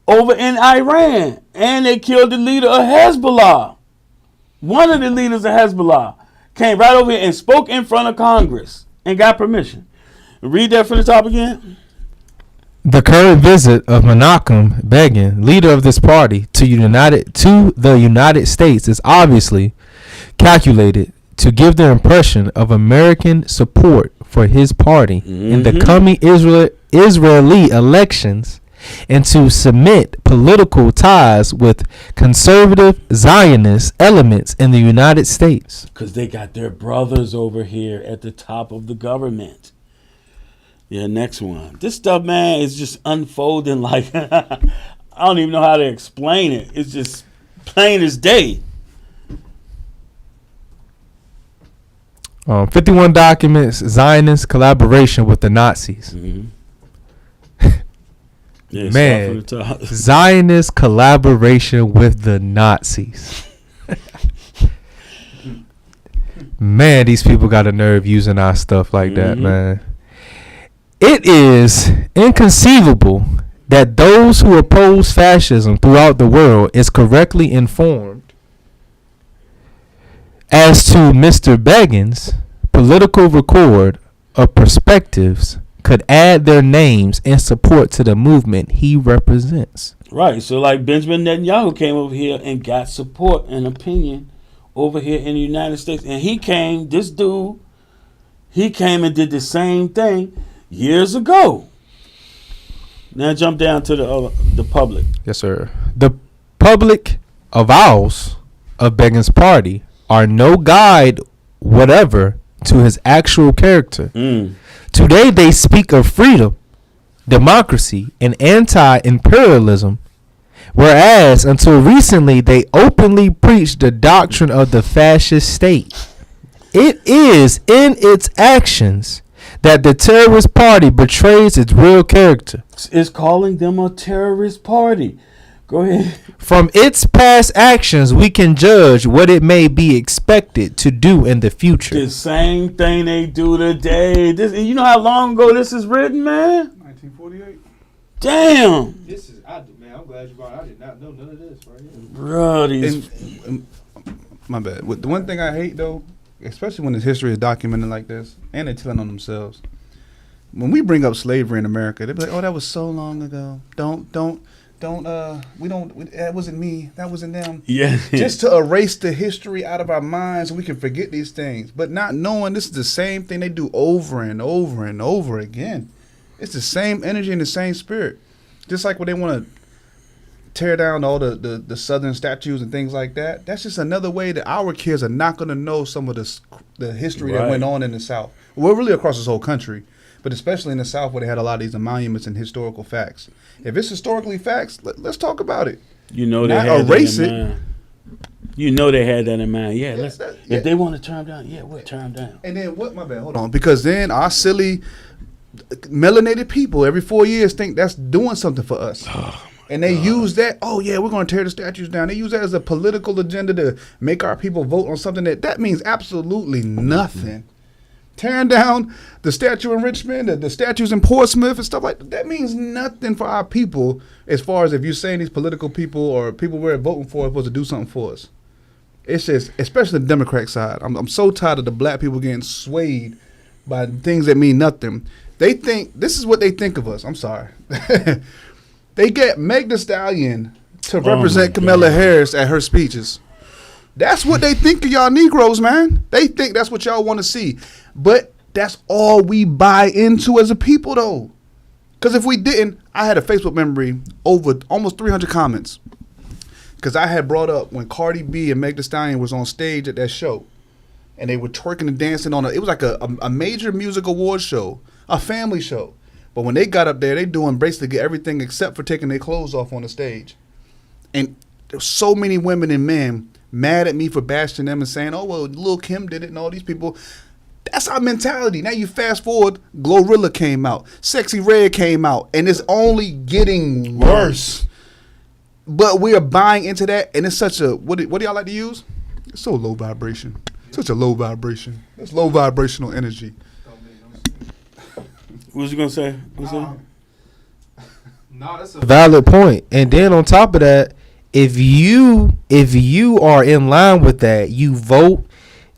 over in Iran. And they killed the leader of Hezbollah. One of the leaders of Hezbollah came right over here and spoke in front of Congress and got permission. Read that from the top again. The current visit of Menachem Begin, leader of this party, to the United States is obviously calculated to give the impression of American support for his party in the coming Israeli elections and to cement political ties with conservative Zionist elements in the United States. Because they got their brothers over here at the top of the government. Yeah, next one. This stuff, man, is just unfolding like I don't even know how to explain it. It's just plain as day. 51 documents, Zionist collaboration with the Nazis. Yeah, man, Zionist collaboration with the Nazis. Man, these people got a nerve using our stuff like that, man. It is inconceivable that those who oppose fascism throughout the world is correctly informed as to Mr. Begin's political record of perspectives could add their names in support to the movement he represents. Right. So like Benjamin Netanyahu came over here and got support and opinion over here in the United States. And he came and did the same thing years ago. Now jump down to the public. Yes, sir. The public avowals of Begin's party are no guide whatever to his actual character. Today they speak of freedom, democracy, and anti-imperialism, whereas until recently they openly preached the doctrine of the fascist state. It is in its actions that the terrorist party betrays its real character. It's calling them a terrorist party. Go ahead. From its past actions, we can judge what it may be expected to do in the future. The same thing they do today. This, you know how long ago this is written, man? 1948. Damn. This is, man, I'm glad you brought it. I did not know none of this right here. Bro, these. My bad. The one thing I hate though, especially when this history is documented like this, and they're telling on themselves. When we bring up slavery in America, they be like, "Oh, that was so long ago. That wasn't me. That wasn't them." Yeah. Just to erase the history out of our minds so we can forget these things. But not knowing this is the same thing they do over and over and over again. It's the same energy and the same spirit. Just like when they want to tear down all the southern statues and things like that. That's just another way that our kids are not going to know some of the history that went on in the South. Well, really across this whole country. But especially in the South where they had a lot of these monuments and historical facts. If it's historically facts, let's talk about it. You know they not had erase that in it. mind. You know they had that in mind. Yeah, Yeah, if they want to turn them down, we'll turn them down. And then what? My bad. Hold on. Because then our silly melanated people every 4 years think that's doing something for us. And they use that, oh yeah, we're going to tear the statues down. They use that as a political agenda to make our people vote on something that means absolutely nothing. Tearing down the statue in Richmond, the statues in Portsmouth and stuff like that means nothing for our people as far as if you're saying these political people or people we're voting for are supposed to do something for us. It's just, especially the Democrat side, I'm so tired of the black people getting swayed by things that mean nothing. They think, this is what they think of us. I'm sorry. They get Meg Thee Stallion to represent Kamala Harris at her speeches. That's what they think of y'all Negroes, man. They think that's what y'all want to see. But that's all we buy into as a people, though. Because if we didn't, I had a Facebook memory over almost 300 comments. Because I had brought up when Cardi B and Meg Thee Stallion was on stage at that show. And they were twerking and dancing on it was like a major music award show, a family show. But when they got up there, they doing basically everything except for taking their clothes off on the stage. And there were so many women and men mad at me for bashing them and saying, oh, well, Lil' Kim did it and all these people. That's our mentality. Now you fast forward, Glorilla came out, Sexy Red came out, and it's only getting worse. But we are buying into that, and it's such a, what do y'all like to use? It's so low vibration. Such a low vibration. It's low vibrational energy. What was you going to say? No, that's a Valid point. And then on top of that, if you are in line with that, you vote,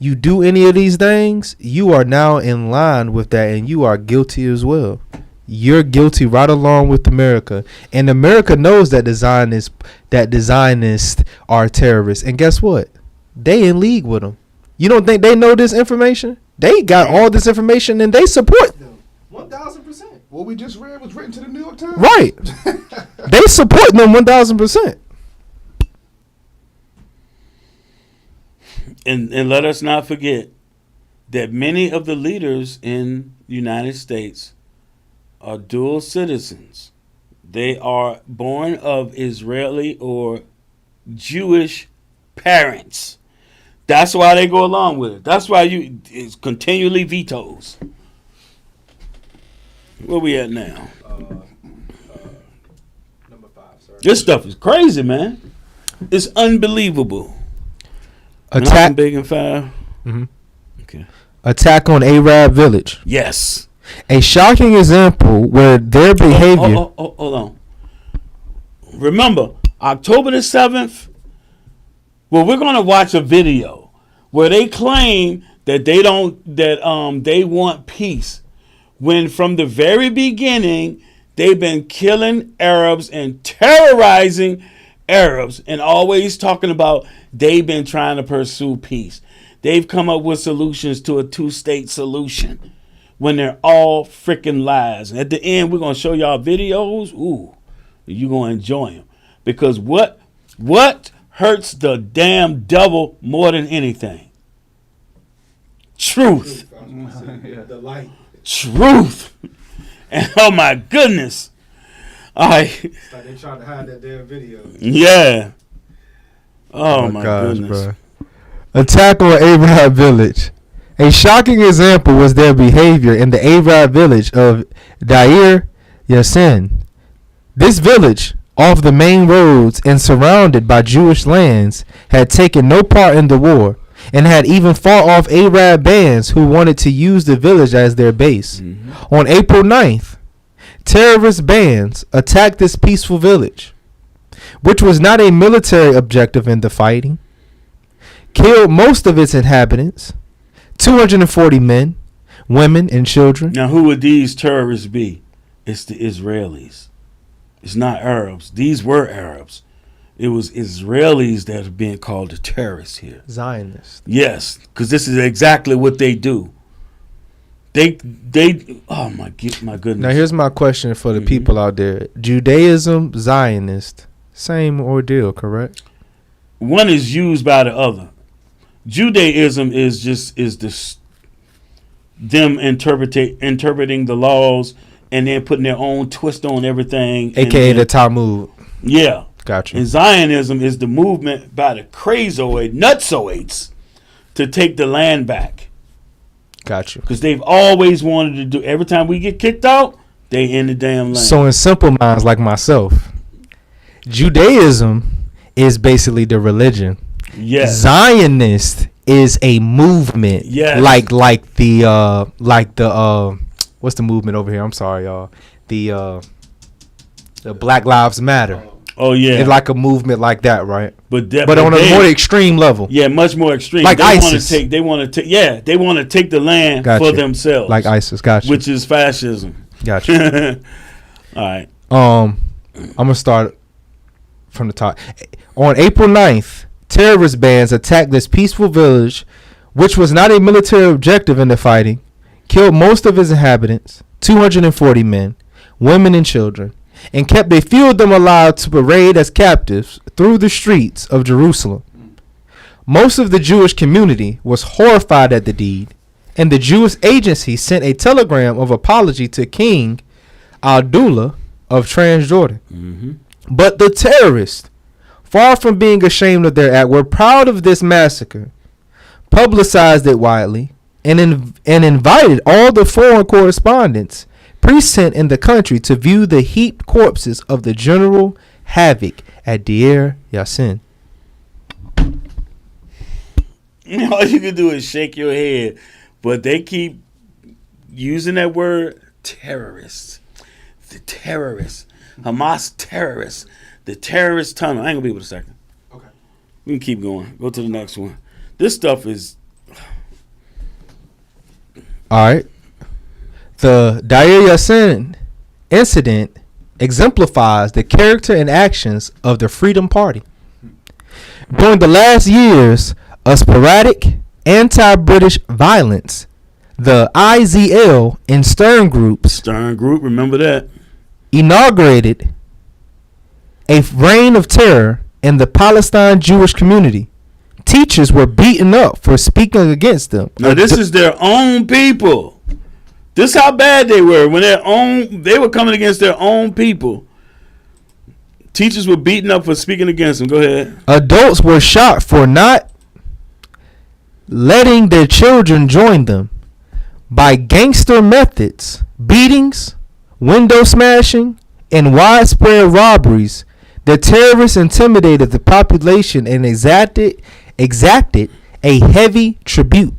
you do any of these things, you are now in line with that, and you are guilty as well. You're guilty right along with America, and America knows that Zionists are terrorists. And guess what? They in league with them. You don't think they know this information? They got all this information, and they support them. 1,000%. What we just read was written to the New York Times. Right. They support them 1,000%. And let us not forget that many of the leaders in the United States are dual citizens. They are born of Israeli or Jewish parents. That's why they go along with it. That's why it's continually vetoes. Where we at now? Number 5, sorry. This stuff is crazy, man. It's unbelievable. Attack Big and 5. Mm-hmm. Okay. Attack on Arab village. Yes. A shocking example where their behavior. Hold on. Remember, October the 7th. Well, we're gonna watch a video where they claim that they want peace, when from the very beginning they've been killing Arabs and terrorizing Arabs and always talking about they've been trying to pursue peace. They've come up with solutions to a 2-state solution when they're all freaking lies. And at the end, we're going to show y'all videos. Ooh, you're going to enjoy them. Because what hurts the damn devil more than anything? Truth. The light. Truth. And oh my goodness. It's like they tried to hide that damn video. Yeah. Oh my goodness. Bro. Attack on Abraham Village. A shocking example was their behavior in the Arab village of Deir Yassin. This village, off the main roads and surrounded by Jewish lands, had taken no part in the war and had even fought off Arab bands who wanted to use the village as their base. On April 9th, terrorist bands attacked this peaceful village, which was not a military objective in the fighting, killed most of its inhabitants, 240 men, women, and children. Now, who would these terrorists be? It's the Israelis. It's not Arabs. These were Arabs. It was Israelis that are being called the terrorists here. Zionists. Yes, because this is exactly what they do. They. Oh my goodness. Now here's my question for the people out there: Judaism, Zionist, same ordeal, correct? One is used by the other. Judaism is them interpreting the laws and then putting their own twist on everything, AKA the Talmud. Yeah, gotcha. And Zionism is the movement by the nutsoids to take the land back. Gotcha. Because they've always wanted to do. Every time we get kicked out, they in the damn land. So in simple minds like myself, Judaism is basically the religion. Yes. Zionist is a movement. Yes. Like the what's the movement over here? I'm sorry, y'all. The Black Lives Matter. Oh yeah. It's like a movement like that, right? But on a more extreme level. Yeah, much more extreme. Like they ISIS. They want to take the land for themselves. Like ISIS, gotcha. Which is fascism. Gotcha. All right. I'm gonna start from the top. On April 9th, terrorist bands attacked this peaceful village, which was not a military objective in the fighting, killed most of its inhabitants, 240 men, women, and children, and kept a few of them alive to parade as captives through the streets of Jerusalem. Most of the Jewish community was horrified at the deed, and the Jewish agency sent a telegram of apology to King Abdullah of Transjordan. But the terrorists, far from being ashamed of their act, were proud of this massacre, publicized it widely, and invited all the foreign correspondents present in the country to view the heaped corpses of the general havoc at Deir Yassin. All you can do is shake your head, but they keep using that word terrorists. The terrorists. Hamas terrorists. The terrorist tunnel. I ain't gonna be able to second. Okay. We can keep going. Go to the next one. This stuff is. All right. The Deir Yassin incident exemplifies the character and actions of the Freedom Party. During the last years of sporadic anti-British violence, the IZL and Stern groups, remember that, inaugurated a reign of terror in the Palestine Jewish community. Teachers were beaten up for speaking against them. Now this is their own people. This is how bad they were when they were coming against their own people. Teachers were beaten up for speaking against them. Go ahead. Adults were shot for not letting their children join them. By gangster methods, beatings, window smashing, and widespread robberies, the terrorists intimidated the population and exacted a heavy tribute.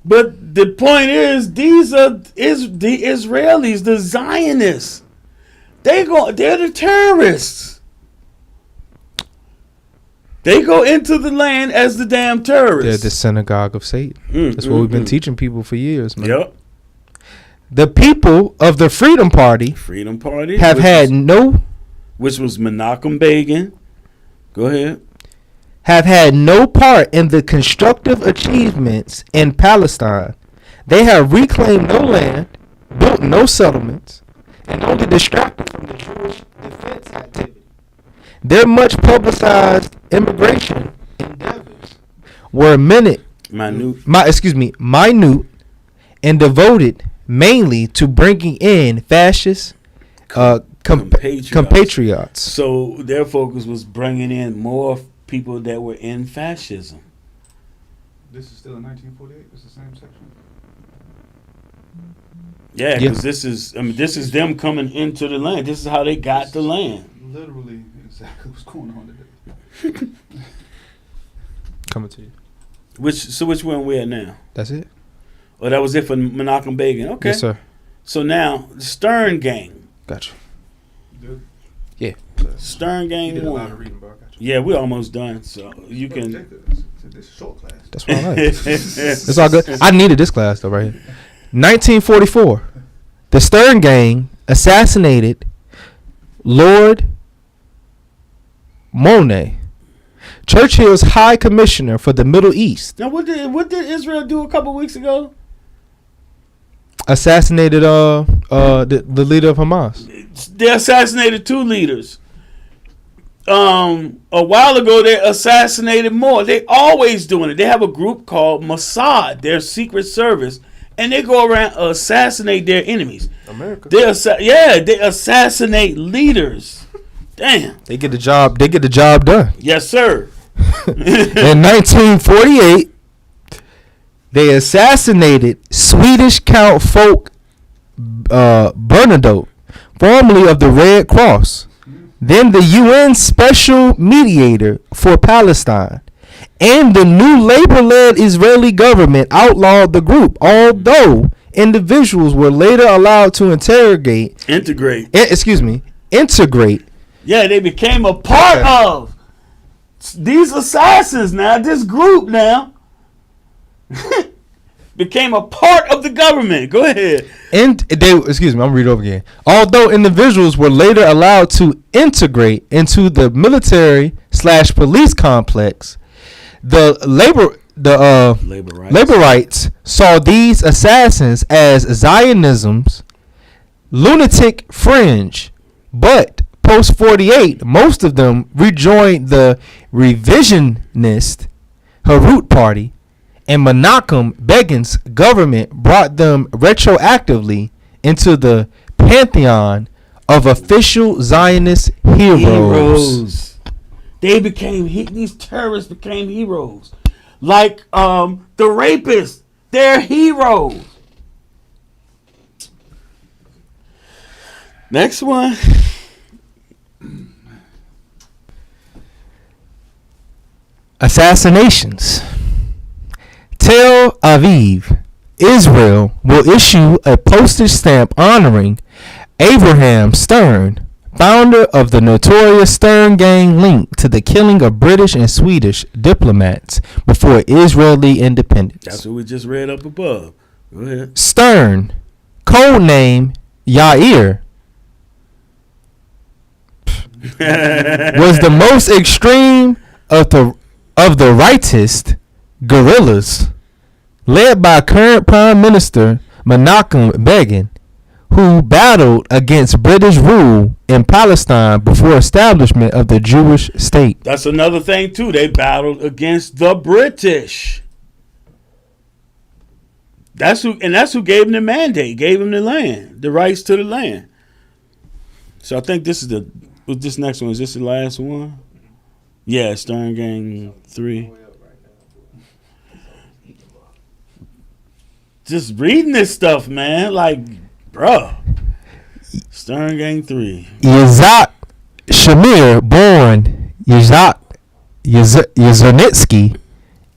But the point is, these are the Israelis, the Zionists. They're the terrorists. They go into the land as the damn terrorists. They're the synagogue of Satan. That's what we've been teaching people for years, man. Yep. The people of the Freedom Party have had which was Menachem Begin. Go ahead. Have had no part in the constructive achievements in Palestine. They have reclaimed no land, built no settlements, and only distracted from the Jewish defense activity. Their much publicized immigration endeavors were minute and devoted mainly to bringing in fascist compatriots. So their focus was bringing in more people that were in fascism. This is still in 1948. It's the same section. Yeah, because this is them coming into the land. This is how they got the land. Literally, exactly what's going on today. Coming to you. Which one we at now? That's it. Oh, that was it for Menachem Begin. Okay. Yes, sir. So now the Stern Gang. Gotcha. Dude. Yeah. Stern Gang You did a lot 1. of reading, bro. I got you. Yeah, we're almost done. So you can. This is short class. That's what I like. It's all good. I needed this class though, right here. 1944. The Stern Gang assassinated Lord Monet, Churchill's High Commissioner for the Middle East. Now, what did Israel do a couple weeks ago? Assassinated the leader of Hamas. They assassinated 2 leaders. A while ago, they assassinated more. They always doing it. They have a group called Mossad, their secret service, and they go around assassinate their enemies. America. They assassinate leaders. Damn. They get the job done. Yes, sir. In 1948, they assassinated Swedish Count Folk Bernadotte, formerly of the Red Cross, then the UN Special Mediator for Palestine, and the new labor-led Israeli government outlawed the group, although individuals were later allowed to integrate. Yeah, they became a part of these assassins now. This group now became a part of the government. Go ahead. And I'm reading over again. Although individuals were later allowed to integrate into the military/police complex, the labor rights saw these assassins as Zionism's lunatic fringe, but post 48, most of them rejoined the revisionist Harut Party, and Menachem Begin's government brought them retroactively into the pantheon of official Zionist heroes. They became these terrorists became heroes, like the rapists. They're heroes. Next one. Assassinations. Tel Aviv, Israel will issue a postage stamp honoring Abraham Stern, founder of the notorious Stern Gang, linked to the killing of British and Swedish diplomats before Israeli independence. That's what we just read up above. Go ahead. Stern, code name Yair, was the most extreme of the rightist guerrillas, led by current Prime Minister Menachem Begin, who battled against British rule in Palestine before establishment of the Jewish state. That's another thing too. They battled against the British. That's who gave them the mandate, gave them the land, the rights to the land. So I think this next one, is this the last one? Yeah, Stern Gang 3. Just reading this stuff, man. Like, bruh. Stern Gang 3. Yitzhak Shamir, born Yitzhak Yezernitsky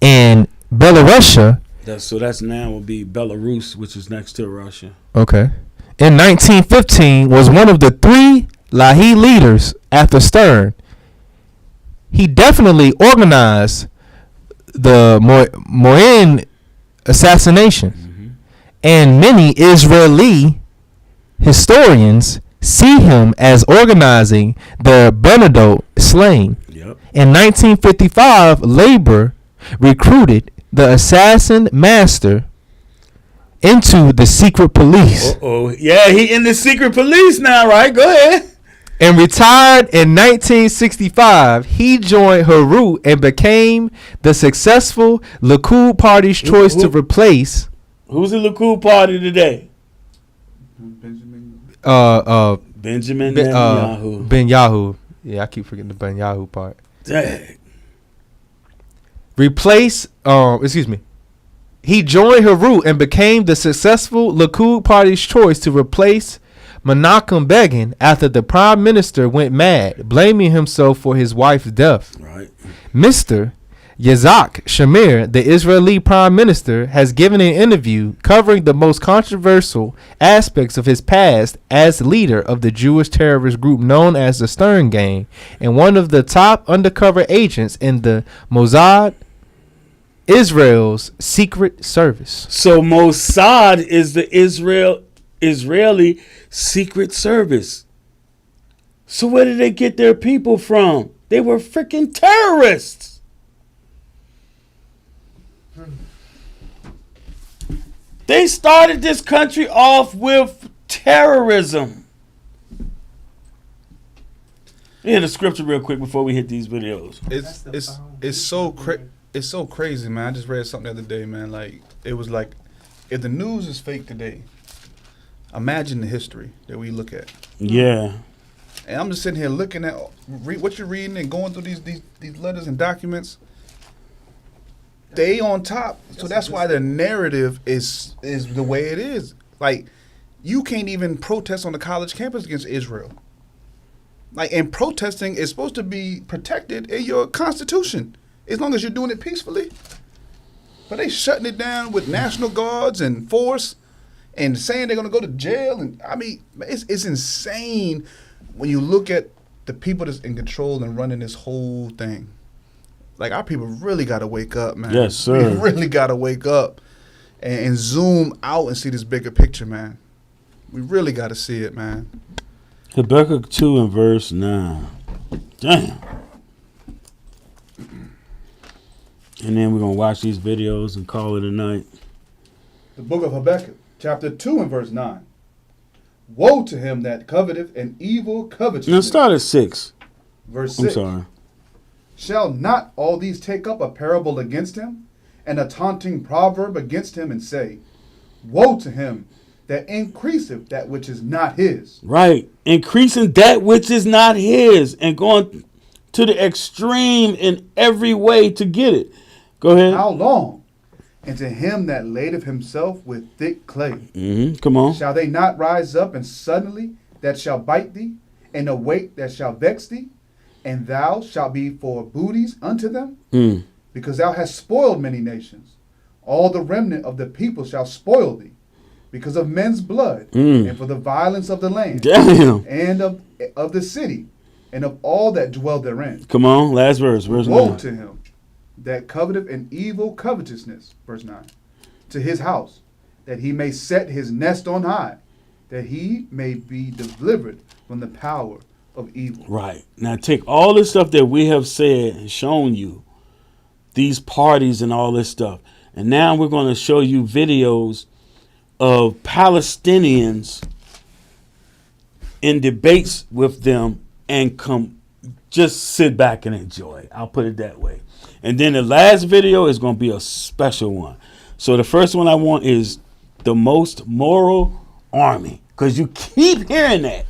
in Belarusia. That's now will be Belarus, which is next to Russia. Okay. In 1915, was one of the 3 Lahi leaders after Stern. He definitely organized the Moyen assassination. Mm-hmm. And many Israeli historians see him as organizing the Bernadotte slaying. Yep. In 1955, Labor recruited the assassin master into the secret police. Yeah, he in the secret police now, right? Go ahead. And retired in 1965, he joined Harut and became the successful Likud Party's choice to replace. Who's the Likud Party today? Benjamin Netanyahu. Benyahu. Yeah, I keep forgetting the Benyahu part. Dang. he joined Harut and became the successful Likud party's choice to replace Menachem Begin after the prime minister went mad, blaming himself for his wife's death. Right. Mr. Yitzhak Shamir, the Israeli prime minister, has given an interview covering the most controversial aspects of his past as leader of the Jewish terrorist group known as the Stern Gang and one of the top undercover agents in the Mossad, Israel's secret service. So Mossad is the Israeli secret service. So where did they get their people from? They were freaking terrorists. They started this country off with terrorism. Yeah, the scripture real quick before we hit these videos. It's so crazy, man. I just read something the other day, man. Like, it was like, if the news is fake today, imagine the history that we look at. Yeah. And I'm just sitting here looking at what you're reading and going through these letters and documents. They on top, so that's why the narrative is the way it is. Like, you can't even protest on the college campus against Israel. Like, and protesting is supposed to be protected in your constitution, as long as you're doing it peacefully. But they shutting it down with National Guards and force, and saying they're gonna go to jail. And I mean, it's insane when you look at the people that's in control and running this whole thing. Like, our people really got to wake up, man. Yes, sir. We really got to wake up and zoom out and see this bigger picture, man. We really got to see it, man. Habakkuk 2 and verse 9. Damn. And then we're going to watch these videos and call it a night. The book of Habakkuk, chapter 2 and verse 9. Woe to him that coveteth an evil covetousness. Now start at 6. Verse 6. I'm sorry. Shall not all these take up a parable against him, and a taunting proverb against him, and say, Woe to him that increaseth that which is not his. Right. Increasing that which is not his and going to the extreme in every way to get it. Go ahead. How long? And to him that ladeth himself with thick clay. Come on. Shall they not rise up, and suddenly that shall bite thee, and awake that shall vex thee? And thou shalt be for booties unto them, because thou hast spoiled many nations. All the remnant of the people shall spoil thee, because of men's blood, and for the violence of the land, and of the city, and of all that dwell therein. Come on, last verse. Verse 9. Woe to him that coveteth an evil covetousness, verse 9, to his house, that he may set his nest on high, that he may be delivered from the power of evil. Right. Now take all the stuff that we have said and shown you, these parties and all this stuff, and now we're going to show you videos of Palestinians in debates with them, and just sit back and enjoy. I'll put it that way. And then the last video is going to be a special one. So the first one I want is the most moral army, because you keep hearing that.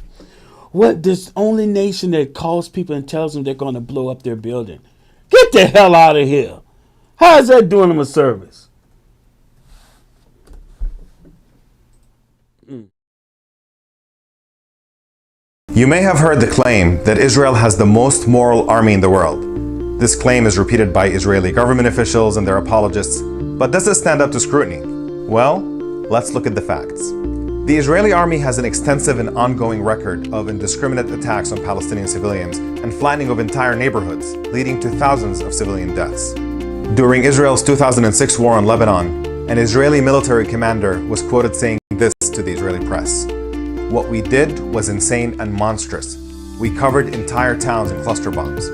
What, this only nation that calls people and tells them they're going to blow up their building? Get the hell out of here. How is that doing them a service? You may have heard the claim that Israel has the most moral army in the world. This claim is repeated by Israeli government officials and their apologists, but does it stand up to scrutiny? Well, let's look at the facts. The Israeli army has an extensive and ongoing record of indiscriminate attacks on Palestinian civilians and flattening of entire neighborhoods, leading to thousands of civilian deaths. During Israel's 2006 war on Lebanon, an Israeli military commander was quoted saying this to the Israeli press: "What we did was insane and monstrous. We covered entire towns in cluster bombs."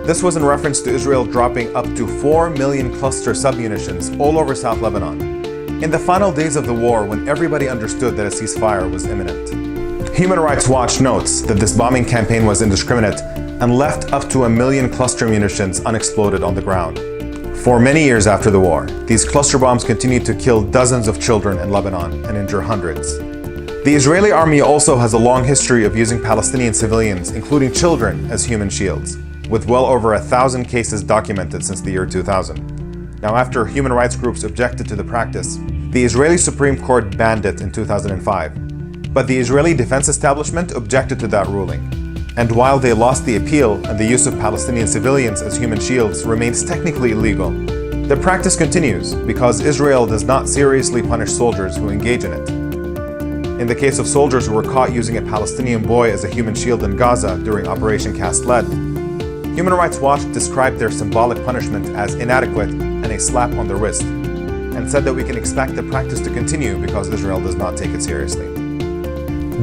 This was in reference to Israel dropping up to 4 million cluster submunitions all over South Lebanon, in the final days of the war, when everybody understood that a ceasefire was imminent. Human Rights Watch notes that this bombing campaign was indiscriminate and left up to 1 million cluster munitions unexploded on the ground. For many years after the war, these cluster bombs continued to kill dozens of children in Lebanon and injure hundreds. The Israeli army also has a long history of using Palestinian civilians, including children, as human shields, with well over 1,000 cases documented since the year 2000. Now, after human rights groups objected to the practice, the Israeli Supreme Court banned it in 2005. But the Israeli defense establishment objected to that ruling. And while they lost the appeal and the use of Palestinian civilians as human shields remains technically illegal, the practice continues because Israel does not seriously punish soldiers who engage in it. In the case of soldiers who were caught using a Palestinian boy as a human shield in Gaza during Operation Cast Lead, Human Rights Watch described their symbolic punishment as inadequate and a slap on the wrist, and said that we can expect the practice to continue because Israel does not take it seriously.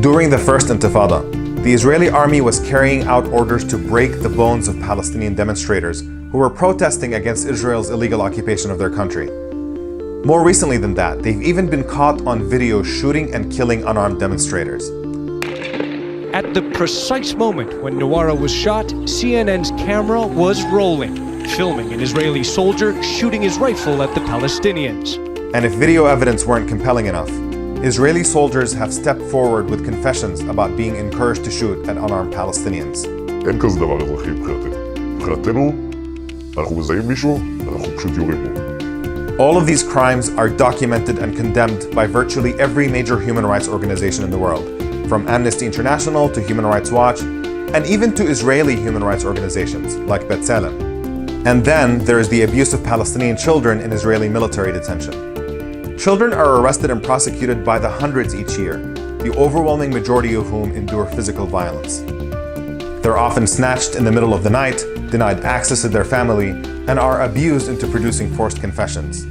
During the First Intifada, the Israeli army was carrying out orders to break the bones of Palestinian demonstrators who were protesting against Israel's illegal occupation of their country. More recently than that, they've even been caught on video shooting and killing unarmed demonstrators. At the precise moment when Nawara was shot, CNN's camera was rolling, filming an Israeli soldier shooting his rifle at the Palestinians. And if video evidence weren't compelling enough, Israeli soldiers have stepped forward with confessions about being encouraged to shoot at unarmed Palestinians. אין כזה דבר אזרחי מבחינתנו. מבחינתנו, אנחנו מזהים מישהו, אנחנו פשוט יורים בו. All of these crimes are documented and condemned by virtually every major human rights organization in the world, from Amnesty International to Human Rights Watch, and even to Israeli human rights organizations like B'Tselem. And then there is the abuse of Palestinian children in Israeli military detention. Children are arrested and prosecuted by the hundreds each year, the overwhelming majority of whom endure physical violence. They're often snatched in the middle of the night, denied access to their family, and are abused into producing forced confessions.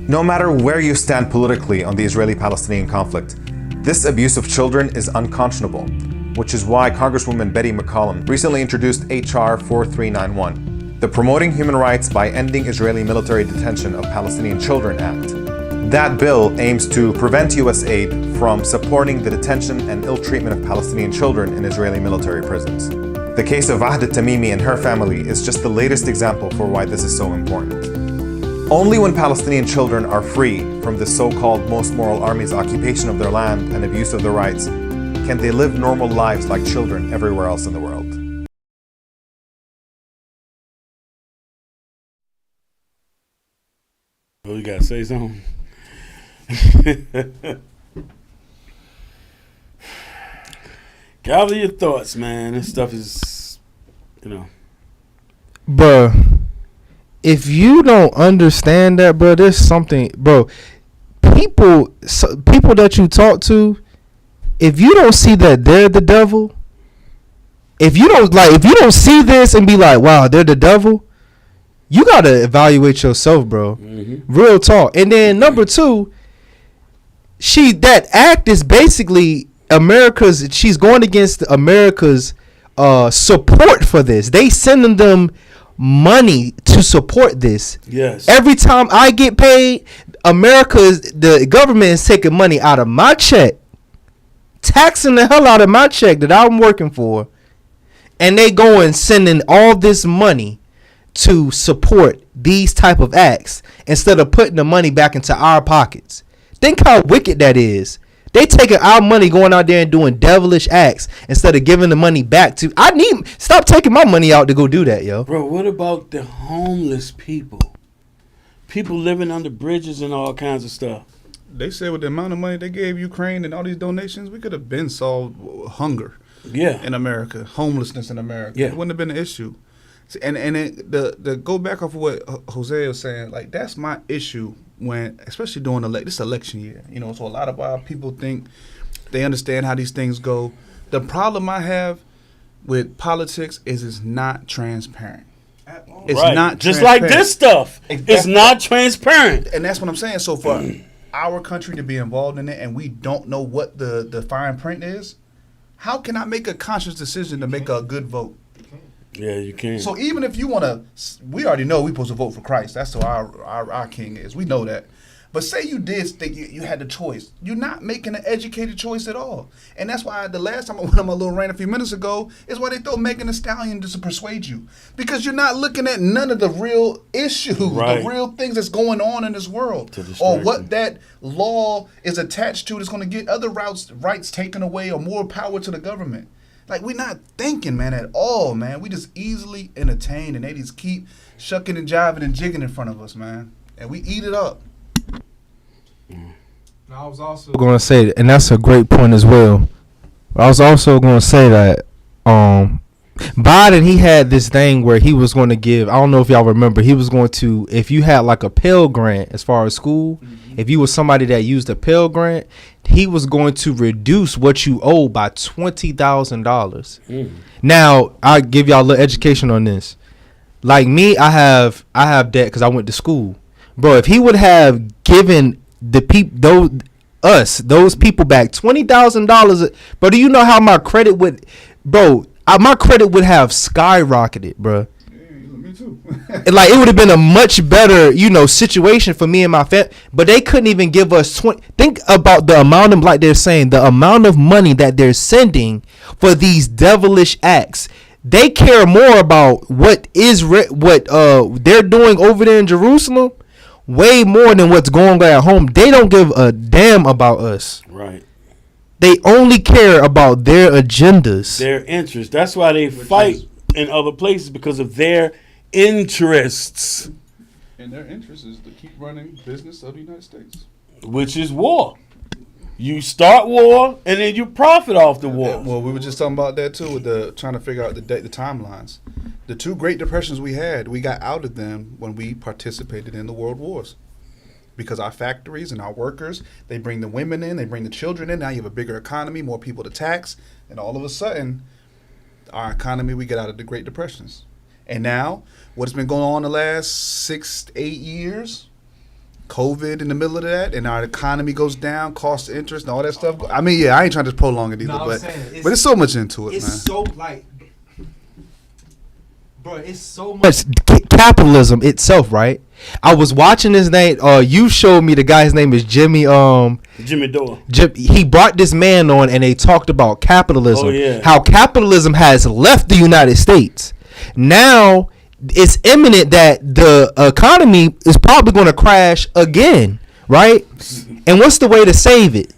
No matter where you stand politically on the Israeli-Palestinian conflict, this abuse of children is unconscionable, which is why Congresswoman Betty McCollum recently introduced H.R. 4391, the Promoting Human Rights by Ending Israeli Military Detention of Palestinian Children Act. That bill aims to prevent U.S. aid from supporting the detention and ill treatment of Palestinian children in Israeli military prisons. The case of Ahda Tamimi and her family is just the latest example for why this is so important. Only when Palestinian children are free from the so-called Most Moral Army's occupation of their land and abuse of their rights can they live normal lives like children everywhere else in the world. Oh, you gotta say something? Gather your thoughts, man. This stuff is, Bruh, if you don't understand that, bro, there's something, bro. People that you talk to, if you don't see that they're the devil, if you don't see this and be like, wow, they're the devil, you gotta evaluate yourself, bro. Mm-hmm. Real talk. And then number two, that act is basically she's going against America's support for this. They sending them money to support this. Yes. Every time I get paid, the government is taking money out of my check, taxing the hell out of my check that I'm working for, and they go and sending all this money to support these type of acts instead of putting the money back into our pockets. Think how wicked that is. They taking our money, going out there and doing devilish acts instead of giving the money back to. Stop taking my money out to go do that, yo. Bro, what about the homeless people? People living under bridges and all kinds of stuff. They said with the amount of money they gave Ukraine and all these donations, we could have been solved hunger. Yeah. In America, homelessness in America. Yeah. It wouldn't have been an issue. And the go back off of what Jose was saying, like that's my issue when, especially during this election year, so a lot of our people think they understand how these things go. The problem I have with politics is it's not transparent. It's not just like this stuff. It's not transparent, and that's what I'm saying. So for our country to be involved in it, and we don't know what the fine print is, how can I make a conscious decision to make a good vote? Yeah, you can. So even if you want to, we already know we're supposed to vote for Christ. That's who our king is. We know that. But say you did think you had the choice. You're not making an educated choice at all. And that's why the last time I went on my little rant a few minutes ago is why they throw Megan Thee Stallion just to persuade you. Because you're not looking at none of the real issues, the real things that's going on in this world. Or what that law is attached to that's going to get other rights taken away or more power to the government. Like, we're not thinking, man, at all, man. We just easily entertain, and they just keep shucking and jiving and jigging in front of us, man. and we eat it up. I was also going to say, and that's a great point as well. I was also going to say that Biden, he had this thing where he was going to give, I don't know if y'all remember, he was going to, if you had like a Pell Grant as far as school, if you were somebody that used a Pell Grant, he was going to reduce what you owe by $20,000. Now, I'll give y'all a little education on this. Like me, I have debt because I went to school. Bro, if he would have given the people, those people back $20,000, but do you know how my credit would, bro? My credit would have skyrocketed, bro. Me too. Like it would have been a much better, situation for me and my family. But they couldn't even give us 20. Think about the amount of, like they're saying, the amount of money that they're sending for these devilish acts. They care more about what they're doing over there in Jerusalem, way more than what's going on at home. They don't give a damn about us. Right. They only care about their agendas. Their interests. That's why they fight in other places, because of their interests. And their interest is to keep running business of the United States. Which is war. You start war and then you profit off the war. Well, we were just talking about that too, with trying to figure out the timelines. The two Great Depressions we had, we got out of them when we participated in the world wars. Because our factories and our workers, they bring the women in, they bring the children in. Now you have a bigger economy, more people to tax. And all of a sudden, our economy, we get out of the Great Depressions. And now, what's been going on the last 6 to 8 years? COVID in the middle of that, and our economy goes down, cost of interest, and all that stuff. I mean, I ain't trying to prolong it either, but it's so much into it, man. It's so like, bro, it's so much capitalism itself, right? I was watching this thing. You showed me the guy's name is Jimmy Dore. He brought this man on, and they talked about capitalism. Oh, yeah. How capitalism has left the United States. Now it's imminent that the economy is probably going to crash again, right? And what's the way to save it?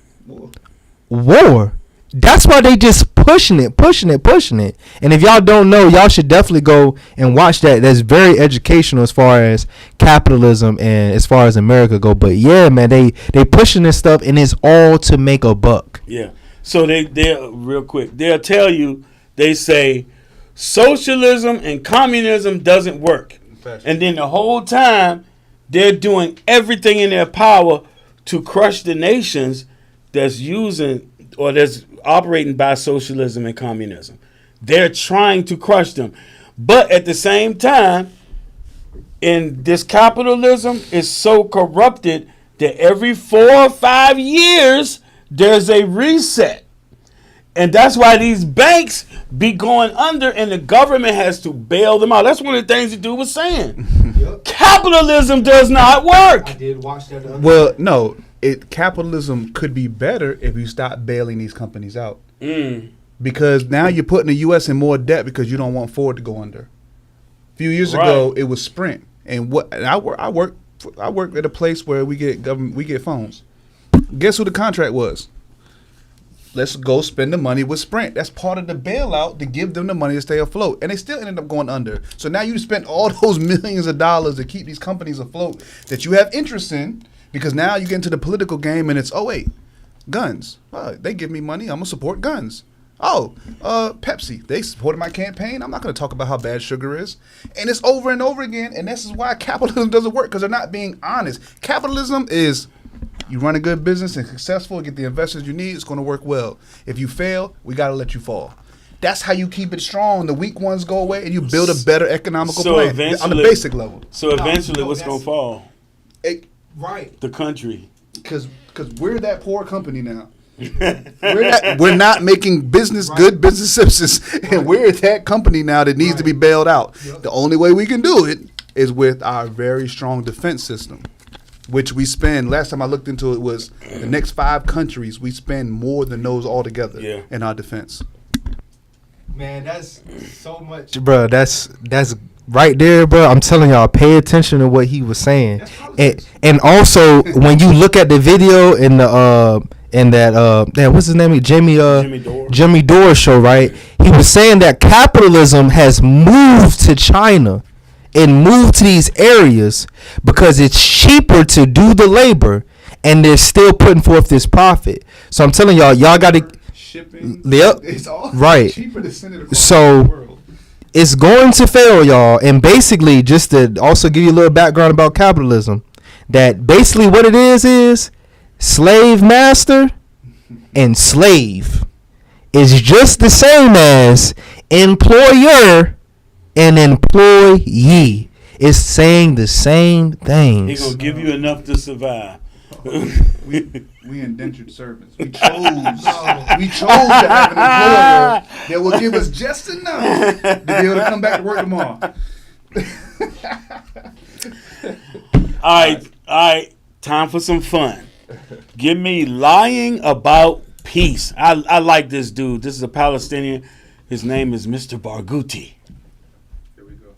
War. That's why they just pushing it. And if y'all don't know, y'all should definitely go and watch that. That's very educational as far as capitalism and as far as America go. But yeah, man, they pushing this stuff, and it's all to make a buck. Yeah. So they real quick, they'll tell you, they say socialism and communism doesn't work. And then the whole time they're doing everything in their power to crush the nations that's using or that's operating by socialism and communism. They're trying to crush them. But at the same time, in this capitalism is so corrupted that every 4 or 5 years there's a reset. And that's why these banks be going under and the government has to bail them out. That's one of the things the dude was saying. Capitalism does not work. I did watch that. Well, no. Capitalism could be better if you stop bailing these companies out. Because now you're putting the U.S. in more debt because you don't want Ford to go under. A few years ago, it was Sprint, and I work at a place where we get phones. Guess who the contract was? Let's go spend the money with Sprint. That's part of the bailout to give them the money to stay afloat, and they still ended up going under. So now you spent all those millions of dollars to keep these companies afloat that you have interest in. Because now you get into the political game and it's, oh, wait, guns. They give me money. I'm going to support guns. Pepsi. They supported my campaign. I'm not going to talk about how bad sugar is. And it's over and over again. And this is why capitalism doesn't work, because they're not being honest. Capitalism is you run a good business and successful, get the investors you need, it's going to work well. If you fail, we got to let you fall. That's how you keep it strong. The weak ones go away and you build a better economical plan on the basic level. So eventually what's going to fall? Right. The country. Because we're that poor company now. we're not making good business decisions. And we're that company now that needs to be bailed out. Yep. The only way we can do it is with our very strong defense system, which we spend, last time I looked into it, was the next 5 countries, we spend more than those altogether in our defense. Man, that's so much. Bro, that's right there, bro. I'm telling y'all, pay attention to what he was saying, and also when you look at the video in that what's his name, Jimmy Dore show, right? He was saying that capitalism has moved to China, and move to these areas because it's cheaper to do the labor, and they're still putting forth this profit. So I'm telling y'all got to shipping. Yep. It's all Right. cheaper to send it across So the world. it's going to fail, y'all. And basically, just to also give you a little background about capitalism, that basically what it is slave master and slave is just the same as employer and employee. It's saying the same things. He gonna give you enough to survive. We indentured servants. We chose to have an employer that will give us just enough to be able to come back to work tomorrow. All right. Time for some fun. Give me lying about peace. I like this dude. This is a Palestinian. His name is Mr. Barghouti. Here we go.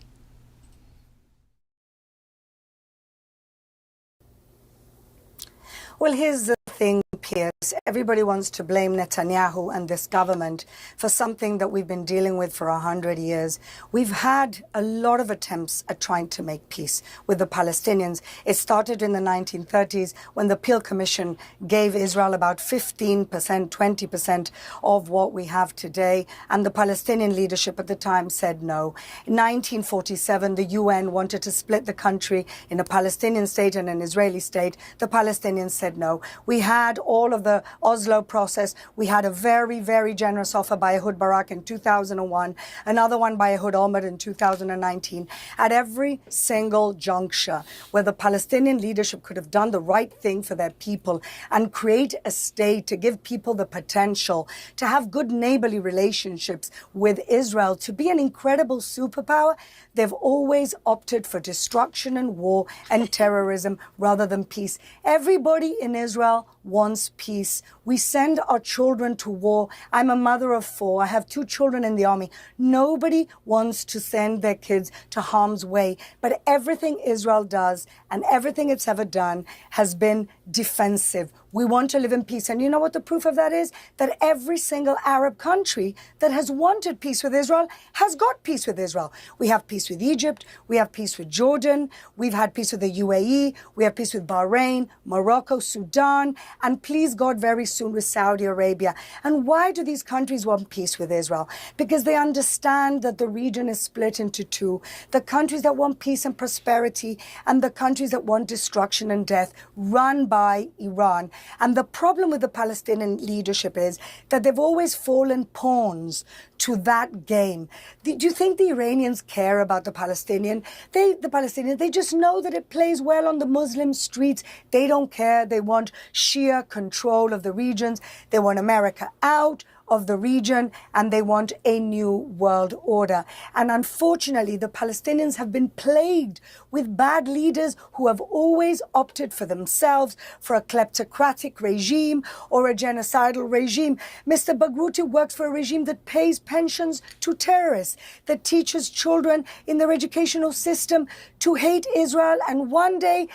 Well, here's the thing, Piers. Everybody wants to blame Netanyahu and this government for something that we've been dealing with for 100 years. We've had a lot of attempts at trying to make peace with the Palestinians. It started in the 1930s when the Peel Commission gave Israel about 15%, 20% of what we have today, and the Palestinian leadership at the time said no. In 1947, the UN wanted to split the country in a Palestinian state and an Israeli state. The Palestinians said no. We had all of the Oslo process. We had a very, very generous offer by Ehud Barak in 2001, another one by Ehud Olmert in 2019. At every single juncture where the Palestinian leadership could have done the right thing for their people and create a state to give people the potential to have good neighborly relationships with Israel, to be an incredible superpower, they've always opted for destruction and war and terrorism rather than peace. Everybody in Israel wants peace. We send our children to war. I'm a mother of 4. I have 2 children in the army. Nobody wants to send their kids to harm's way. But everything Israel does and everything it's ever done has been defensive. We want to live in peace. And you know what the proof of that is? That every single Arab country that has wanted peace with Israel has got peace with Israel. We have peace with Egypt. We have peace with Jordan. We've had peace with the UAE. We have peace with Bahrain, Morocco, Sudan, and please God, very soon with Saudi Arabia. And why do these countries want peace with Israel? Because they understand that the region is split into 2. The countries that want peace and prosperity and the countries that want destruction and death, run by Iran. And the problem with the Palestinian leadership is that they've always fallen pawns to that game. Do you think the Iranians care about the Palestinians? They just know that it plays well on the Muslim streets. They don't care. They want Shia control of the regions. They want America out of the region, and they want a new world order. And unfortunately, the Palestinians have been plagued with bad leaders who have always opted for themselves, for a kleptocratic regime or a genocidal regime. Mr. Bagruti works for a regime that pays pensions to terrorists, that teaches children in their educational system to hate Israel, and one day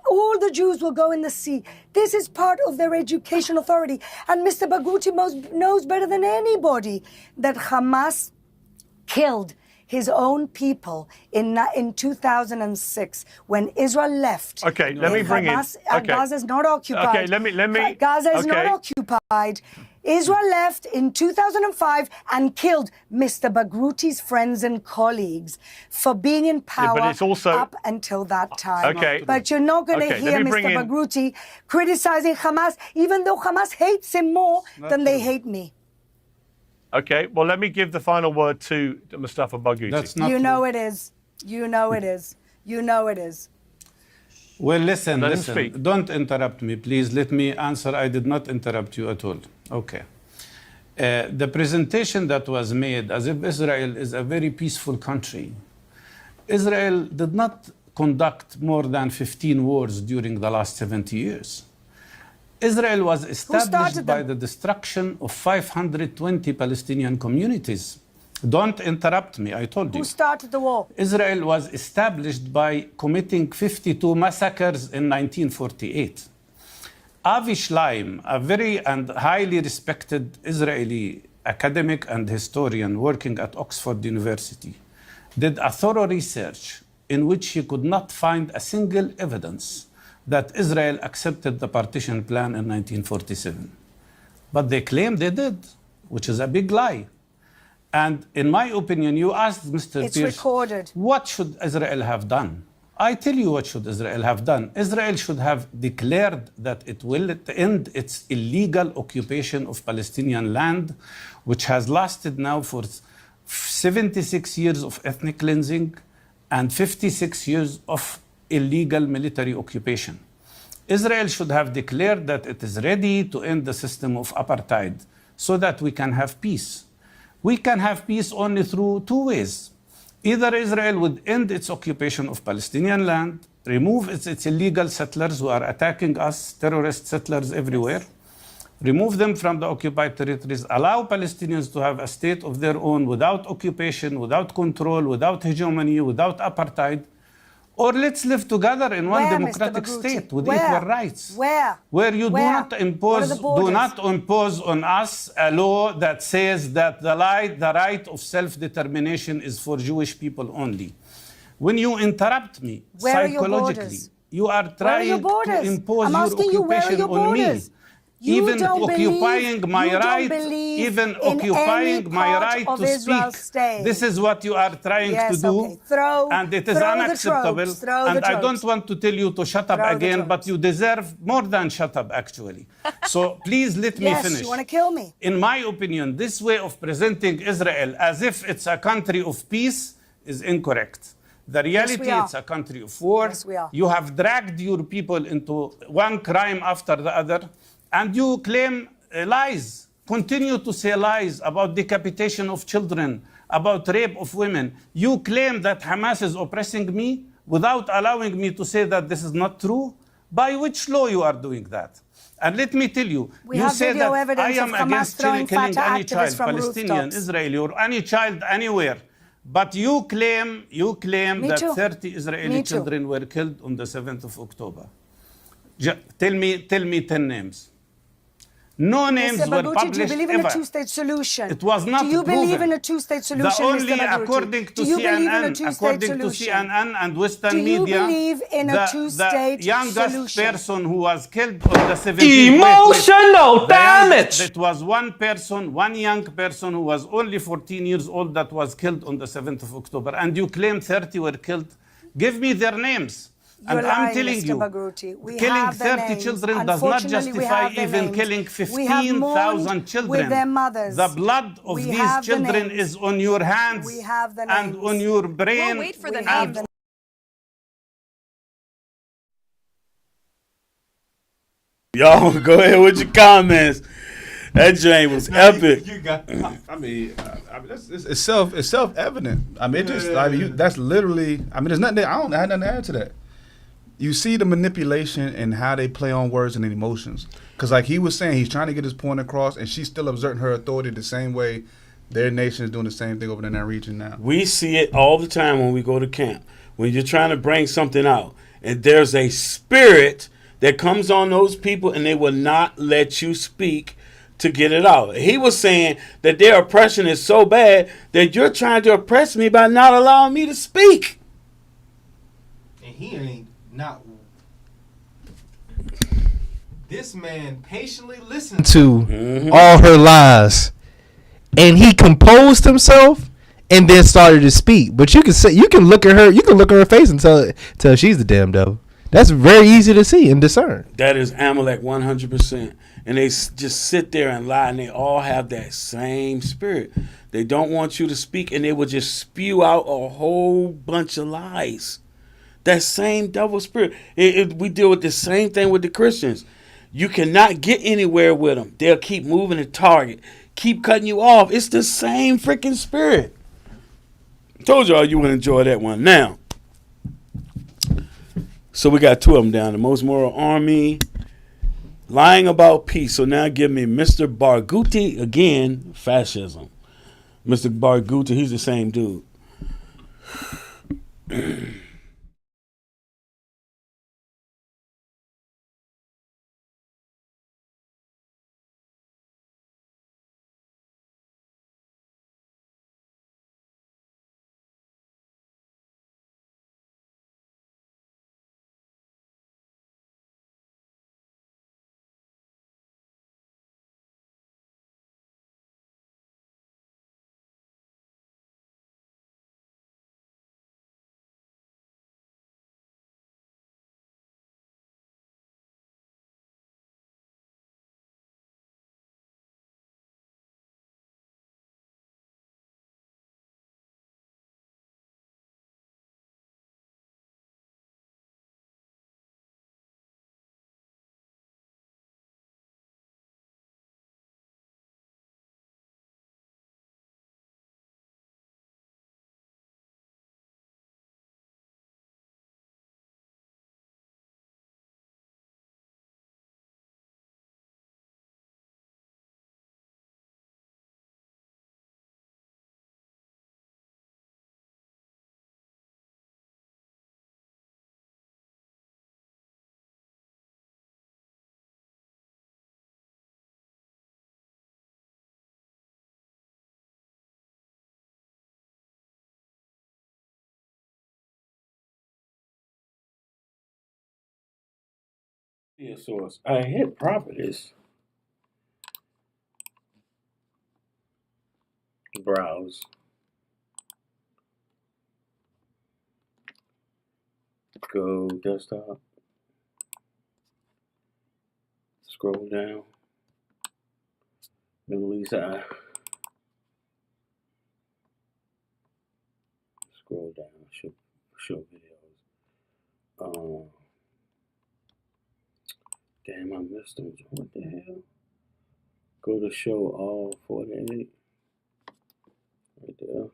all the Jews will go in the sea. This is part of their education authority. And Mr. Bagruti knows better than anybody that Hamas killed his own people in 2006 when Israel left. Okay, let me bring Hamas, in. Okay. Gaza is not occupied. Okay, let me. Gaza is okay. not occupied. Israel left in 2005 and killed Mr. Bagruti's friends and colleagues for being in power but it's also, up until that time. Okay. But you're not going to hear Mr. Bagruti criticizing Hamas, even though Hamas hates him more than they hate me. Okay, well, let me give the final word to Mustafa Barghouti. That's not You know it is. You know it is. You know it is. Well, listen. Let him speak. Don't interrupt me, please. Let me answer. I did not interrupt you at all. Okay. The presentation that was made as if Israel is a very peaceful country. Israel did not conduct more than 15 wars during the last 70 years. Israel was established by the destruction of 520 Palestinian communities. Don't interrupt me, I told you. Who started the war? Israel was established by committing 52 massacres in 1948. Avi Shleim, a very and highly respected Israeli academic and historian working at Oxford University, did a thorough research in which he could not find a single evidence that Israel accepted the partition plan in 1947. But they claim they did, which is a big lie. And in my opinion, you asked Mr. It's Pierce, recorded. what should Israel have done? I tell you what should Israel have done. Israel should have declared that it will end its illegal occupation of Palestinian land, which has lasted now for 76 years of ethnic cleansing and 56 years of illegal military occupation. Israel should have declared that it is ready to end the system of apartheid so that we can have peace. We can have peace only through two ways. Either Israel would end its occupation of Palestinian land, remove its illegal settlers who are attacking us, terrorist settlers everywhere, remove them from the occupied territories, allow Palestinians to have a state of their own without occupation, without control, without hegemony, without apartheid, or let's live together in one democratic state with equal rights. Where you do not impose on us a law that says that the right of self-determination is for Jewish people only. When you interrupt me psychologically, you are trying to impose your occupation on me. Even occupying my right to speak. This is what you are trying to do, and it is unacceptable. And I don't want to tell you to shut up again, but you deserve more than shut up, actually. So please let me finish. You want to kill me? In my opinion, this way of presenting Israel as if it's a country of peace is incorrect. The reality, it's a country of war. You have dragged your people into one crime after the other. And you claim lies, continue to say lies about decapitation of children, about rape of women. You claim that Hamas is oppressing me without allowing me to say that this is not true. By which law you are doing that? And let me tell you, you say that I am against killing any child, Palestinian, Israeli, or any child anywhere. But you claim that 30 Israeli children were killed on the 7th of October. Tell me 10 names. No names were published. Do you believe in a two-state solution? It was not proven. Do you believe in a two-state solution, Only according to CNN and Western media, do you believe in a two-state the youngest solution? person who was killed on the 17th. Emotional damage! It was one young person who was only 14 years old that was killed on the 7th of October. And you claim 30 were killed. Give me their names. You're and lying, I'm telling Mr. you, Bagruti. killing 30 children does not justify even killing 15,000 children. With their mothers. The blood of these children is on your hands and on your brain. We'll wait for the names. Y'all go ahead with your comments. That joint was epic. It's self-evident. I mean, that's literally. I mean, there's nothing. I had nothing to add to that. You see the manipulation and how they play on words and emotions. Because like he was saying, he's trying to get his point across, and she's still exerting her authority the same way their nation is doing the same thing over in that region now. We see it all the time when we go to camp. When you're trying to bring something out, and there's a spirit that comes on those people, and they will not let you speak to get it out. He was saying that their oppression is so bad that you're trying to oppress me by not allowing me to speak. And he ain't not. This man patiently listened to all her lies, and he composed himself and then started to speak. But you can look at her face and tell she's the damn devil. That's very easy to see and discern. That is Amalek 100%. And they just sit there and lie, and they all have that same spirit. They don't want you to speak, and they will just spew out a whole bunch of lies. That same devil spirit. We deal with the same thing with the Christians. You cannot get anywhere with them. They'll keep moving the target, keep cutting you off. It's the same freaking spirit. Told y'all you would enjoy that one. Now, so we got two of them down. The Most Moral Army, lying about peace. So now give me Mr. Barghouti again, fascism. Mr. Barghouti, he's the same dude. Yeah, source. I hit prophetess. Browse. Go desktop. Scroll down. Middle East eye. Scroll down. Show videos. Damn, I missed them. What the hell? Go to show all 48. Right there.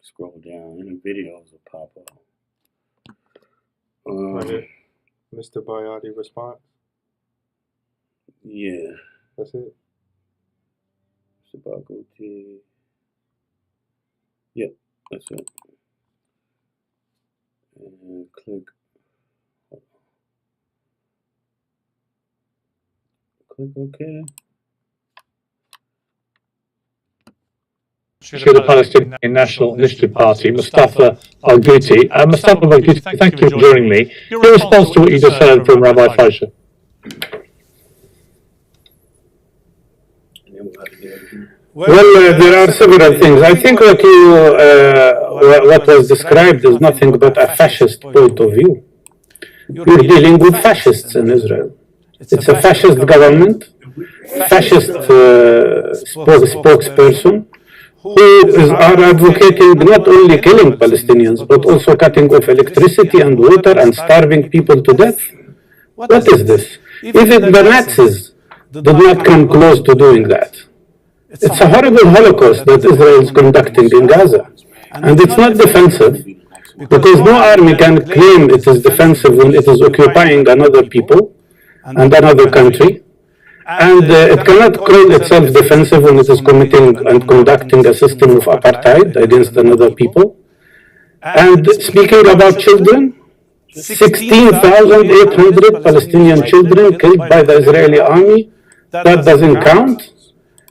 Scroll down and the videos will pop up. Mr. Bayati response? Yeah. That's it? Mr. Bagoti. Yep, that's it. And click. Click OK. The Palestinian National Initiative Party, Mustafa Al-Ghouti. Mustafa Al-Ghouti, thank you for joining me. Your response to what you just heard from Rabbi Fleischer? Well, there are several things. I think what was described is nothing but a fascist point of view. You're dealing with fascists in Israel. It's a fascist government, fascist spokesperson, who are advocating not only killing Palestinians, but also cutting off electricity and water and starving people to death. What is this? Even the Nazis did not come close to doing that. It's a horrible Holocaust that Israel is conducting in Gaza. And it's not defensive, because no army can claim it is defensive when it is occupying another people and another country. And it cannot call itself defensive when it is committing and conducting a system of apartheid against another people. And speaking about children, 16,800 Palestinian children killed by the Israeli army, that doesn't count.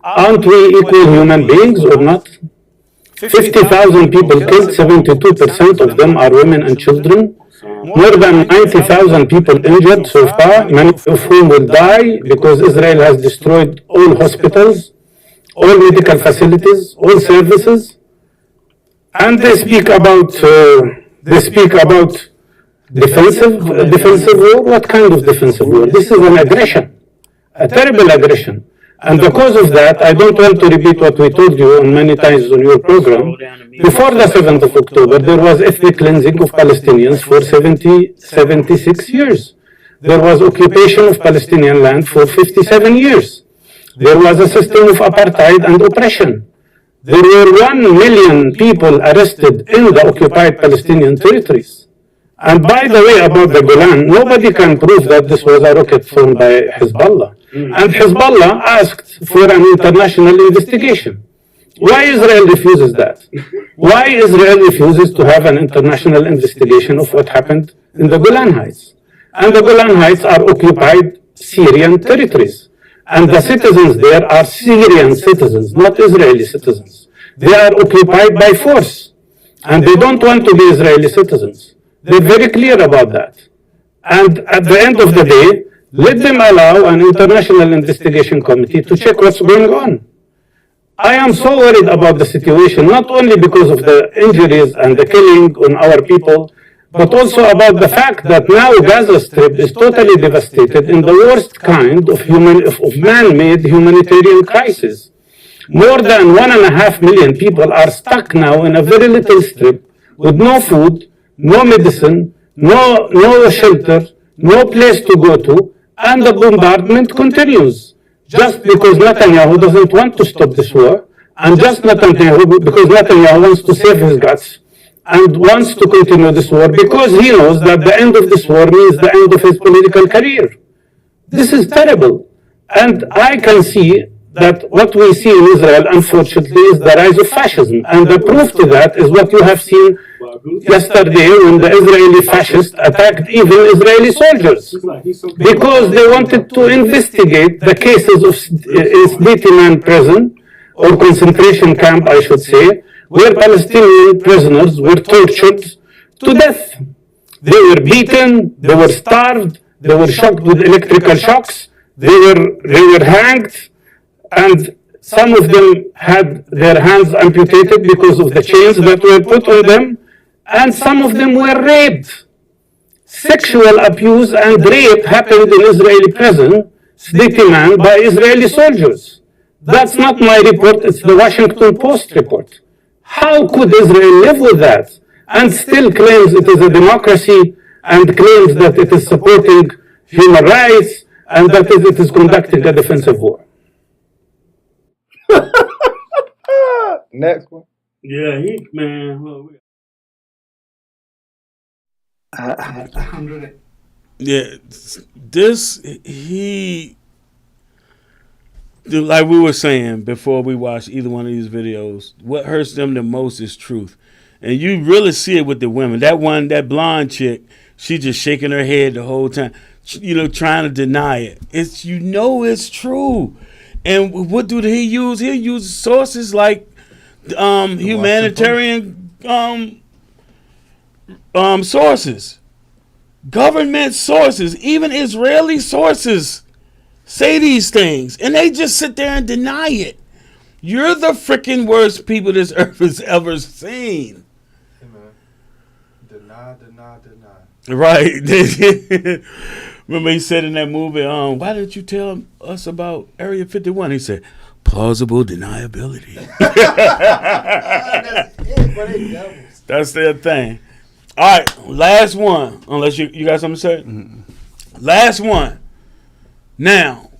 Aren't we equal human beings or not? 50,000 people killed, 72% of them are women and children. More than 90,000 people injured so far, many of whom will die because Israel has destroyed all hospitals, all medical facilities, all services. And they speak about defensive war. What kind of defensive war? This is an aggression, a terrible aggression. And because of that, I don't want to repeat what we told you many times on your program. Before the 7th of October, there was ethnic cleansing of Palestinians for 76 years. There was occupation of Palestinian land for 57 years. There was a system of apartheid and oppression. There were 1 million people arrested in the occupied Palestinian territories. And by the way, about the Golan, nobody can prove that this was a rocket thrown by Hezbollah. And Hezbollah asked for an international investigation. Why Israel refuses that? Why Israel refuses to have an international investigation of what happened in the Golan Heights? And the Golan Heights are occupied Syrian territories. And the citizens there are Syrian citizens, not Israeli citizens. They are occupied by force. And they don't want to be Israeli citizens. They're very clear about that. And at the end of the day, let them allow an international investigation committee to check what's going on. I am so worried about the situation, not only because of the injuries and the killing on our people, but also about the fact that now Gaza Strip is totally devastated in the worst kind of man-made humanitarian crisis. More than 1.5 million people are stuck now in a very little strip with no food, no medicine, no shelter, no place to go to, and the bombardment continues. Just because Netanyahu doesn't want to stop this war, and just because Netanyahu wants to save his guts, and wants to continue this war, because he knows that the end of this war means the end of his political career. This is terrible. And I can see that what we see in Israel, unfortunately, is the rise of fascism. And the proof to that is what you have seen yesterday when the Israeli fascists attacked even Israeli soldiers. Because they wanted to investigate the cases of Sdetiman prison, or concentration camp, I should say, where Palestinian prisoners were tortured to death. They were beaten, they were starved, they were shocked with electrical shocks, they were hanged, and some of them had their hands amputated because of the chains that were put on them, and some of them were raped. Sexual abuse and rape happened in Israeli prison, Sditi man, by Israeli soldiers. That's not my report, it's the Washington Post report. How could Israel live with that and still claims it is a democracy and claims that it is supporting human rights and that it is conducting a defensive war? Next one. Yeah, man. Yeah, like we were saying before we watched either one of these videos, what hurts them the most is truth. And you really see it with the women. That blonde chick, she just shaking her head the whole time, trying to deny it. It's true. And what do he use? He'll use sources like humanitarian sources, government sources, even Israeli sources say these things, and they just sit there and deny it. You're the freaking worst people this earth has ever seen. Hey man, deny. Right. Remember he said in that movie, why didn't you tell us about Area 51? He said, plausible deniability. That's their thing. All right, last one. Unless you got something to say? Mm-hmm. Last one. Now,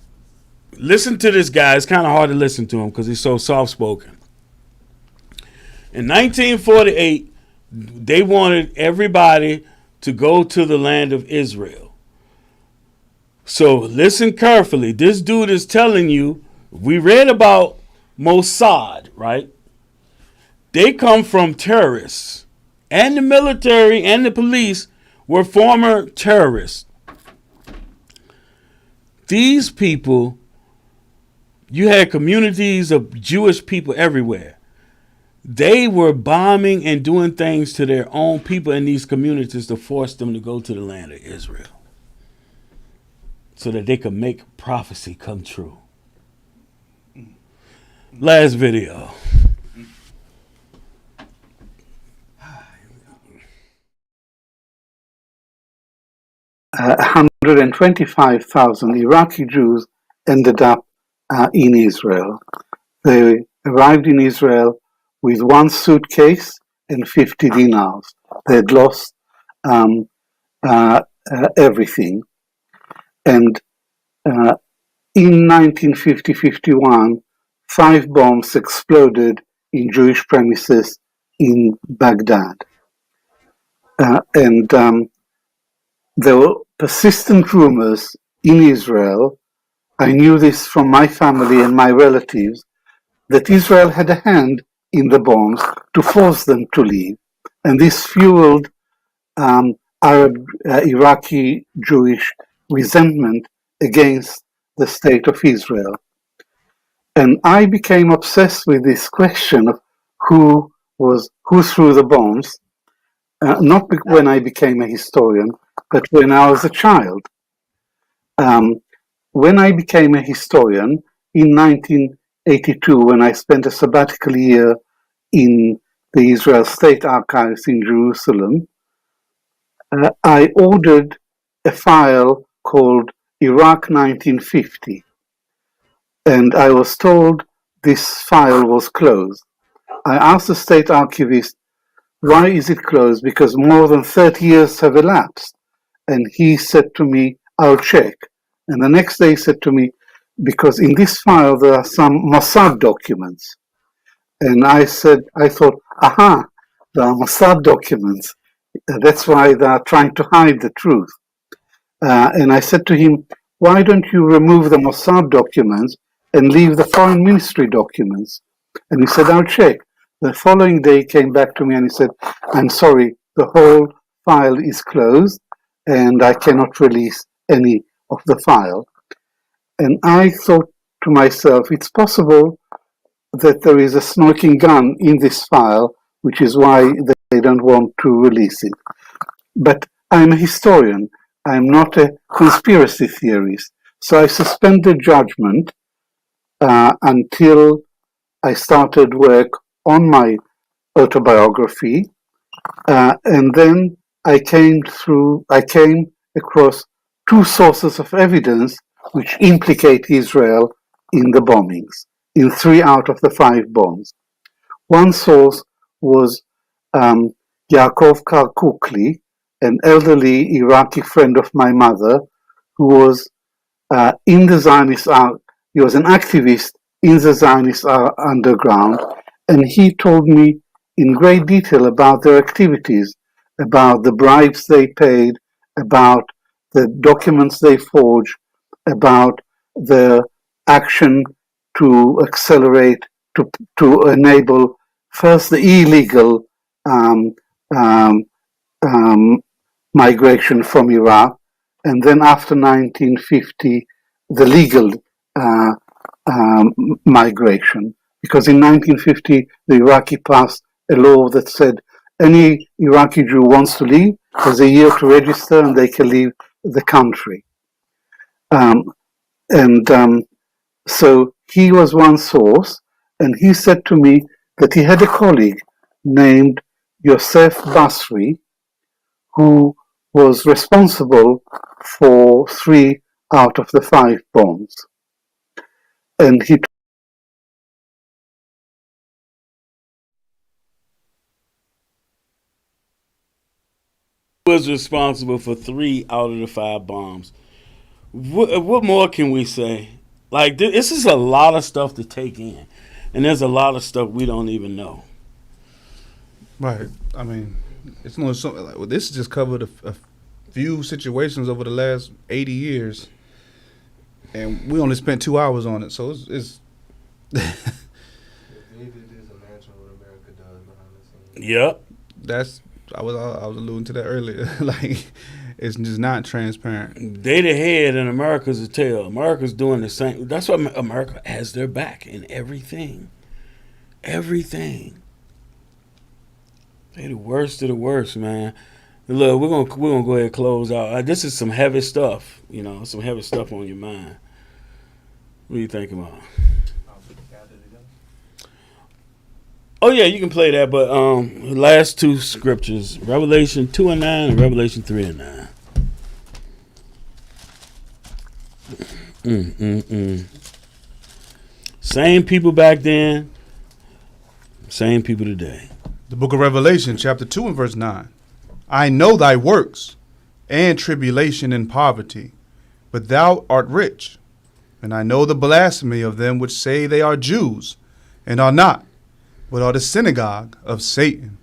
listen to this guy. It's kind of hard to listen to him because he's so soft-spoken. In 1948, they wanted everybody to go to the land of Israel. So listen carefully. This dude is telling you, we read about Mossad, right? They come from terrorists. And the military and the police were former terrorists. These people, you had communities of Jewish people everywhere. They were bombing and doing things to their own people in these communities to force them to go to the land of Israel so that they could make prophecy come true. Last video. 125,000 Iraqi Jews ended up in Israel. They arrived in Israel with one suitcase and 50 dinars. They had lost everything. And in 1950-51, 5 bombs exploded in Jewish premises in Baghdad. And there were persistent rumors in Israel, I knew this from my family and my relatives, that Israel had a hand in the bombs to force them to leave. And this fueled Arab, Iraqi Jewish resentment against the state of Israel. And I became obsessed with this question of who threw the bombs, not when I became a historian, but when I was a child. When I became a historian in 1982, when I spent a sabbatical year in the Israel State Archives in Jerusalem, I ordered a file called Iraq 1950. And I was told this file was closed. I asked the state archivist, why is it closed? Because more than 30 years have elapsed. And he said to me, I'll check. And the next day he said to me, because in this file there are some Mossad documents. And I thought, aha, there are Mossad documents. That's why they are trying to hide the truth. And I said to him, why don't you remove the Mossad documents and leave the foreign ministry documents? And he said, I'll check. The following day he came back to me and he said, I'm sorry, the whole file is closed and I cannot release any of the file. And I thought to myself, it's possible that there is a smoking gun in this file, which is why they don't want to release it. But I'm a historian. I'm not a conspiracy theorist. So I suspended judgment until I started work on my autobiography, and then I came across two sources of evidence which implicate Israel in the bombings, in 3 out of the 5 bombs. One source was Yaakov Karkukli, an elderly Iraqi friend of my mother, who was in the Zionist he was an activist in the Zionist underground, and he told me in great detail about their activities, about the bribes they paid, about the documents they forged, about the action to accelerate, to enable first the illegal migration from Iraq, and then after 1950, the legal migration. Because in 1950, the Iraqi passed a law that said any Iraqi Jew wants to leave has a year to register and they can leave the country. So he was one source, and he said to me that he had a colleague named Yosef Basri, who was responsible for 3 out of the 5 bombs. And he was responsible for 3 out of the 5 bombs. What more can we say? Like, this is a lot of stuff to take in, and there's a lot of stuff we don't even know. Right. I mean, it's not something like, well, this just covered a few situations over the last 80 years, and we only spent 2 hours on it. So it's Yep. That's I was alluding to that earlier. Like, it's just not transparent. They the head and America's the tail. America's doing the same. That's why America has their back in everything. Everything. They the worst of the worst, man. Look, we're gonna go ahead and close out. This is some heavy stuff, some heavy stuff on your mind. What do you think about? Oh yeah, you can play that, but last 2 scriptures, Revelation 2:9 and Revelation 3:9. Same people back then, same people today. The book of Revelation, chapter 2 and verse 9. I know thy works, and tribulation and poverty, but thou art rich. And I know the blasphemy of them which say they are Jews, and are not, but are the synagogue of Satan.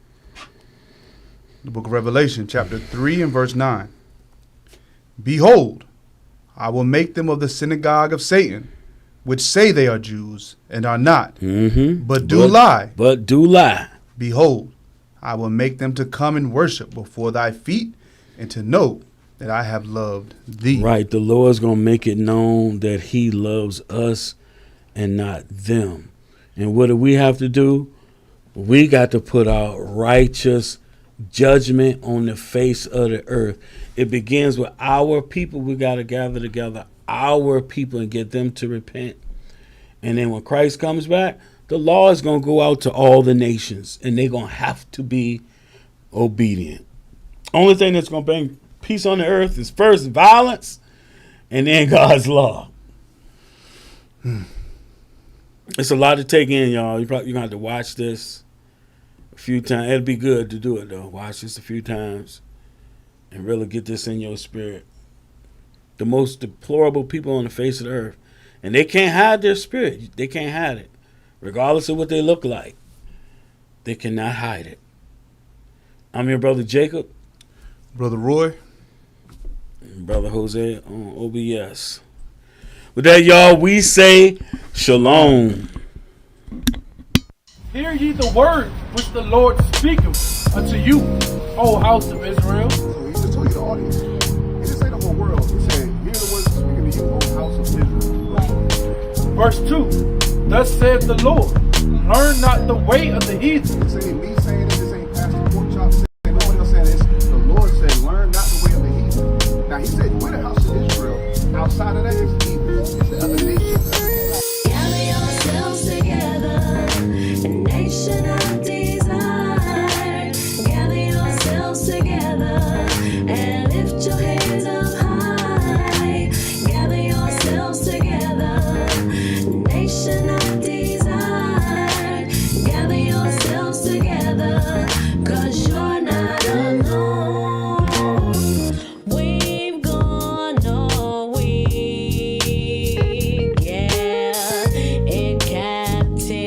The book of Revelation, chapter 3 and verse 9. Behold, I will make them of the synagogue of Satan, which say they are Jews, and are not, but do lie. But do lie. Behold, I will make them to come and worship before thy feet, and to know that I have loved thee. Right, the Lord's going to make it known that he loves us and not them. And what do we have to do? We got to put out righteous judgment on the face of the earth. It begins with our people. We got to gather together our people and get them to repent. And then when Christ comes back, the law is going to go out to all the nations, and they're going to have to be obedient. Only thing that's going to bring peace on the earth is first violence and then God's law. It's a lot to take in, y'all. You're going to have to watch this a few times. It'd be good to do it, though. Watch this a few times and really get this in your spirit. The most deplorable people on the face of the earth. And they can't hide their spirit. They can't hide it. Regardless of what they look like. They cannot hide it. I'm your brother Jacob. Brother Roy. And Brother Jose on OBS. With that, y'all, we say shalom. Hear ye the word which the Lord speaketh unto you, O house of Israel. So he just told you the audience. He didn't say the whole world. He said, hear the words speaking to you, O house of Israel. Verse 2. Thus saith the Lord, learn not the way of the heathen. This ain't me saying it. This ain't Pastor Pork Chop saying it. Nobody else saying this. The Lord said, learn outside of that is evil. It's the other nations. Gather yourselves together, a nation of desire. Gather yourselves together and lift your hands up high. Gather yourselves together, nation of desire. Gather yourselves together, 'cause you're not alone. We've gone all week, yeah, in captivity.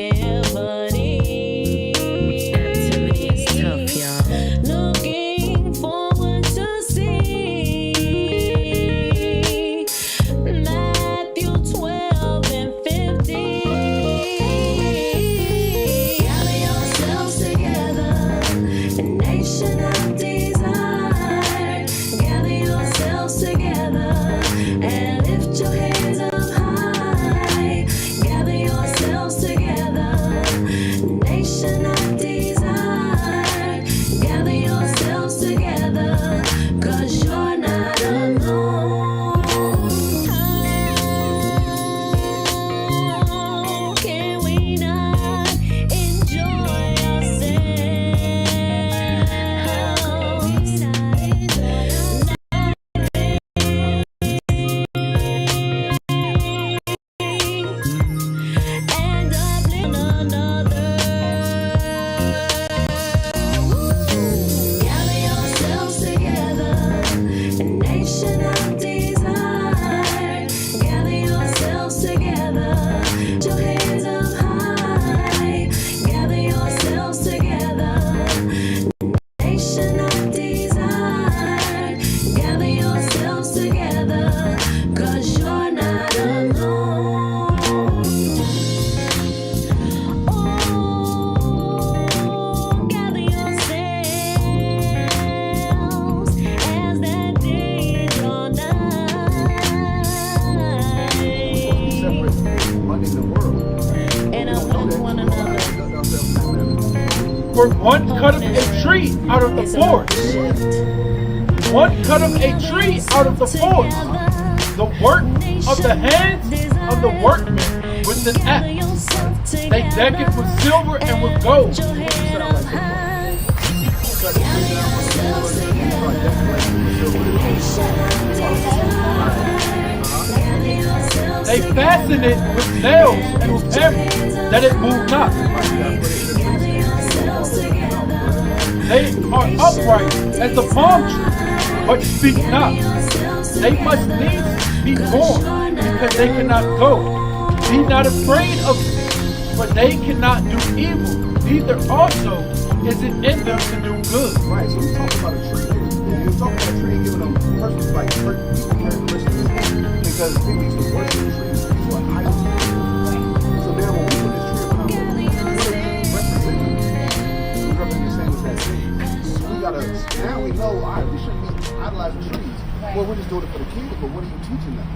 Captivity is tough, y'all. Looking forward to see Matthew 12 and 15. Gather yourselves together, a nation of desire. Gather yourselves together and lift your hands up high. Gather yourselves together, nation of desire. Gather yourselves together, 'cause you're not alone. How can we not enjoy and uplift one another? Gather yourselves together, a nation of desire. Gather yourselves together, put your hands up high. Gather yourselves together, nation of desire. Gather yourselves together, 'cause you're not alone. Oh, gather yourselves as that day is drawn nigh. And uplift one another. For one cut of a tree out of the forest. One cut of a tree out of the forest. The work of the hands of the workmen with an axe. They deck it with silver and with gold. They fasten it with nails and with hammers, that it move not. They are upright as the palm tree, but speak not. They must needs be born, because they cannot go. Be not afraid of them, for they cannot do evil, neither also is it in them to do good. Right, so we talk about a tree here. We're talking about a tree and giving them personal like characteristics. Because people used to worship trees. Trees were idols. So then when we put this tree around, what does it represent? We represent the same as that tree. So we gotta, now we know, all right, we shouldn't be idolizing trees. Well, we're just doing it for the kids, but what are you teaching them?